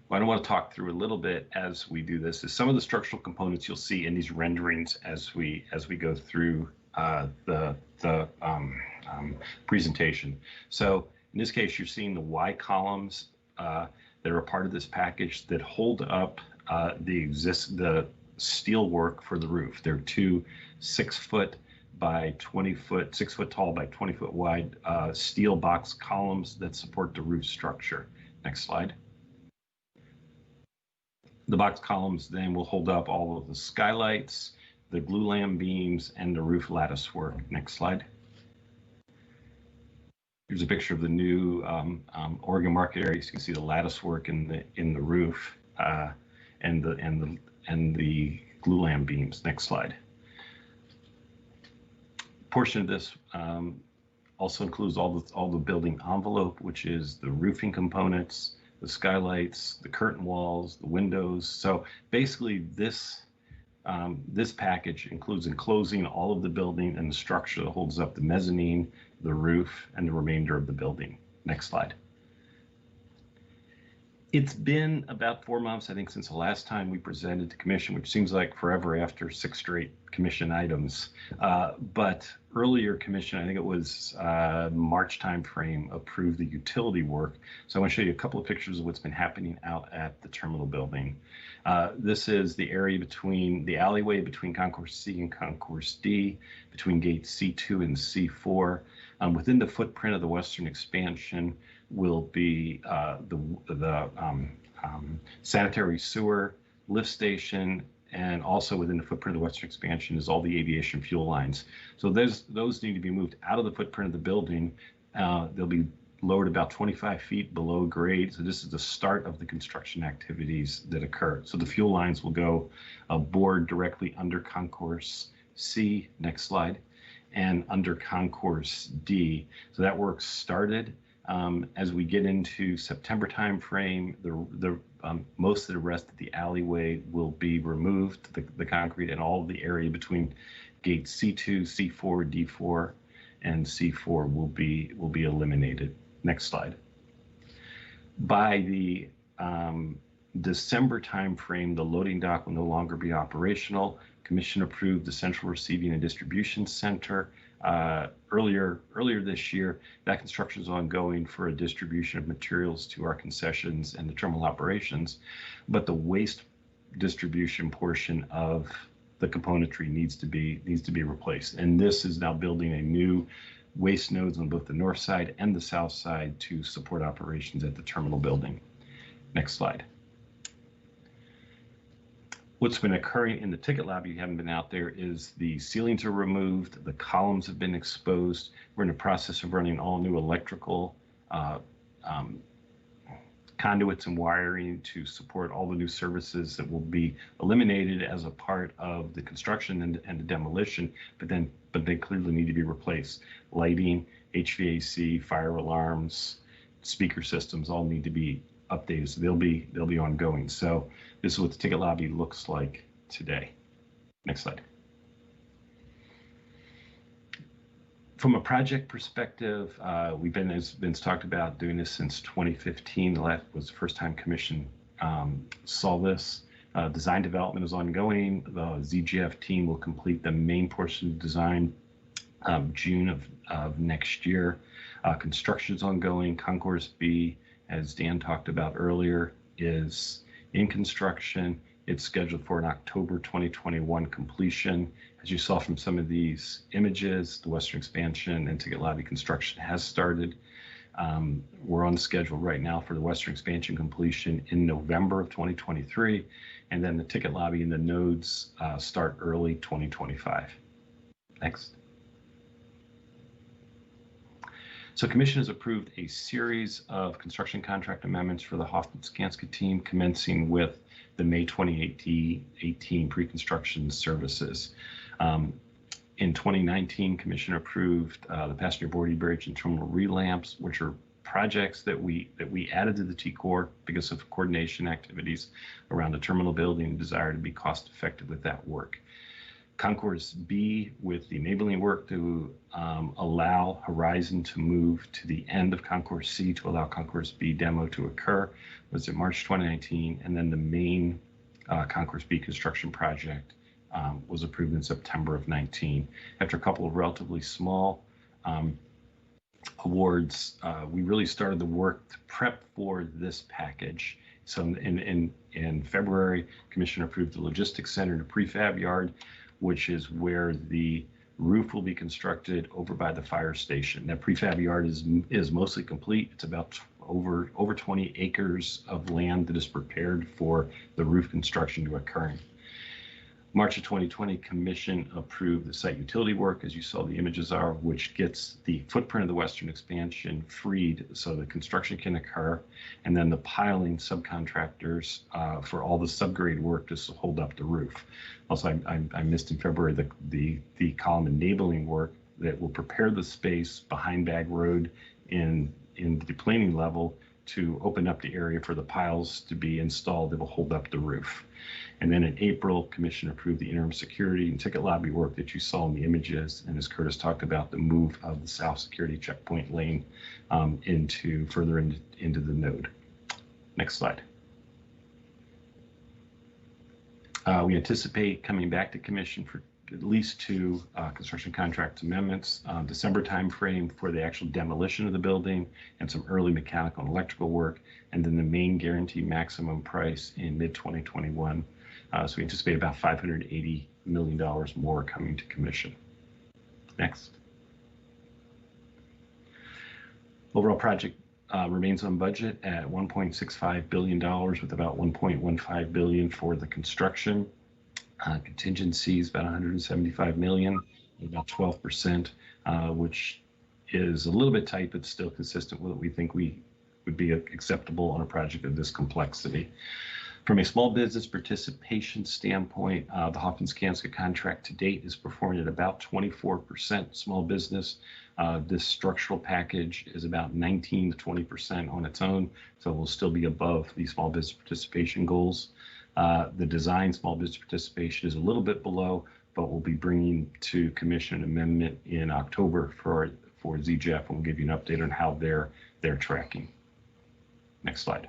What I want to talk through a little bit as we do this is some of the structural components you'll see in these renderings as we go through the presentation. So in this case, you're seeing the Y columns that are a part of this package that hold up the steel work for the roof. They're two 6 foot by 20 foot, 6 foot tall by 20 foot wide steel box columns that support the roof structure. Next slide. The box columns then will hold up all of the skylights, the glue lam beams, and the roof lattice work. Next slide. Here's a picture of the new Oregon Market area. You can see the lattice work in the roof and the glue lam beams. Next slide. Portion of this also includes all the building envelope, which is the roofing components, the skylights, the curtain walls, the windows. So basically this package includes enclosing all of the building and the structure that holds up the mezzanine, the roof, and the remainder of the building. Next slide. It's been about 4 months, I think, since the last time we presented to commission, which seems like forever after 6 straight commission items. But earlier commission, I think it was March timeframe, approved the utility work. So I want to show you a couple of pictures of what's been happening out at the terminal building. This is the area between the alleyway between Concourse C and Concourse D, between gates C2 and C4. Within the footprint of the western expansion will be the sanitary sewer lift station, and also within the footprint of the western expansion is all the aviation fuel lines. So those need to be moved out of the footprint of the building. They'll be lowered about 25 feet below grade. So this is the start of the construction activities that occur. So the fuel lines will go bored directly under Concourse C, next slide, and under Concourse D. So that work started. As we get into September timeframe, most of the rest of the alleyway will be removed, the concrete and all of the area between gates C2, C4, D4, and C4 will be eliminated. Next slide. By the December timeframe, the loading dock will no longer be operational. Commission approved the Central Receiving and Distribution Center earlier this year. That construction is ongoing for a distribution of materials to our concessions and the terminal operations, but the waste distribution portion of the componentry needs to be replaced. And this is now building a new waste nodes on both the north side and the south side to support operations at the terminal building. Next slide. What's been occurring in the ticket lobby, you haven't been out there, is the ceilings are removed, the columns have been exposed. We're in the process of running all new electrical conduits and wiring to support all the new services that will be eliminated as a part of the construction and the demolition, but they clearly need to be replaced. Lighting, HVAC, fire alarms, speaker systems all need to be updated, so they'll be ongoing. So this is what the ticket lobby looks like today. Next slide. From a project perspective, we've been, as Vince talked about, doing this since 2015. That was the first time Commission saw this. Design development is ongoing. The ZGF team will complete the main portion of design June of next year. Construction is ongoing. Concourse B, as Dan talked about earlier, is in construction. It's scheduled for an October 2021 completion. As you saw from some of these images, the western expansion and ticket lobby construction has started. We're on schedule right now for the western expansion completion in November of 2023, and then the ticket lobby and the nodes start early 2025. Next. So Commission has approved a series of construction contract amendments for the Hoffman-Skanska team, commencing with the May 2018 pre-construction services. In 2019, Commission approved the passenger boarding bridge and terminal relamps, which are projects that we added to the T-Corps because of coordination activities around the terminal building and desire to be cost effective with that work. Concourse B, with the enabling work to allow Horizon to move to the end of Concourse C to allow Concourse B demo to occur, was in March 2019, and then the main Concourse B construction project was approved in September of 19. After a couple of relatively small awards, we really started the work to prep for this package. So in February, Commission approved the logistics center and a prefab yard, which is where the roof will be constructed over by the fire station. That prefab yard is mostly complete. It's about over 20 acres of land that is prepared for the roof construction to occur. March of 2020, Commission approved the site utility work, as you saw the images are, which gets the footprint of the western expansion freed so the construction can occur, and then the piling subcontractors for all the subgrade work to hold up the roof. Also, I missed in February the column enabling work that will prepare the space behind Bag Road in the deplaning level to open up the area for the piles to be installed that will hold up the roof. And then in April, Commission approved the interim security and ticket lobby work that you saw in the images. And as Curtis talked about, the move of the south security checkpoint lane further into the node. Next slide. We anticipate coming back to Commission for at least 2 construction contract amendments, December timeframe for the actual demolition of the building and some early mechanical and electrical work, and then the main guaranteed maximum price in mid-2021. So we anticipate about $580 million more coming to Commission. Next. Overall project remains on budget at $1.65 billion with about $1.15 billion for the construction. Contingency is about $175 million, about 12%, which is a little bit tight, but still consistent with what we think would be acceptable on a project of this complexity. From a small business participation standpoint, the Hoffman-Skanska contract to date is performing at about 24% small business. This structural package is about 19 to 20% on its own, so we'll still be above the small business participation goals. The design small business participation is a little bit below, but we'll be bringing to commission an amendment in October for ZJEF, and we'll give you an update on how they're tracking. Next slide.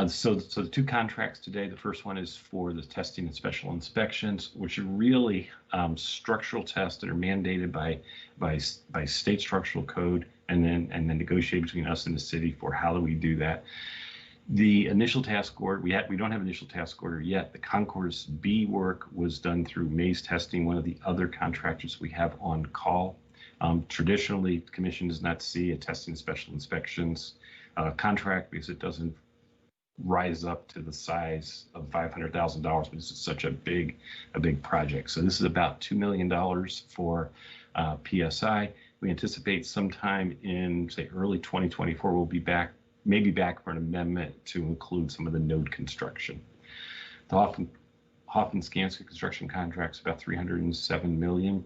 So the two contracts today, the first one is for the testing and special inspections, which are really structural tests that are mandated by state structural code and then negotiated between us and the city for how do we do that. The initial task order, we don't have initial task order yet. The Concourse B work was done through Maze Testing, one of the other contractors we have on call. Traditionally, the commission does not see a testing and special inspections contract because it doesn't rise up to the size of $500,000, but this is such a big project. So this is about $2 million for PSI. We anticipate sometime in, say, early 2024, we'll be back, maybe back for an amendment to include some of the node construction. The Hoffman-Skanska construction contract is about $307 million.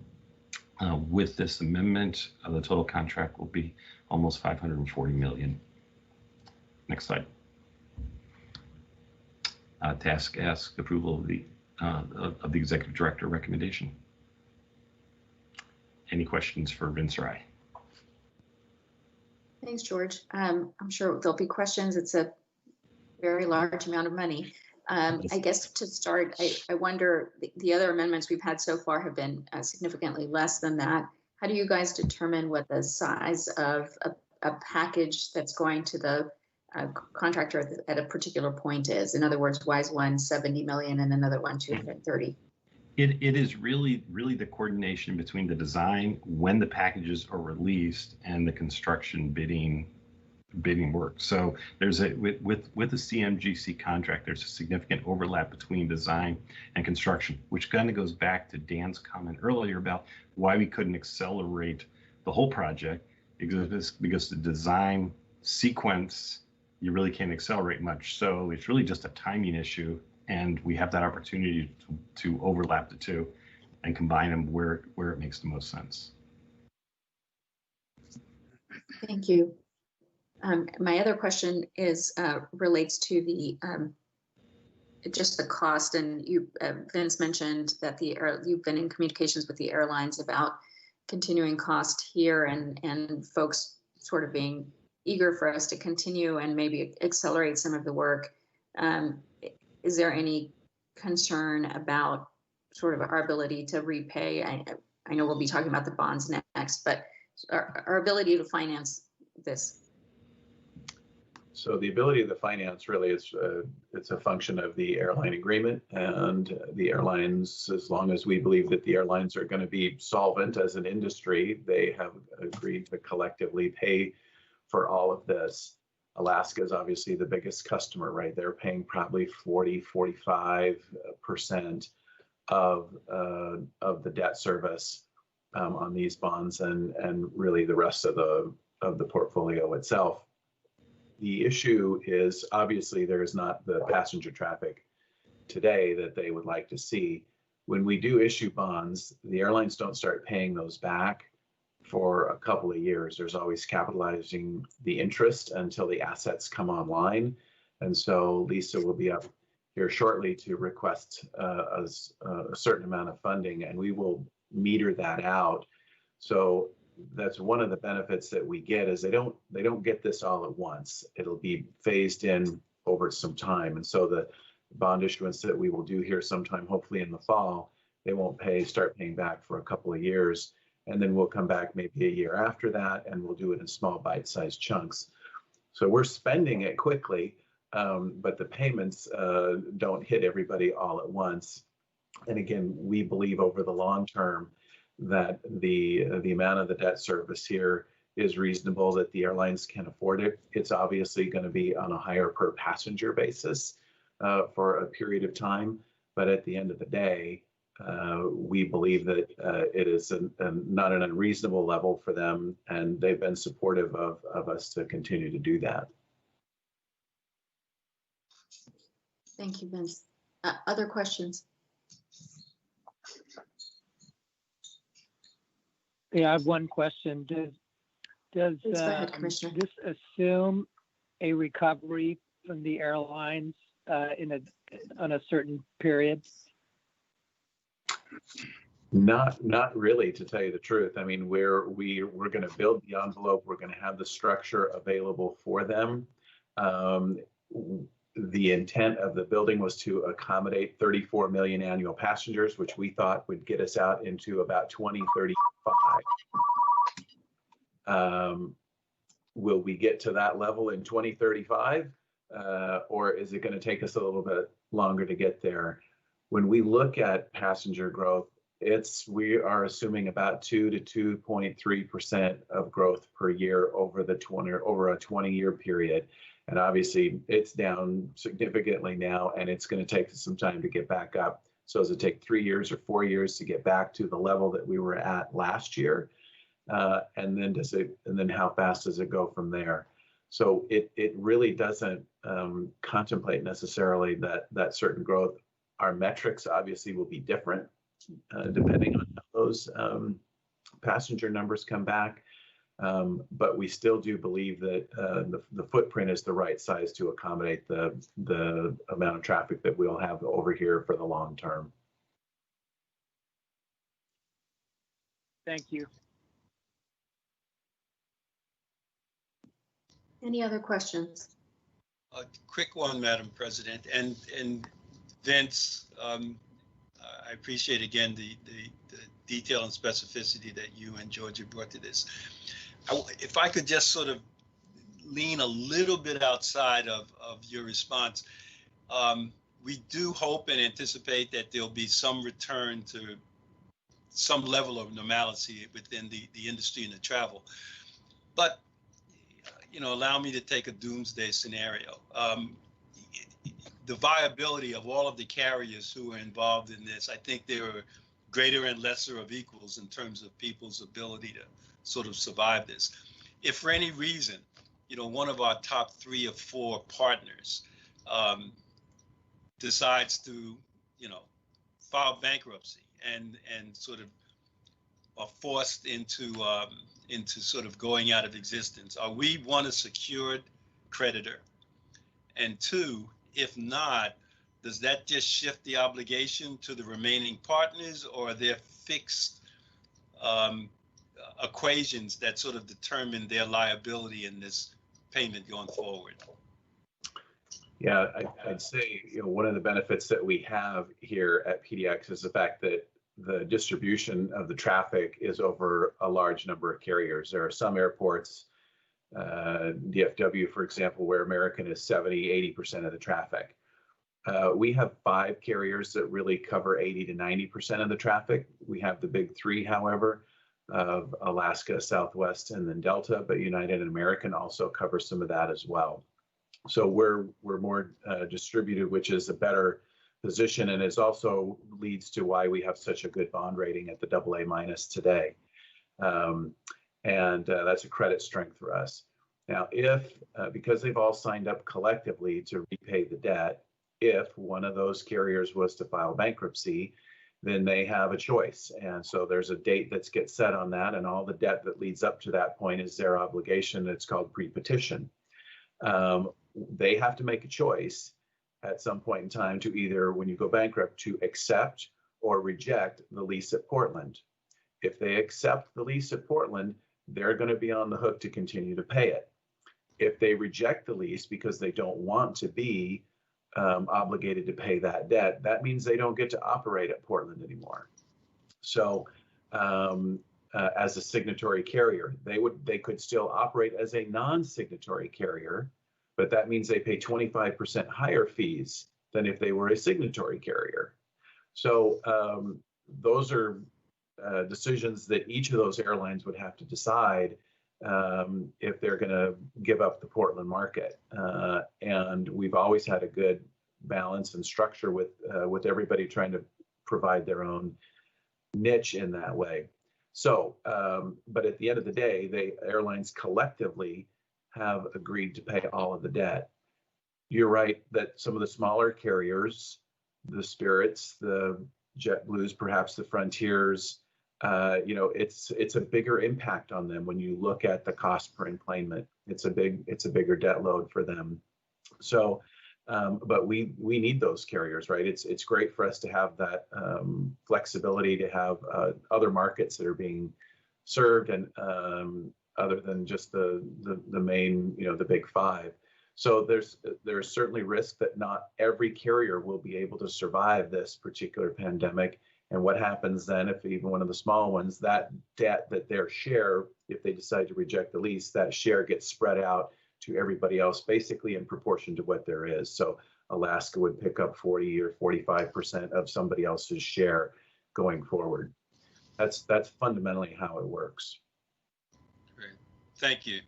With this amendment, the total contract will be almost $540 million. Next slide. Task ask approval of the executive director recommendation. Any questions for Vince or I? Thanks, George. I'm sure there'll be questions. It's a very large amount of money. I guess to start, I wonder, the other amendments we've had so far have been significantly less than that. How do you guys determine what the size of a package that's going to the contractor at a particular point is? In other words, why is one 70 million and another one 230? It is really the coordination between the design, when the packages are released, and the construction bidding work. So there's with the CMGC contract, there's a significant overlap between design and construction, which kind of goes back to Dan's comment earlier about why we couldn't accelerate the whole project, because the design sequence, you really can't accelerate much. So it's really just a timing issue, and we have that opportunity to overlap the two and combine them where it makes the most sense. Thank you. My other question is relates to the just the cost, and you, Vince, mentioned that you've been in communications with the airlines about continuing cost here, and folks sort of being eager for us to continue and maybe accelerate some of the work. Is there any concern about sort of our ability to repay? I know we'll be talking about the bonds next, but our ability to finance this. So the ability of the finance really is it's a function of the airline agreement, and the airlines, as long as we believe that the airlines are going to be solvent as an industry, they have agreed to collectively pay for all of this. Alaska is obviously the biggest customer, right? They're paying probably 40-45% of the debt service on these bonds, and really the rest of the portfolio itself. The issue is obviously there is not the passenger traffic today that they would like to see. When we do issue bonds, the airlines don't start paying those back for a couple of years. There's always capitalizing the interest until the assets come online. And so Lisa will be up here shortly to request a certain amount of funding, and we will meter that out. So that's one of the benefits that we get, is they don't get this all at once. It'll be phased in over some time. And so the bond issuance that we will do here sometime, hopefully in the fall, they won't start paying back for a couple of years. And then we'll come back maybe a year after that, and we'll do it in small bite-sized chunks. So we're spending it quickly, but the payments don't hit everybody all at once. And again, we believe over the long term that the amount of the debt service here is reasonable, that the airlines can afford it. It's obviously going to be on a higher per passenger basis for a period of time. But at the end of the day, we believe that it is not an unreasonable level for them, and they've been supportive of us to continue to do that. Thank you, Vince. Other questions? Yeah, I have one question. Does Please go ahead, Commissioner. this assume a recovery from the airlines on a certain period? Not really, to tell you the truth. I mean, we're going to build the envelope. We're going to have the structure available for them. The intent of the building was to accommodate 34 million annual passengers, which we thought would get us out into about 2035. Will we get to that level in 2035? Or is it going to take us a little bit longer to get there? When we look at passenger growth, we are assuming about 2 to 2.3% of growth per year over a 20-year period. And obviously it's down significantly now, and it's going to take some time to get back up. So does it take 3 years or 4 years to get back to the level that we were at last year? And then how fast does it go from there? So it really doesn't contemplate necessarily that certain growth. Our metrics obviously will be different depending on how those passenger numbers come back. But we still do believe that the footprint is the right size to accommodate the amount of traffic that we'll have over here for the long term. Thank you. Any other questions? A quick one, Madam President, and Vince, I appreciate again the detail and specificity that you and Georgia brought to this. If I could just sort of lean a little bit outside of your response, we do hope and anticipate that there'll be some return to some level of normalcy within the industry and the travel. But, allow me to take a doomsday scenario. The viability of all of the carriers who are involved in this, I think there are greater and lesser of equals in terms of people's ability to sort of survive this. If for any reason, one of our top 3 or 4 partners decides to, file bankruptcy and sort of are forced into sort of going out of existence, are we, one, a secured creditor? And 2, if not, does that just shift the obligation to the remaining partners, or are there fixed equations that sort of determine their liability in this payment going forward? Yeah, I'd say one of the benefits that we have here at PDX is the fact that the distribution of the traffic is over a large number of carriers. There are some airports, DFW, for example, where American is 70–80% of the traffic. We have 5 carriers that really cover 80 to 90% of the traffic. We have the big 3, however, of Alaska, Southwest, and then Delta, but United and American also cover some of that as well. So we're more distributed, which is a better position, and it also leads to why we have such a good bond rating at the AA- today. And that's a credit strength for us. Now, because they've all signed up collectively to repay the debt, if one of those carriers was to file bankruptcy, then they have a choice. And so there's a date that gets set on that, and all the debt that leads up to that point is their obligation. It's called pre-petition. They have to make a choice at some point in time to either, when you go bankrupt, to accept or reject the lease at Portland. If they accept the lease at Portland, they're going to be on the hook to continue to pay it. If they reject the lease because they don't want to be obligated to pay that debt, that means they don't get to operate at Portland anymore. So as a signatory carrier, they could still operate as a non-signatory carrier, but that means they pay 25% higher fees than if they were a signatory carrier. So those are decisions that each of those airlines would have to decide if they're going to give up the Portland market. And we've always had a good balance and structure with everybody trying to provide their own niche in that way. So, but at the end of the day, the airlines collectively have agreed to pay all of the debt. You're right that some of the smaller carriers, the Spirits, the JetBlues, perhaps the Frontiers, it's a bigger impact on them when you look at the cost per enplanement. It's a bigger debt load for them. So, but we need those carriers, right? It's great for us to have that flexibility to have other markets that are being served, and other than just the main, the big five. So there's certainly risk that not every carrier will be able to survive this particular pandemic. And what happens then if even one of the small ones, that debt that their share, if they decide to reject the lease, that share gets spread out to everybody else, basically in proportion to what there is. So Alaska would pick up 40 or 45% of somebody else's share going forward. That's fundamentally how it works. Great. Thank you.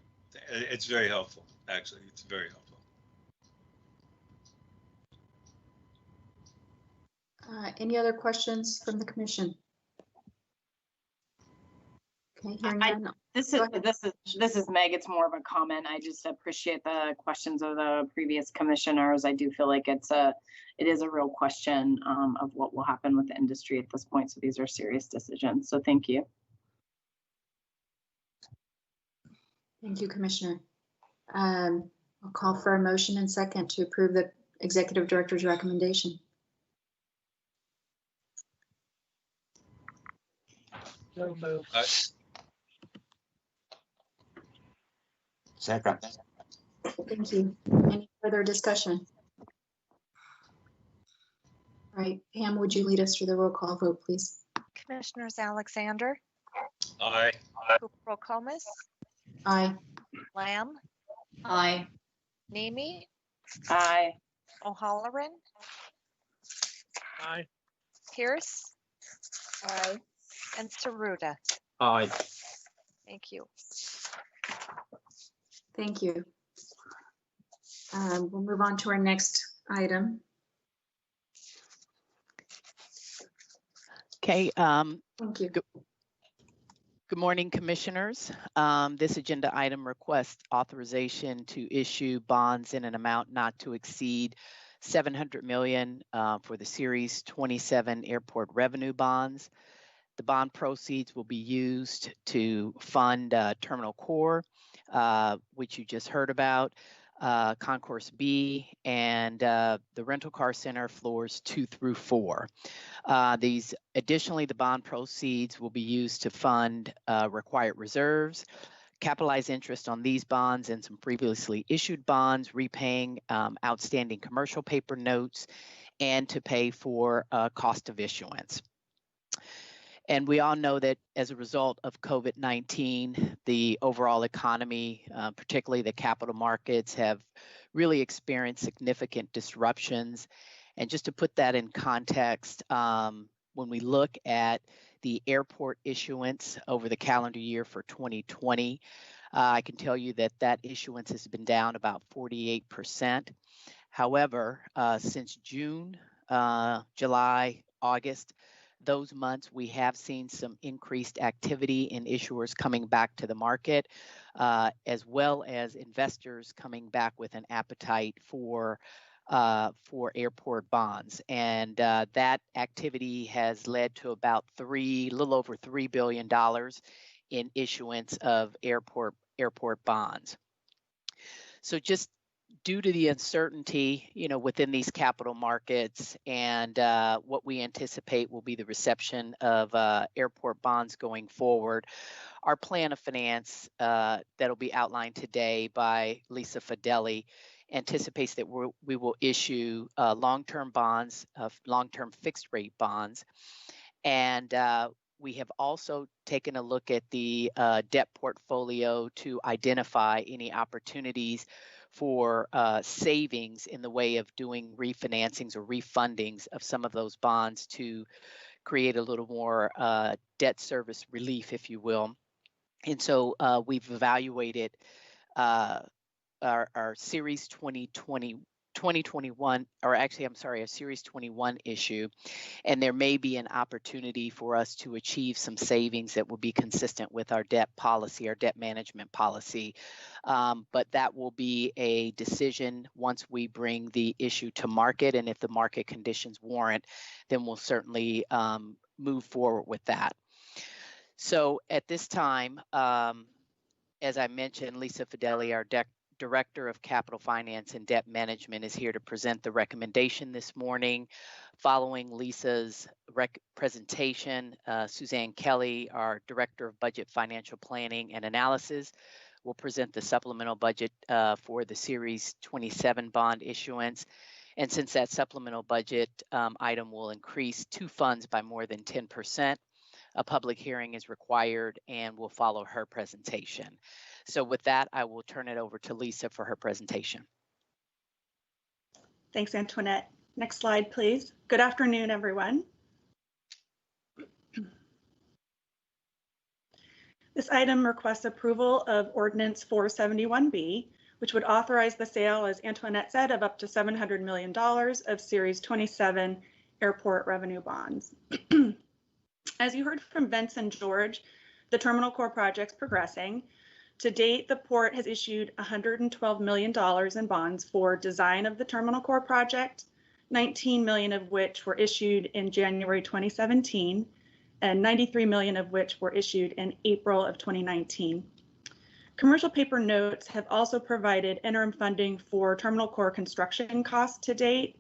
It's very helpful, actually. It's very helpful. Any other questions from the commission? Okay, hearing none. This is Meg. It's more of a comment. I just appreciate the questions of the previous commissioners. I do feel like it is a real question of what will happen with the industry at this point. So these are serious decisions. So thank you. Thank you, Commissioner. I'll call for a motion and second to approve the Executive Director's recommendation. So moved. Second. Thank you. Any further discussion? All right, Pam, would you lead us through the roll call vote, please? Commissioners Alexander, Aye. Cooper-Comas, Aye. Lamb, Aye. Nemi, Aye. O'Halloran, Aye. Pierce, Aye. and Saruda. Aye. Thank you. Thank you. We'll move on to our next item. Okay. Thank you. Good morning, commissioners. This agenda item requests authorization to issue bonds in an amount not to exceed $700 million for the Series 27 airport revenue bonds. The bond proceeds will be used to fund Terminal Core, which you just heard about, Concourse B, and the rental car center floors 2 through 4. Additionally, the bond proceeds will be used to fund required reserves, capitalize interest on these bonds and some previously issued bonds, repaying outstanding commercial paper notes, and to pay for cost of issuance. And we all know that as a result of COVID-19, the overall economy, particularly the capital markets, have really experienced significant disruptions. And just to put that in context, when we look at the airport issuance over the calendar year for 2020, I can tell you that that issuance has been down about 48%. However, since June, July, August, those months, we have seen some increased activity in issuers coming back to the market, as well as investors coming back with an appetite for airport bonds. And that activity has led to about little over $3 billion in issuance of airport bonds. So just due to the uncertainty, within these capital markets and what we anticipate will be the reception of airport bonds going forward, our plan of finance that'll be outlined today by Lisa Fedeli anticipates that we will issue long-term bonds, long-term fixed rate bonds. And we have also taken a look at the debt portfolio to identify any opportunities for savings in the way of doing refinancings or refundings of some of those bonds to create a little more debt service relief, if you will. And so we've evaluated our Series 2021, or actually, I'm sorry, a Series 21 issue, and there may be an opportunity for us to achieve some savings that will be consistent with our debt policy, our debt management policy. But that will be a decision once we bring the issue to market, and if the market conditions warrant, then we'll certainly move forward with that. So at this time, as I mentioned, Lisa Fideli, our Director of Capital Finance and Debt Management, is here to present the recommendation this morning. Following Lisa's presentation, Suzanne Kelly, our Director of Budget Financial Planning and Analysis, will present the supplemental budget for the Series 27 bond issuance. And since that supplemental budget item will increase two funds by more than 10%, a public hearing is required and will follow her presentation. So with that, I will turn it over to Lisa for her presentation. Thanks, Antoinette. Next slide, please. Good afternoon, everyone. This item requests approval of Ordinance 471B, which would authorize the sale, as Antoinette said, of up to $700 million of Series 27 airport revenue bonds. As you heard from Vince and George, the Terminal Core project's progressing. To date, the Port has issued $112 million in bonds for design of the Terminal Core project, $19 million of which were issued in January 2017, and $93 million of which were issued in April of 2019. Commercial paper notes have also provided interim funding for Terminal Core construction costs to date,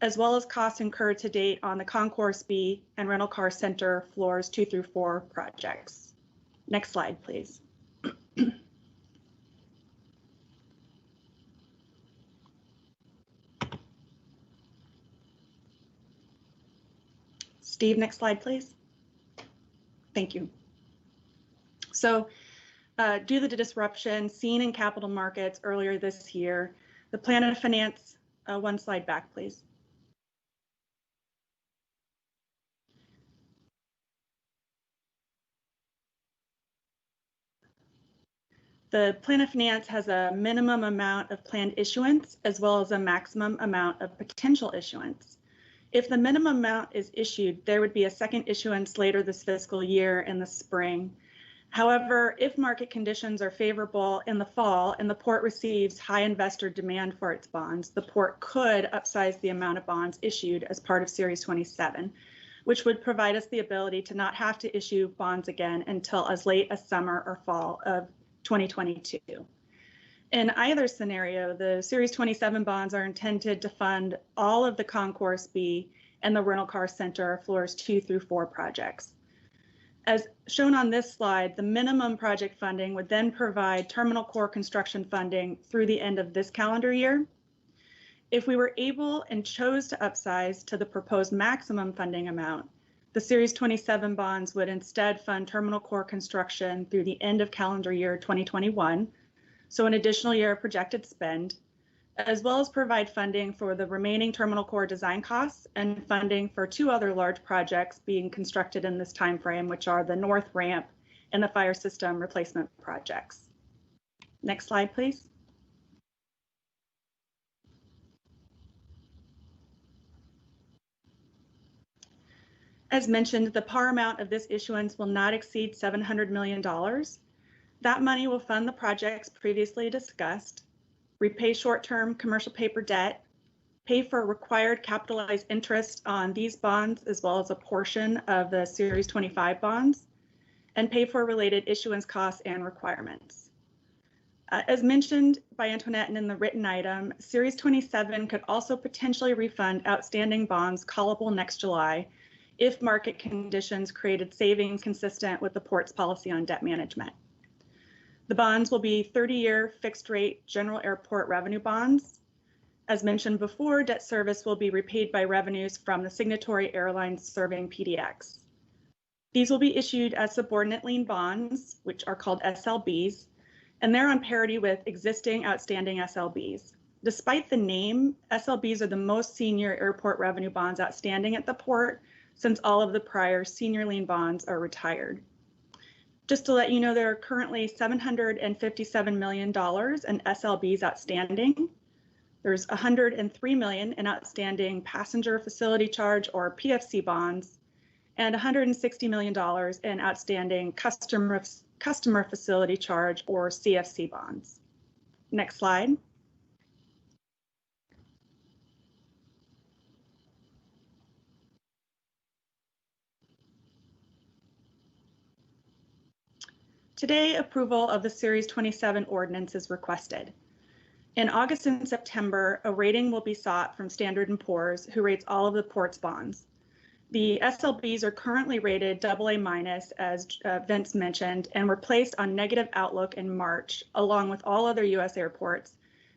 as well as costs incurred to date on the Concourse B and Rental Car Center floors 2 through 4 projects. Next slide, please. Steve, next slide, please. Thank you. So due to the disruption seen in capital markets earlier this year, the Plan of Finance, one slide back, please. The Plan of Finance has a minimum amount of planned issuance as well as a maximum amount of potential issuance. If the minimum amount is issued, there would be a second issuance later this fiscal year in the spring. However, if market conditions are favorable in the fall and the Port receives high investor demand for its bonds, the Port could upsize the amount of bonds issued as part of Series 27, which would provide us the ability to not have to issue bonds again until as late as summer or fall of 2022. In either scenario, the Series 27 bonds are intended to fund all of the Concourse B and the Rental Car Center floors 2 through 4 projects. As shown on this slide, the minimum project funding would then provide Terminal Core construction funding through the end of this calendar year. If we were able and chose to upsize to the proposed maximum funding amount, the Series 27 bonds would instead fund Terminal Core construction through the end of calendar year 2021, so an additional year of projected spend, as well as provide funding for the remaining Terminal Core design costs and funding for 2 other large projects being constructed in this timeframe, which are the North Ramp and the fire system replacement projects. Next slide, please. As mentioned, the par amount of this issuance will not exceed $700 million. That money will fund the projects previously discussed, repay short-term commercial paper debt, pay for required capitalized interest on these bonds, as well as a portion of the Series 25 bonds, and pay for related issuance costs and requirements. As mentioned by Antoinette and in the written item, Series 27 could also potentially refund outstanding bonds callable next July if market conditions created savings consistent with the Port's policy on debt management. The bonds will be 30-year fixed-rate general airport revenue bonds. As mentioned before, debt service will be repaid by revenues from the signatory airlines serving PDX. These will be issued as subordinate lien bonds, which are called SLBs, and they're on parity with existing outstanding SLBs. Despite the name, SLBs are the most senior airport revenue bonds outstanding at the Port, since all of the prior senior lien bonds are retired. Just to let you know, there are currently $757 million in SLBs outstanding. There's $103 million in outstanding passenger facility charge or PFC bonds, and $160 million in outstanding customer facility charge or CFC bonds. Next slide. Today, approval of the Series 27 ordinance is requested. In August and September, a rating will be sought from Standard & Poor's, who rates all of the port's bonds. The SLBs are currently rated AA-, as Vince mentioned, and were placed on negative outlook in March, along with all other U.S. airports,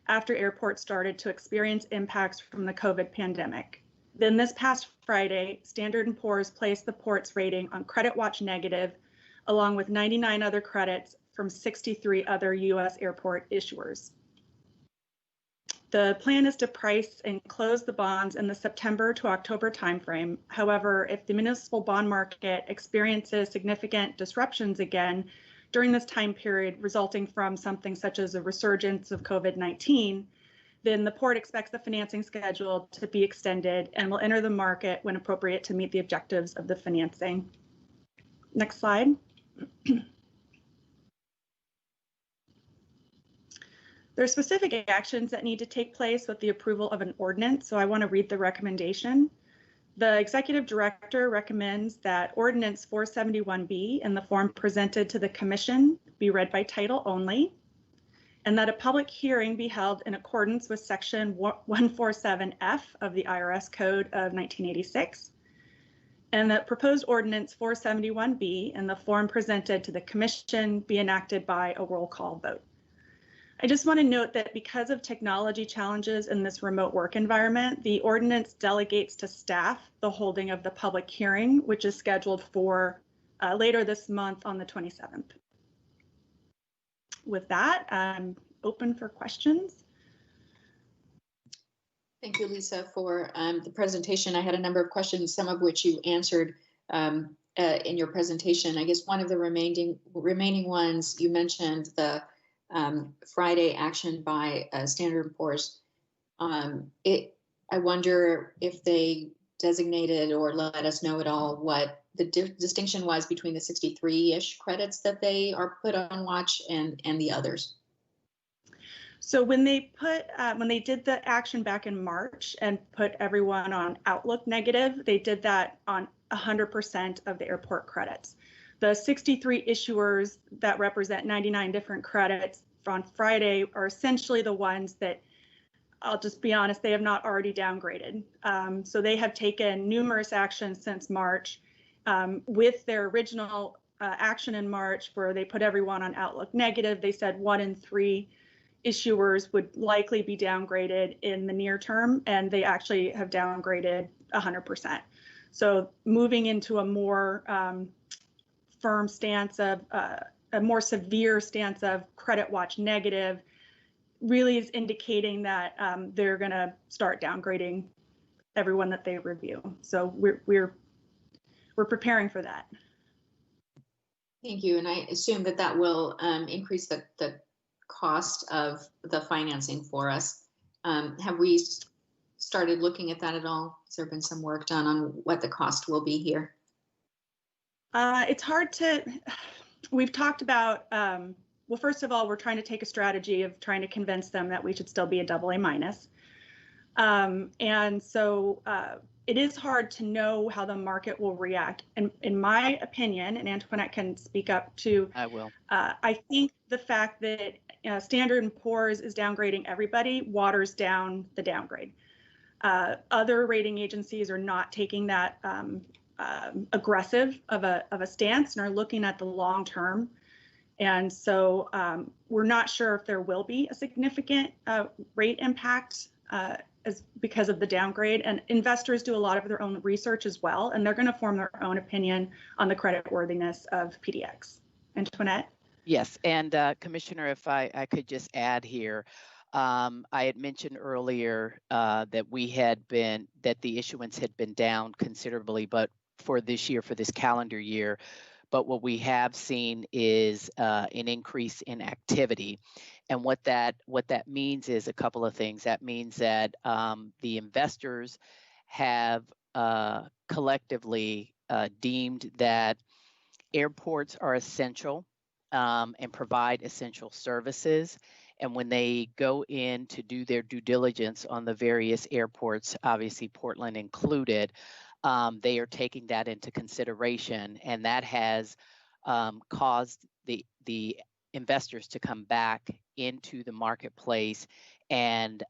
after airports started to experience impacts from the COVID pandemic. Then this past Friday, Standard & Poor's placed the port's rating on credit watch negative, along with 99 other credits from 63 other U.S. airport issuers. The plan is to price and close the bonds in the September to October timeframe. However, if the municipal bond market experiences significant disruptions again during this time period, resulting from something such as a resurgence of COVID-19, then the port expects the financing schedule to be extended and will enter the market when appropriate to meet the objectives of the financing. Next slide. There are specific actions that need to take place with the approval of an ordinance, so I want to read the recommendation. The executive director recommends that Ordinance 471B in the form presented to the Commission be read by title only, and that a public hearing be held in accordance with Section 147F of the IRS Code of 1986, and that proposed Ordinance 471B in the form presented to the Commission be enacted by a roll call vote. I just want to note that because of technology challenges in this remote work environment, the ordinance delegates to staff the holding of the public hearing, which is scheduled for later this month on the 27th. With that, I'm open for questions. Thank you, Lisa, for the presentation. I had a number of questions, some of which you answered in your presentation. I guess one of the remaining ones, you mentioned the Friday action by Standard & Poor's. I wonder if they designated or let us know at all what the distinction was between the 63-ish credits that they are put on watch and the others. So when they did the action back in March and put everyone on outlook negative, they did that on 100% of the airport credits. The 63 issuers that represent 99 different credits on Friday are essentially the ones that, I'll just be honest, they have not already downgraded. So they have taken numerous actions since March with their original action in March where they put everyone on outlook negative. They said 1 in 3 issuers would likely be downgraded in the near term, and they actually have downgraded 100%. So moving into a more firm stance of a more severe stance of credit watch negative really is indicating that they're going to start downgrading everyone that they review. So we're preparing for that. Thank you, and I assume that that will increase the cost of the financing for us. Have we started looking at that at all? Has there been some work done on what the cost will be here? It's hard to, we've talked about, well, first of all, we're trying to take a strategy of trying to convince them that we should still be a AA-. And so it is hard to know how the market will react. And in my opinion, and Antoinette can speak up too, I will. I think the fact that Standard & Poor's is downgrading everybody waters down the downgrade. Other rating agencies are not taking that aggressive of a stance and are looking at the long term. And so we're not sure if there will be a significant rate impact because of the downgrade. And investors do a lot of their own research as well, and they're going to form their own opinion on the creditworthiness of PDX. Antoinette? Yes, and Commissioner, if I could just add here, I had mentioned earlier that the issuance had been down considerably, but for this year, for this calendar year, but what we have seen is an increase in activity. And what that means is a couple of things. That means that the investors have collectively deemed that airports are essential and provide essential services. And when they go in to do their due diligence on the various airports, obviously Portland included, they are taking that into consideration, and that has caused the investors to come back into the marketplace and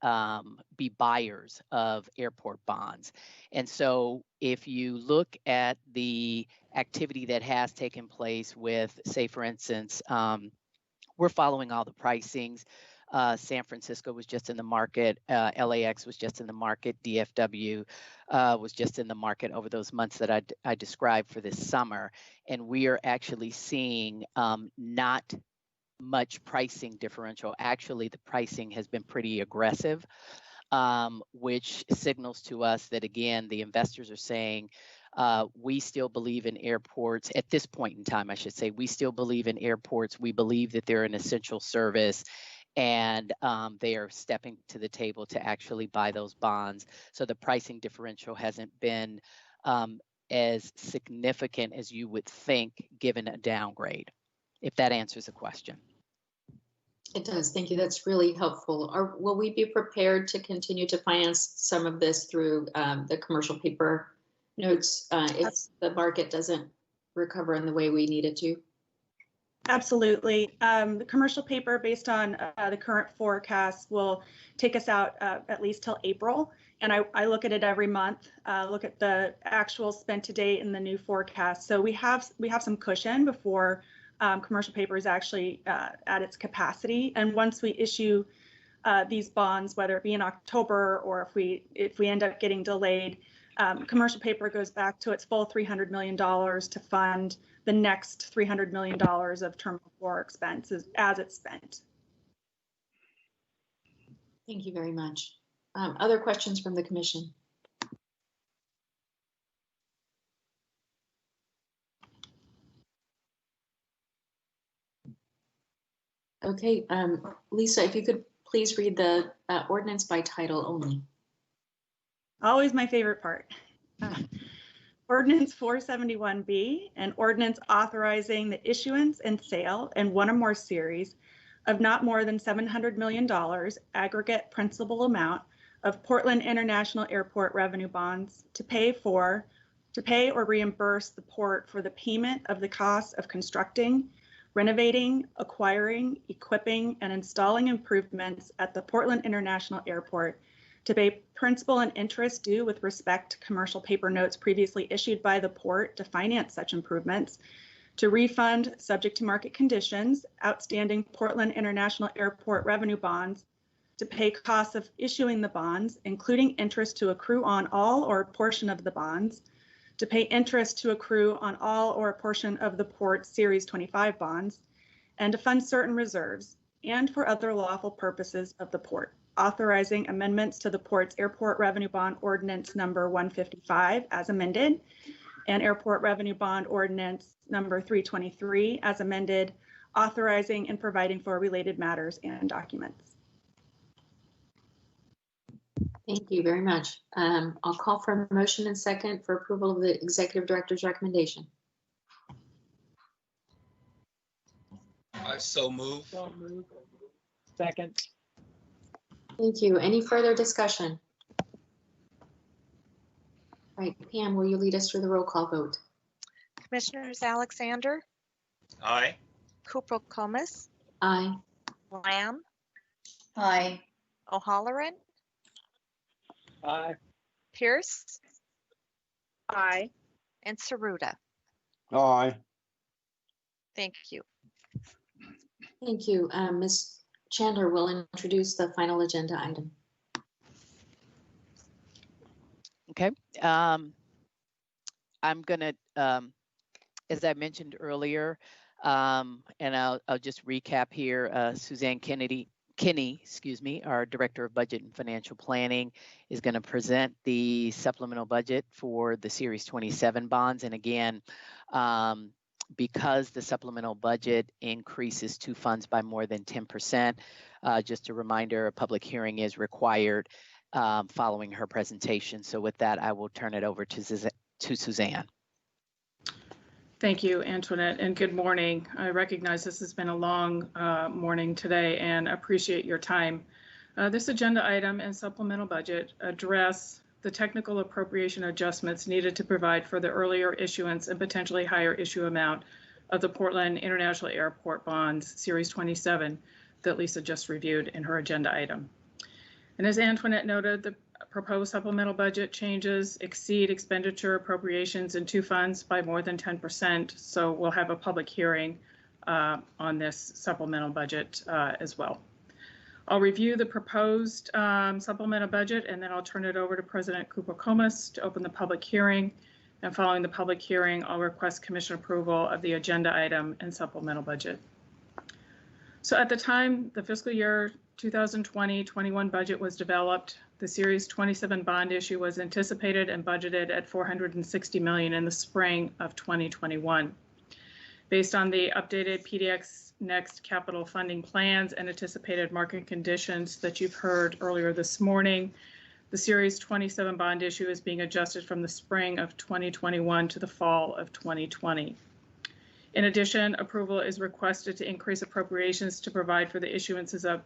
be buyers of airport bonds. And so if you look at the activity that has taken place with, say, for instance, we're following all the pricings. San Francisco was just in the market. LAX was just in the market. DFW was just in the market over those months that I described for this summer. And we are actually seeing not much pricing differential. Actually, the pricing has been pretty aggressive, which signals to us that, again, the investors are saying, we still believe in airports at this point in time, I should say. We still believe in airports. We believe that they're an essential service, and they are stepping to the table to actually buy those bonds. So the pricing differential hasn't been as significant as you would think given a downgrade, if that answers the question. It does. Thank you. That's really helpful. Will we be prepared to continue to finance some of this through the commercial paper notes if the market doesn't recover in the way we need it to? Absolutely. The commercial paper, based on the current forecast, will take us out at least till April. And I look at it every month, look at the actual spent to date and the new forecast. So we have some cushion before commercial paper is actually at its capacity. And once we issue these bonds, whether it be in October or if we end up getting delayed, commercial paper goes back to its full $300 million to fund the next $300 million of Terminal 4 expenses as it's spent. Thank you very much. Other questions from the commission? Okay, Lisa, if you could please read the ordinance by title only. Always my favorite part. Ordinance 471B, an ordinance authorizing the issuance and sale in one or more series of not more than $700 million aggregate principal amount of Portland International Airport revenue bonds to pay or reimburse the port for the payment of the cost of constructing, renovating, acquiring, equipping, and installing improvements at the Portland International Airport, to pay principal and interest due with respect to commercial paper notes previously issued by the port to finance such improvements, to refund, subject to market conditions, outstanding Portland International Airport revenue bonds, to pay costs of issuing the bonds, including interest to accrue on all or a portion of the bonds, to pay interest to accrue on all or a portion of the Port Series 25 bonds, and to fund certain reserves, and for other lawful purposes of the port, authorizing amendments to the port's airport revenue bond ordinance number 155 as amended, and airport revenue bond ordinance number 323 as amended, authorizing and providing for related matters and documents. Thank you very much. I'll call for a motion and second for approval of the executive director's recommendation. I so move. Second. Thank you. Any further discussion? All right, Pam, will you lead us through the roll call vote? Commissioners Alexander, Aye. Kupel-Comas, Aye. Lamb, Aye. O'Halloran, Aye. Pierce, Aye. and Saruda. Aye. Thank you. Thank you. Ms. Chandler will introduce the final agenda item. Okay. I'm going to, as I mentioned earlier, and I'll just recap here, Suzanne Kinney, our Director of Budget and Financial Planning, is going to present the supplemental budget for the Series 27 bonds. And again, because the supplemental budget increases two funds by more than 10. Just a reminder, a public hearing is required following her presentation. So with that, I will turn it over to Suzanne. Thank you, Antoinette, and good morning. I recognize this has been a long morning today and appreciate your time. This agenda item and supplemental budget address the technical appropriation adjustments needed to provide for the earlier issuance and potentially higher issue amount of the Portland International Airport Bonds Series 27 that Lisa just reviewed in her agenda item. And as Antoinette noted, the proposed supplemental budget changes exceed expenditure appropriations in two funds by more than 10%. So we'll have a public hearing on this supplemental budget as well. I'll review the proposed supplemental budget, and then I'll turn it over to President Kupel-Comas to open the public hearing. And following the public hearing, I'll request commission approval of the agenda item and supplemental budget. So at the time the fiscal year 2020-21 budget was developed, the Series 27 bond issue was anticipated and budgeted at $460 million in the spring of 2021. Based on the updated PDX Next capital funding plans and anticipated market conditions that you've heard earlier this morning, the Series 27 bond issue is being adjusted from the spring of 2021 to the fall of 2020. In addition, approval is requested to increase appropriations to provide for the issuance of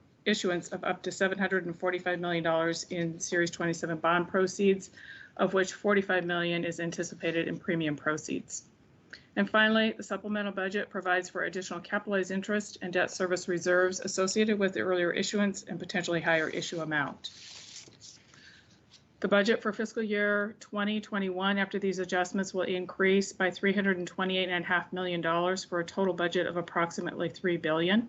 up to $745 million in Series 27 bond proceeds, of which $45 million is anticipated in premium proceeds. And finally, the supplemental budget provides for additional capitalized interest and debt service reserves associated with the earlier issuance and potentially higher issue amount. The budget for fiscal year 2021 after these adjustments will increase by $328.5 million for a total budget of approximately $3 billion.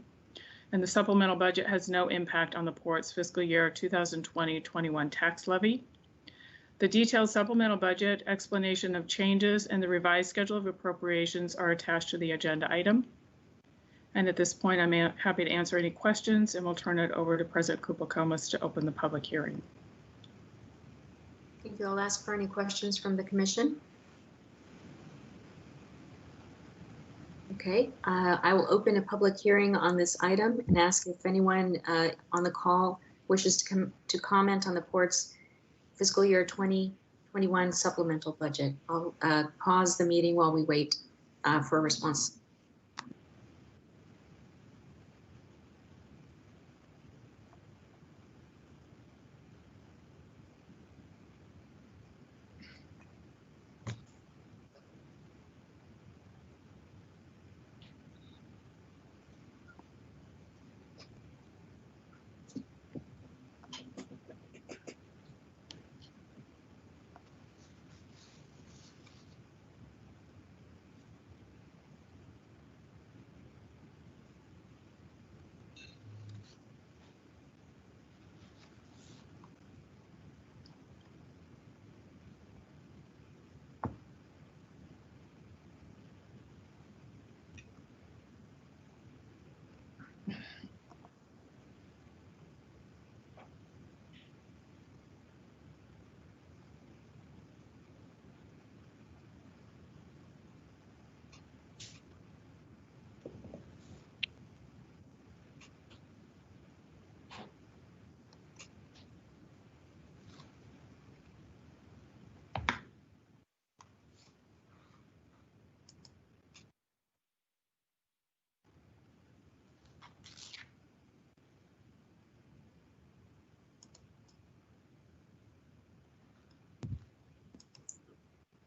And the supplemental budget has no impact on the Port's fiscal year 2020-21 tax levy. The detailed supplemental budget, explanation of changes, and the revised schedule of appropriations are attached to the agenda item. And at this point, I'm happy to answer any questions, and we'll turn it over to President Kupel-Comas to open the public hearing. Thank you. I'll ask for any questions from the commission. Okay, I will open a public hearing on this item and ask if anyone on the call wishes to comment on the Port's fiscal year 2021 supplemental budget. I'll pause the meeting while we wait for a response.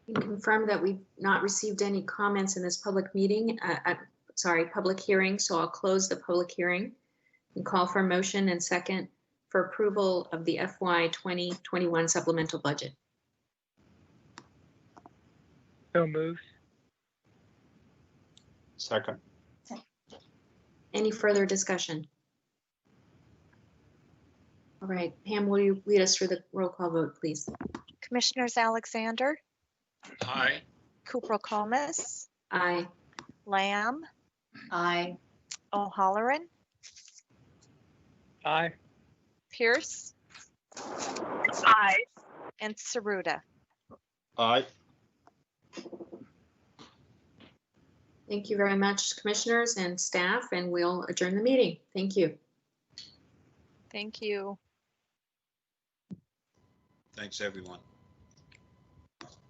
You can confirm that we've not received any comments in this public meeting, public hearing, so I'll close the public hearing and call for a motion and second for approval of the FY 2021 supplemental budget. So moved. Second. Any further discussion? All right, Pam, will you lead us through the roll call vote, please? Commissioners Alexander, Aye. Kupel-Comas, Aye. Lamb, Aye. O'Halloran, Aye. Pierce, Aye. and Saruda. Aye. Thank you very much, commissioners and staff, and we'll adjourn the meeting. Thank you. Thank you. Thanks, everyone.